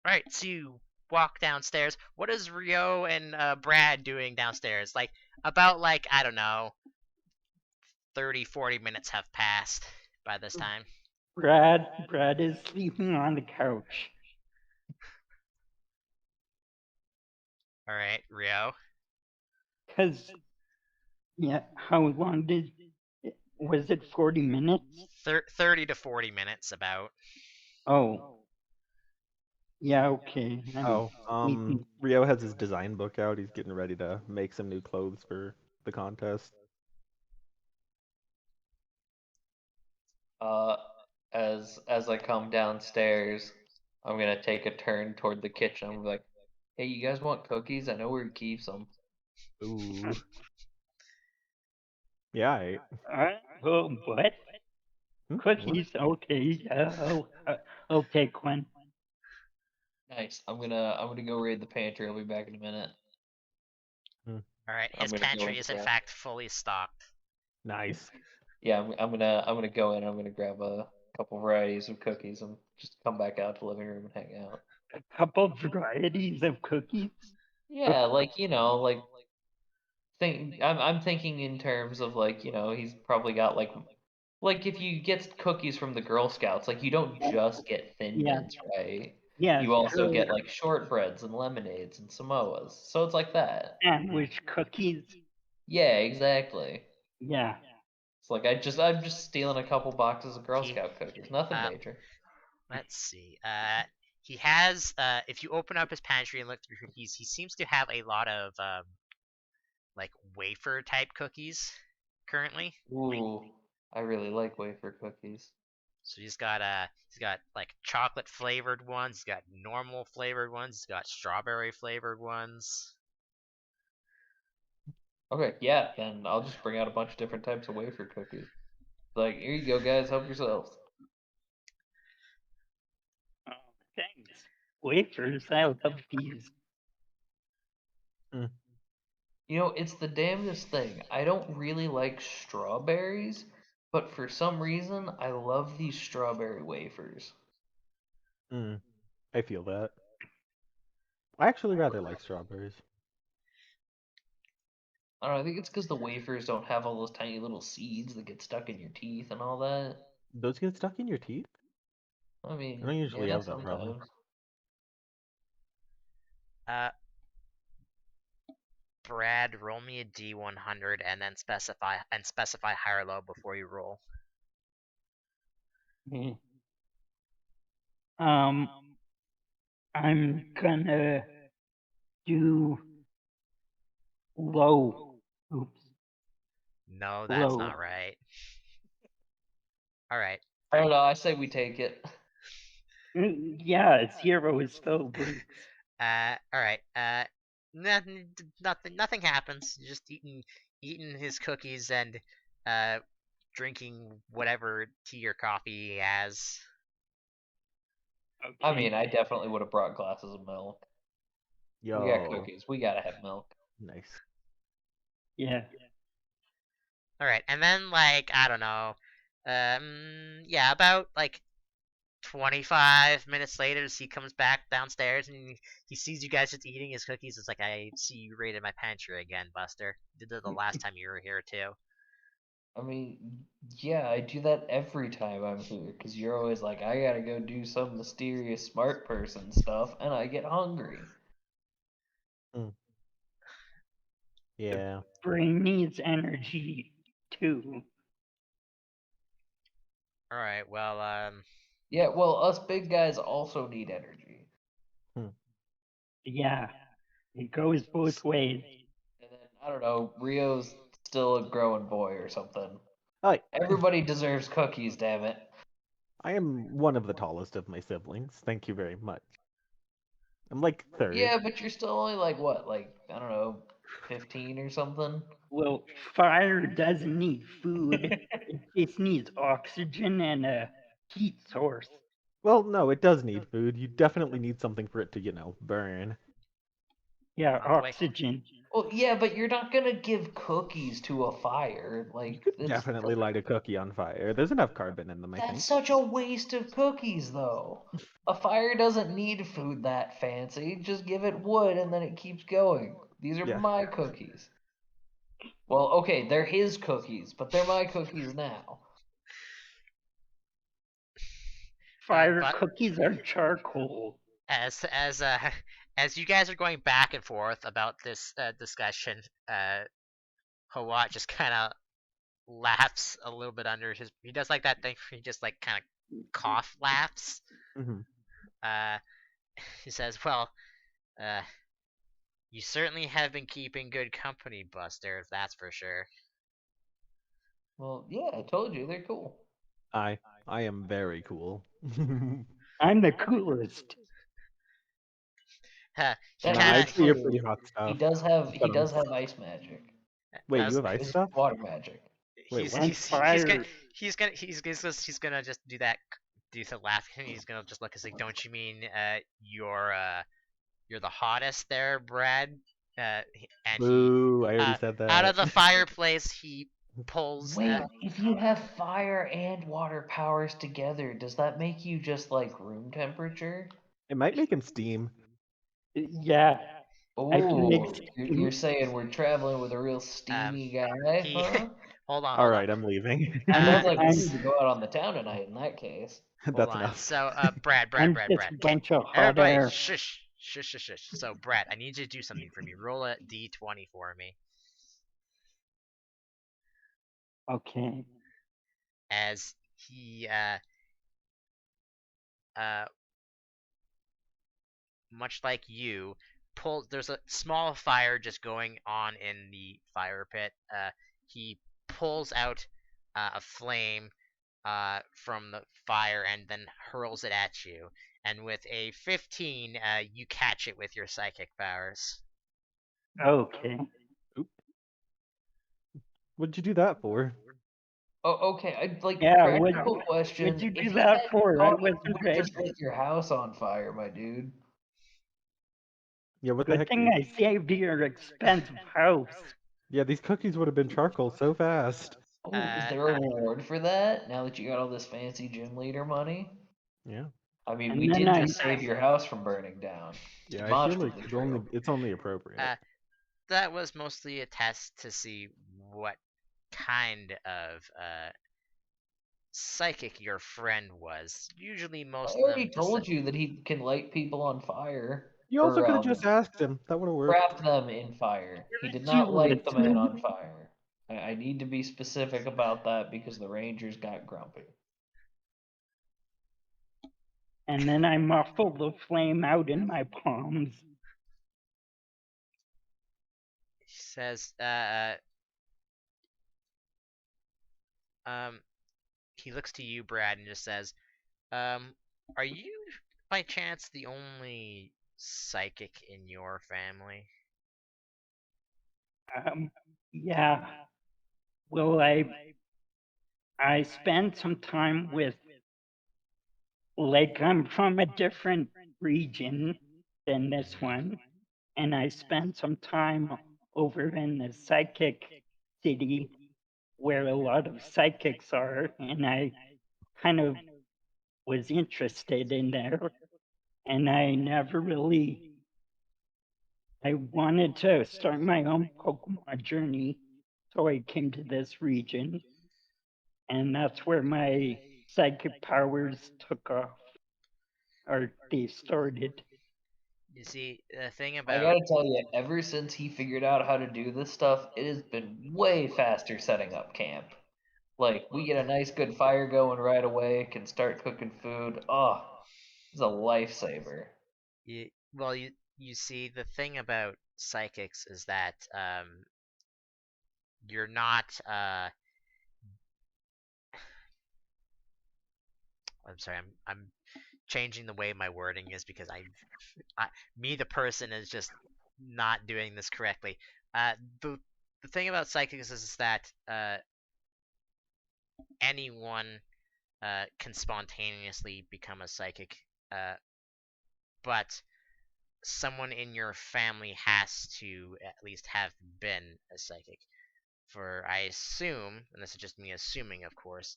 All right, so you walk downstairs. What is Rio and Brad doing downstairs? Like about like I don't know, 30, 40 minutes have passed by this time. Brad is sleeping on the couch. All right, Rio. Cause yeah, how long was it 40 minutes? 30 to 40 minutes about. Oh. Yeah, okay. I'm sleeping. Rio has his design book out. He's getting ready to make some new clothes for the contest. Uh, as I come downstairs, I'm gonna take a turn toward the kitchen. I'm like, hey, you guys want cookies? I know where he keeps them. Ooh. Yeah, What? what? Cookies? Okay, I'll take one. Nice. I'm gonna go raid the pantry. I'll be back in a minute. All right, I'm his gonna go pantry and is in grab. fact fully stocked. Nice. Yeah, I'm gonna go in. I'm gonna grab a couple varieties of cookies and just come back out to the living room and hang out. A couple varieties of cookies. Yeah, like like I'm thinking in terms of like he's probably got like if you get cookies from the Girl Scouts, like you don't just get Thin Yeah, Mints, right? yeah, You also sure. get like shortbreads and lemonades and Samoas. So it's like that. Sandwich cookies. Yeah, exactly. Yeah. It's like I'm just stealing a couple boxes of Girl He, Scout cookies. Nothing uh, major. let's see. He has. If you open up his pantry and look through cookies, he seems to have a lot of like wafer type cookies currently. Ooh, I really like wafer cookies. So he's got like chocolate flavored ones. He's got normal flavored ones. He's got strawberry flavored ones. Okay, yeah, then I'll just bring out a bunch of different types of wafer cookies. Like, here you go, guys, help yourselves. Oh, thanks. Wafers, I love these. It's the damnedest thing. I don't really like strawberries, but for some reason, I love these strawberry wafers. I feel that. I actually rather like strawberries. I don't know, I think it's because the wafers don't have all those tiny little seeds that get stuck in your teeth and all that. Those get stuck in your teeth? I I mean, don't usually yeah, have that problem. sometimes. Brad, roll me a D100 and then specify high or low before you roll. Mm. I'm gonna do low. Oops, No, that's low. not right. All right. I don't know, I say we take it. Yeah, 0 is still worse. All right. Nothing happens. Just eating his cookies and drinking whatever tea or coffee he has. Okay. I mean, I definitely would have brought glasses of milk. We got Yo, cookies. We gotta have milk. nice. Yeah. All right, and then like I don't know, yeah, about like 25 minutes later, he comes back downstairs and he sees you guys just eating his cookies. It's like, I see you raided my pantry again, Buster. You did it the last time you were here too. I mean, yeah, I do that every time I'm here, because you're always like, I gotta go do some mysterious smart person stuff, and I get hungry. Yeah. Brain needs energy too. All right, well, Yeah, well, us big guys also need energy. Yeah. It goes both ways. And then, I don't know, Rio's still a growing boy or something. I Everybody deserves cookies, damn it. I am one of the tallest of my siblings. Thank you very much. I'm like third. Yeah, but you're still only like, what, like, I don't know, 15 or something. Well, fire doesn't need food. It just needs oxygen and a heat source. Well, no, it does need food. You definitely need something for it to, burn. Yeah, Not the way. oxygen. Well, yeah, but you're not gonna give cookies to a fire. You Like, could definitely light a cookie on fire. There's enough carbon in them, I think. that's such a waste of cookies, though. A fire doesn't need food that fancy. Just give it wood and then it keeps going. These are Yeah. my cookies. Well, okay, they're his cookies, but they're my cookies now. Fire But cookies are charcoal. as as you guys are going back and forth about this discussion, Hawatt just kind of laughs a little bit under his. He does like that thing where he just like kind of cough laughs. Hmm. Uh, he says, "Well, uh, you certainly have been keeping good company, Buster. That's for sure." Well, yeah, I told you, they're cool. I am very cool. I'm the coolest. He That Nah, kind is I'd of say you're true. pretty hot He stuff. does have But, ice magic. wait, you as have ice It's stuff? water magic. Wait, he's what? And he's he's gonna fire. he's gonna just do the laugh, and he's gonna just look and say, "Don't you mean you're the hottest there, Brad?" And he Boo, I already said out that. of the fireplace he pulls. Wait, if you have fire and water powers together, does that make you just like room temperature? It might make him steam. Yeah, I can make Oh, you're steam. saying we're traveling with a real steamy guy, He huh? hold on, hold on. Alright, I'm leaving. And Sounds Uh, like we I'm need to go out on the town tonight in that case. hold That's on. enough. So, Brad. I'm just a Okay, bunch of hot everybody, air. shush. So, Brad, I need you to do something for me. Roll a d20 for me. Okay. As he uh much like you, there's a small fire just going on in the fire pit. He pulls out a flame from the fire and then hurls it at you. And with a 15, you catch it with your psychic powers. Okay. Oop. What'd you do that for? Oh, okay. Yeah, Practical what'd question. you If do he that hadn't for? I caught you, wasn't would have just ready. lit your house on fire, my dude. Yeah, what the Good heck? thing I saved your expensive house. Yeah, these cookies would have been charcoal so fast. Oh, is there a reward for that? Now that you got all this fancy gym leader money? Yeah. I mean, And we then did I just save your house from burning down. Yeah, I feel like Demonstrably true. it's only appropriate. That was mostly a test to see what kind of psychic your friend was. Usually, I most of already them told you that he can light people on fire. You also Or, could have just asked him. That would have worked. wrap them in fire. He did you not light the man listened, on fire. I need to be specific about that because the Rangers got grumpy. and then I muffled the flame out in my palms. He says, he looks to you, Brad, and just says, are you by chance the only psychic in your family? Yeah. Well, I spent some time with, like, I'm from a different region than this one, and I spent some time over in the psychic city where a lot of psychics are, and I kind of was interested in there, and I never really. I wanted to start my own Pokemon journey, so I came to this region, and that's where my psychic powers took off, or they started. You see, the thing I about gotta tell you, ever since he figured out how to do this stuff, it has been way faster setting up camp. Like, we get a nice good fire going right away, can start cooking food. Oh, it's a lifesaver. you see, the thing about psychics is that you're not I'm sorry, I'm changing the way my wording is because me the person is just not doing this correctly. The thing about psychics is that anyone can spontaneously become a psychic, but someone in your family has to at least have been a psychic. For I assume, and this is just me assuming, of course,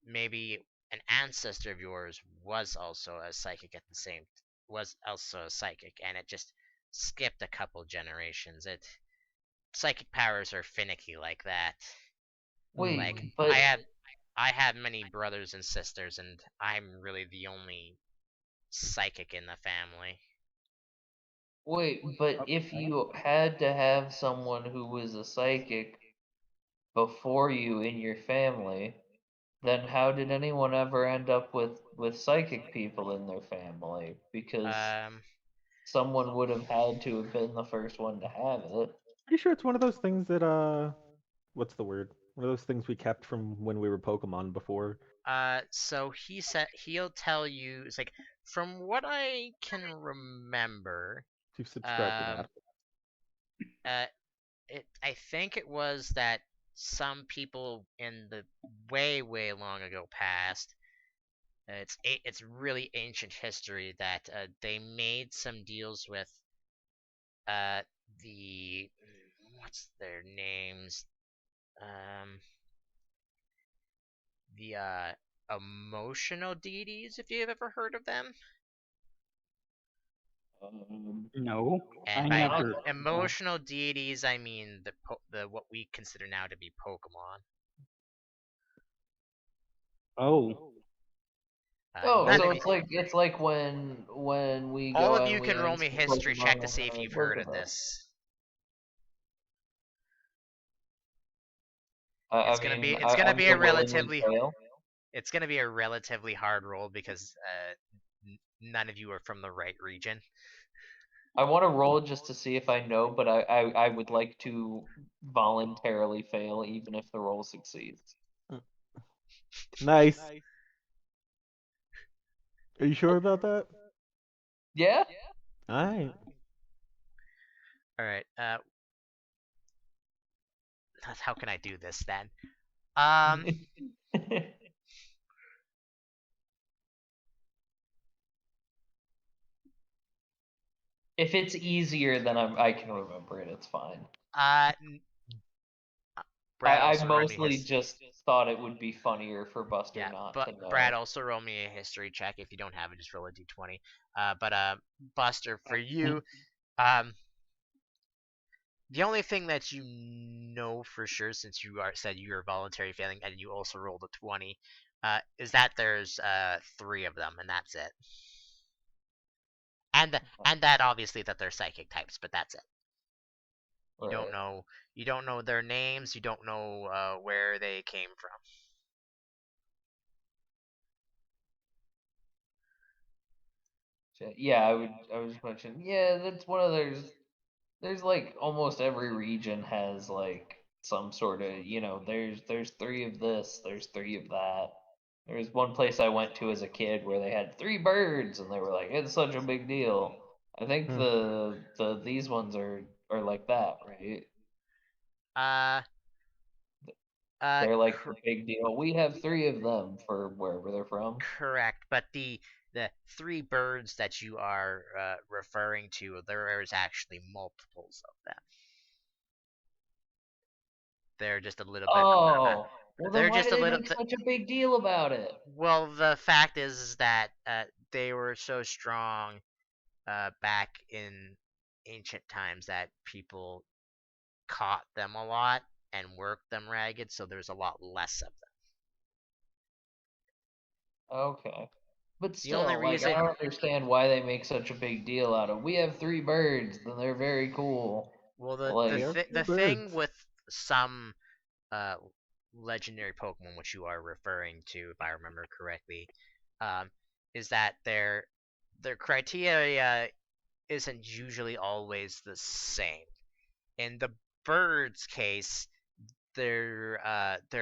maybe an ancestor of yours was also a psychic at the same was also a psychic, and it just skipped a couple generations. Psychic powers are finicky like that. Wait, Like but I have many brothers and sisters, and I'm really the only psychic in the family. wait, but if you had to have someone who was a psychic before you in your family, then how did anyone ever end up with psychic people in their family? Because Um, someone would have had to have been the first one to have it. Pretty sure it's one of those things that what's the word? One of those things we kept from when we were Pokemon before. so he said he'll tell you. It's like from what I can remember. You've subscribed to Um, that. uh, I think it was that some people in the way long ago past. It's really ancient history that they made some deals with uh the what's their names, um the emotional deities, if you've ever heard of them. No, And I by never. No. emotional deities I mean the what we consider now to be Pokemon. Oh, Oh, None so of you, it's like when we all go of and you we can roll learn me a some history check Pokemon to on see if our you've heard of Pokemon. this. I It's gonna mean, be it's gonna I'm be a gonna willingly relatively fail. it's gonna be a relatively hard roll because none of you are from the right region. I want to roll just to see if I know, but I would like to voluntarily fail even if the roll succeeds. Nice. Are you sure about that? Yeah? Alright. All right. How can I do this then? If it's easier, then I can remember it. It's fine. Uh, Brad I also roll me mostly his. just thought it would be funnier for Buster Yeah, not but to Brad know. also roll me a history check. If you don't have it, just roll a d20. But Buster, for you, um, the only thing that you know for sure, since you said you are voluntary failing and you also rolled a 20, is that there's three of them, and that's it. And that obviously that they're psychic types, but that's it. You don't Right. know their names. You don't know where they came from. Yeah, I was mentioning. Yeah, that's one of there's like almost every region has like some sort of, there's three of this, there's three of that. There was one place I went to as a kid where they had three birds and they were like, it's such a big deal. I think Hmm. these ones are like that, right? Uh, uh, They're like the cor- big deal. We have three of them for wherever they're from. correct. But the three birds that you are referring to, there is actually multiples of them. They're just a little bit. Oh, well then They're why just do a they little. make such a big deal about it? Well, the fact is that they were so strong back in ancient times that people caught them a lot and worked them ragged, so there's a lot less of them. Okay. But The only still, like, I reason, don't understand why they make such a big deal out of. We have three birds, then they're very cool. well, We Like, have three the thing birds. with some uh, legendary Pokemon, which you are referring to, if I remember correctly, um, is that their criteria isn't usually always the same. In the birds' case, they're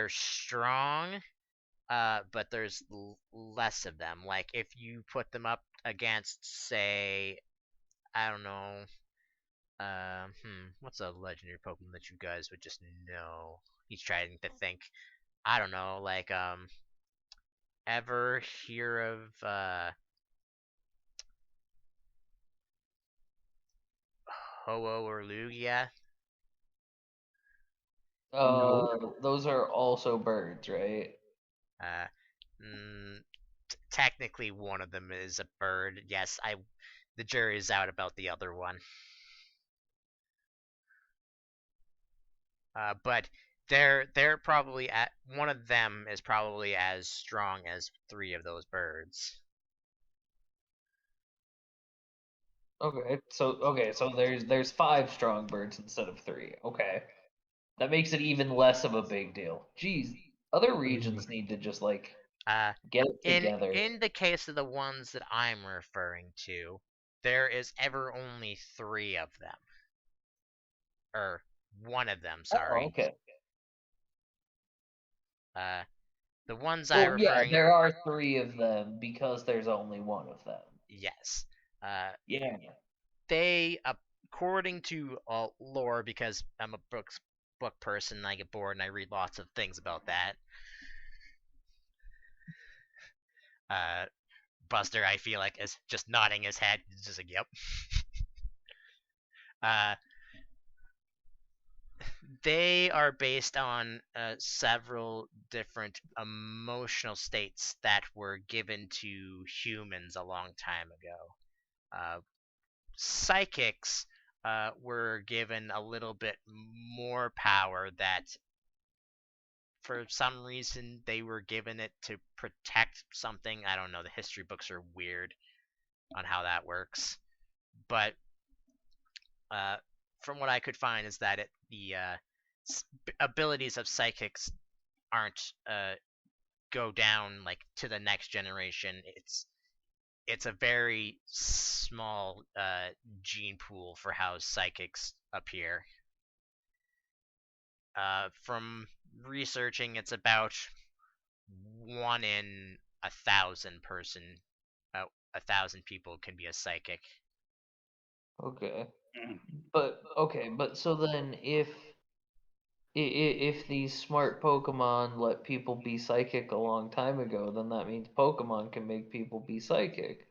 strong, but there's less of them. Like if you put them up against, say, I don't know, What's a legendary Pokemon that you guys would just know? He's trying to think. I don't know, like ever hear of Ho-Oh or Lugia? No. Those are also birds, right? Uh, technically one of them is a bird. Yes, the jury's out about the other one. But they're probably at one of them is probably as strong as 3 of those birds. So there's 5 strong birds instead of 3. Okay. That makes it even less of a big deal. Jeez, other regions need to just like Uh, get it in together. in the case of the ones that I'm referring to, there is ever only 3 of them, or one of them. Oh, Sorry. okay. The ones I Well, yeah, referring. there are 3 of them because there's only one of them. Yes. Yeah. They, according to lore, because I'm a book person, and I get bored and I read lots of things about that. Buster, I feel like, is just nodding his head. He's just like, yep. They are based on several different emotional states that were given to humans a long time ago. Psychics were given a little bit more power that for some reason they were given it to protect something. I don't know. The history books are weird on how that works. But from what I could find is that the abilities of psychics aren't go down like to the next generation. It's a very small gene pool for how psychics appear. From researching, it's about 1 in 1,000 person, 1,000 people can be a psychic. Okay. Mm. But so then if these smart Pokemon let people be psychic a long time ago, then that means Pokemon can make people be psychic.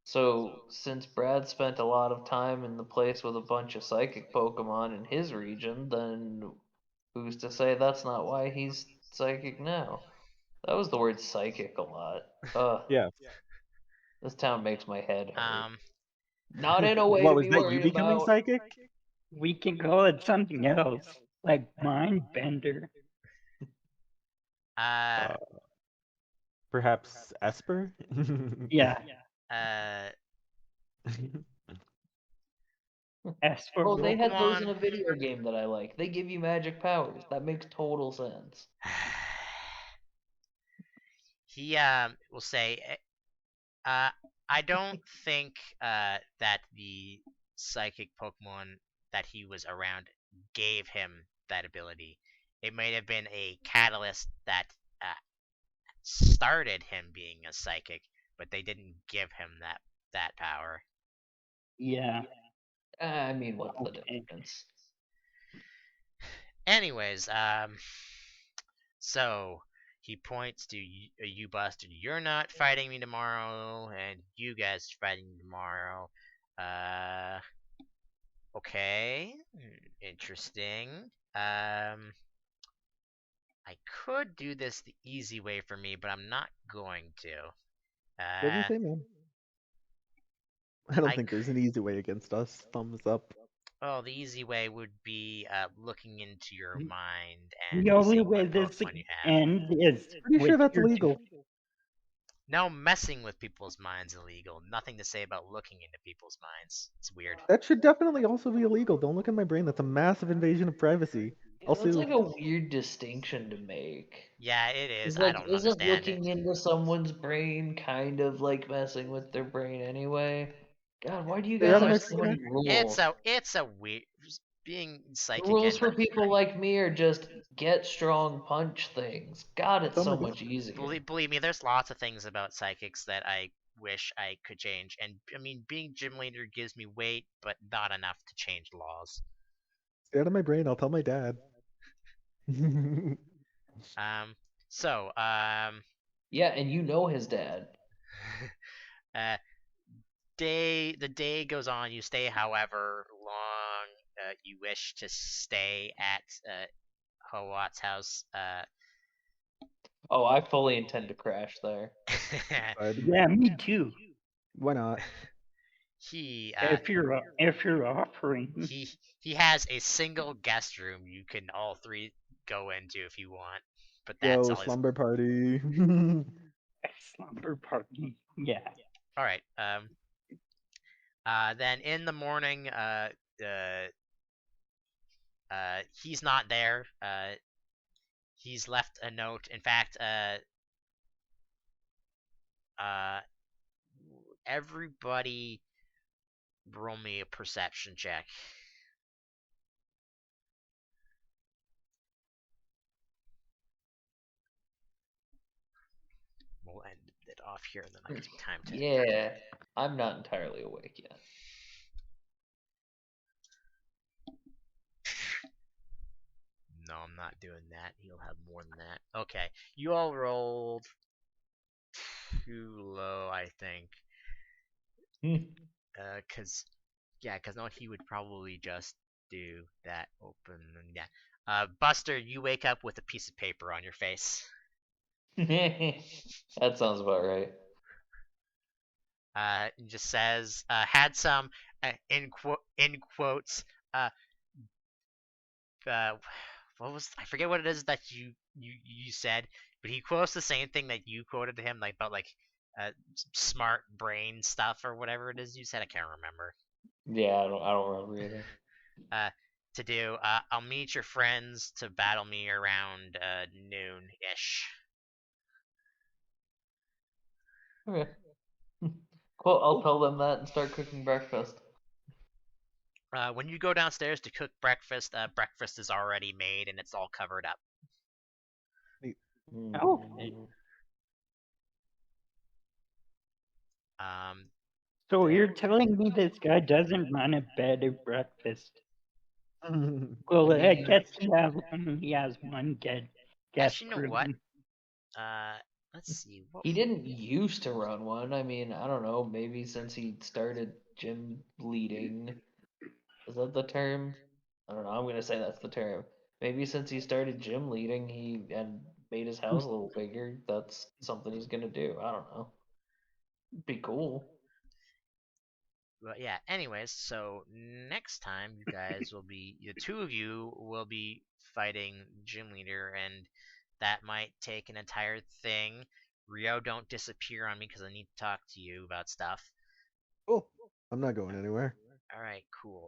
So, since Brad spent a lot of time in the place with a bunch of psychic Pokemon in his region, then who's to say that's not why he's psychic now? That was the word psychic a lot. Yeah. This town makes my head hurt. Um, Not in a way to What was be that? You worried becoming about. psychic? We can call it something else, like mind bender. uh, Perhaps Esper? Yeah, uh, as for Oh, they had those in Pokemon. a video game that I like. They give you magic powers. That makes total sense. He will say, I don't think that the psychic Pokemon that he was around gave him that ability. It might have been a catalyst that started him being a psychic, but they didn't give him that power. yeah. I mean, what's the Okay. difference? Anyways, so he points to you, Buster. You're not fighting me tomorrow, and you guys are fighting me tomorrow. Okay, interesting. I could do this the easy way for me, but I'm not going to. Whatever you say, man. I don't think there's c- an easy way against us. Thumbs up. well, the easy way would be looking into your mind and The only seeing way what this Pokemon you have. ends is Pretty with sure that's your illegal. No, messing with people's minds illegal. Nothing to say about looking into people's minds. It's weird. That should definitely also be illegal. Don't look at my brain. That's a massive invasion of privacy. I'll That's sue. like a weird distinction to make. Yeah, it is. It's I like, don't isn't understand it. looking into someone's brain kind of like messing with their brain anyway? God, why do you They guys have an have No, so many extra. rules? it's a weird being The psychic rules and for people like me are just get strong, punch things. God, it's Some so of it. much easier. believe me, there's lots of things about psychics that I wish I could change. And I mean, being gym leader gives me weight, but not enough to change laws. Stay out of my brain. I'll tell my dad. So, Yeah, and you know his dad. uh, the day goes on. You stay however long you wish to stay at Hawatt's house. Oh, I fully intend to crash there. Yeah, me too. Why not? he If you're offering, he has a single guest room you can all three go into if you want, but that's Yo, all. slumber party. a slumber party. Yeah. All right. Then in the morning, he's not there. He's left a note. In fact, everybody roll me a perception check. We'll end it off here, and then I'll give you time to. Yeah, I'm not entirely awake yet. No, I'm not doing that. He'll have more than that. Okay, you all rolled too low, I think. Cause no, he would probably just do that open. Yeah. Buster, you wake up with a piece of paper on your face. That sounds about right. It just says had some in quotes. What was, I forget what it is that you said, but he quotes the same thing that you quoted to him, like about like smart brain stuff or whatever it is you said. I can't remember. Yeah, I don't remember either. To do. I'll meet your friends to battle me around noon ish. Okay. Cool, I'll tell them that and start cooking breakfast. When you go downstairs to cook breakfast, breakfast is already made and it's all covered up. Okay. Um, So you're telling me this guy doesn't run a bed or breakfast? Well, I I mean, guess he has one guest actually, you know what? room. Let's see. What he didn't used to run one. I mean, I don't know, maybe since he started gym leading. Is that the term? I don't know, I'm gonna say that's the term. Maybe since he started gym leading, he and made his house a little bigger. That's something he's gonna do. I don't know. Be cool. But yeah, anyways, so next time you guys will be, the two of you will be fighting gym leader, and that might take an entire thing. Rio, don't disappear on me because I need to talk to you about stuff. Cool. I'm not going anywhere. All right, cool.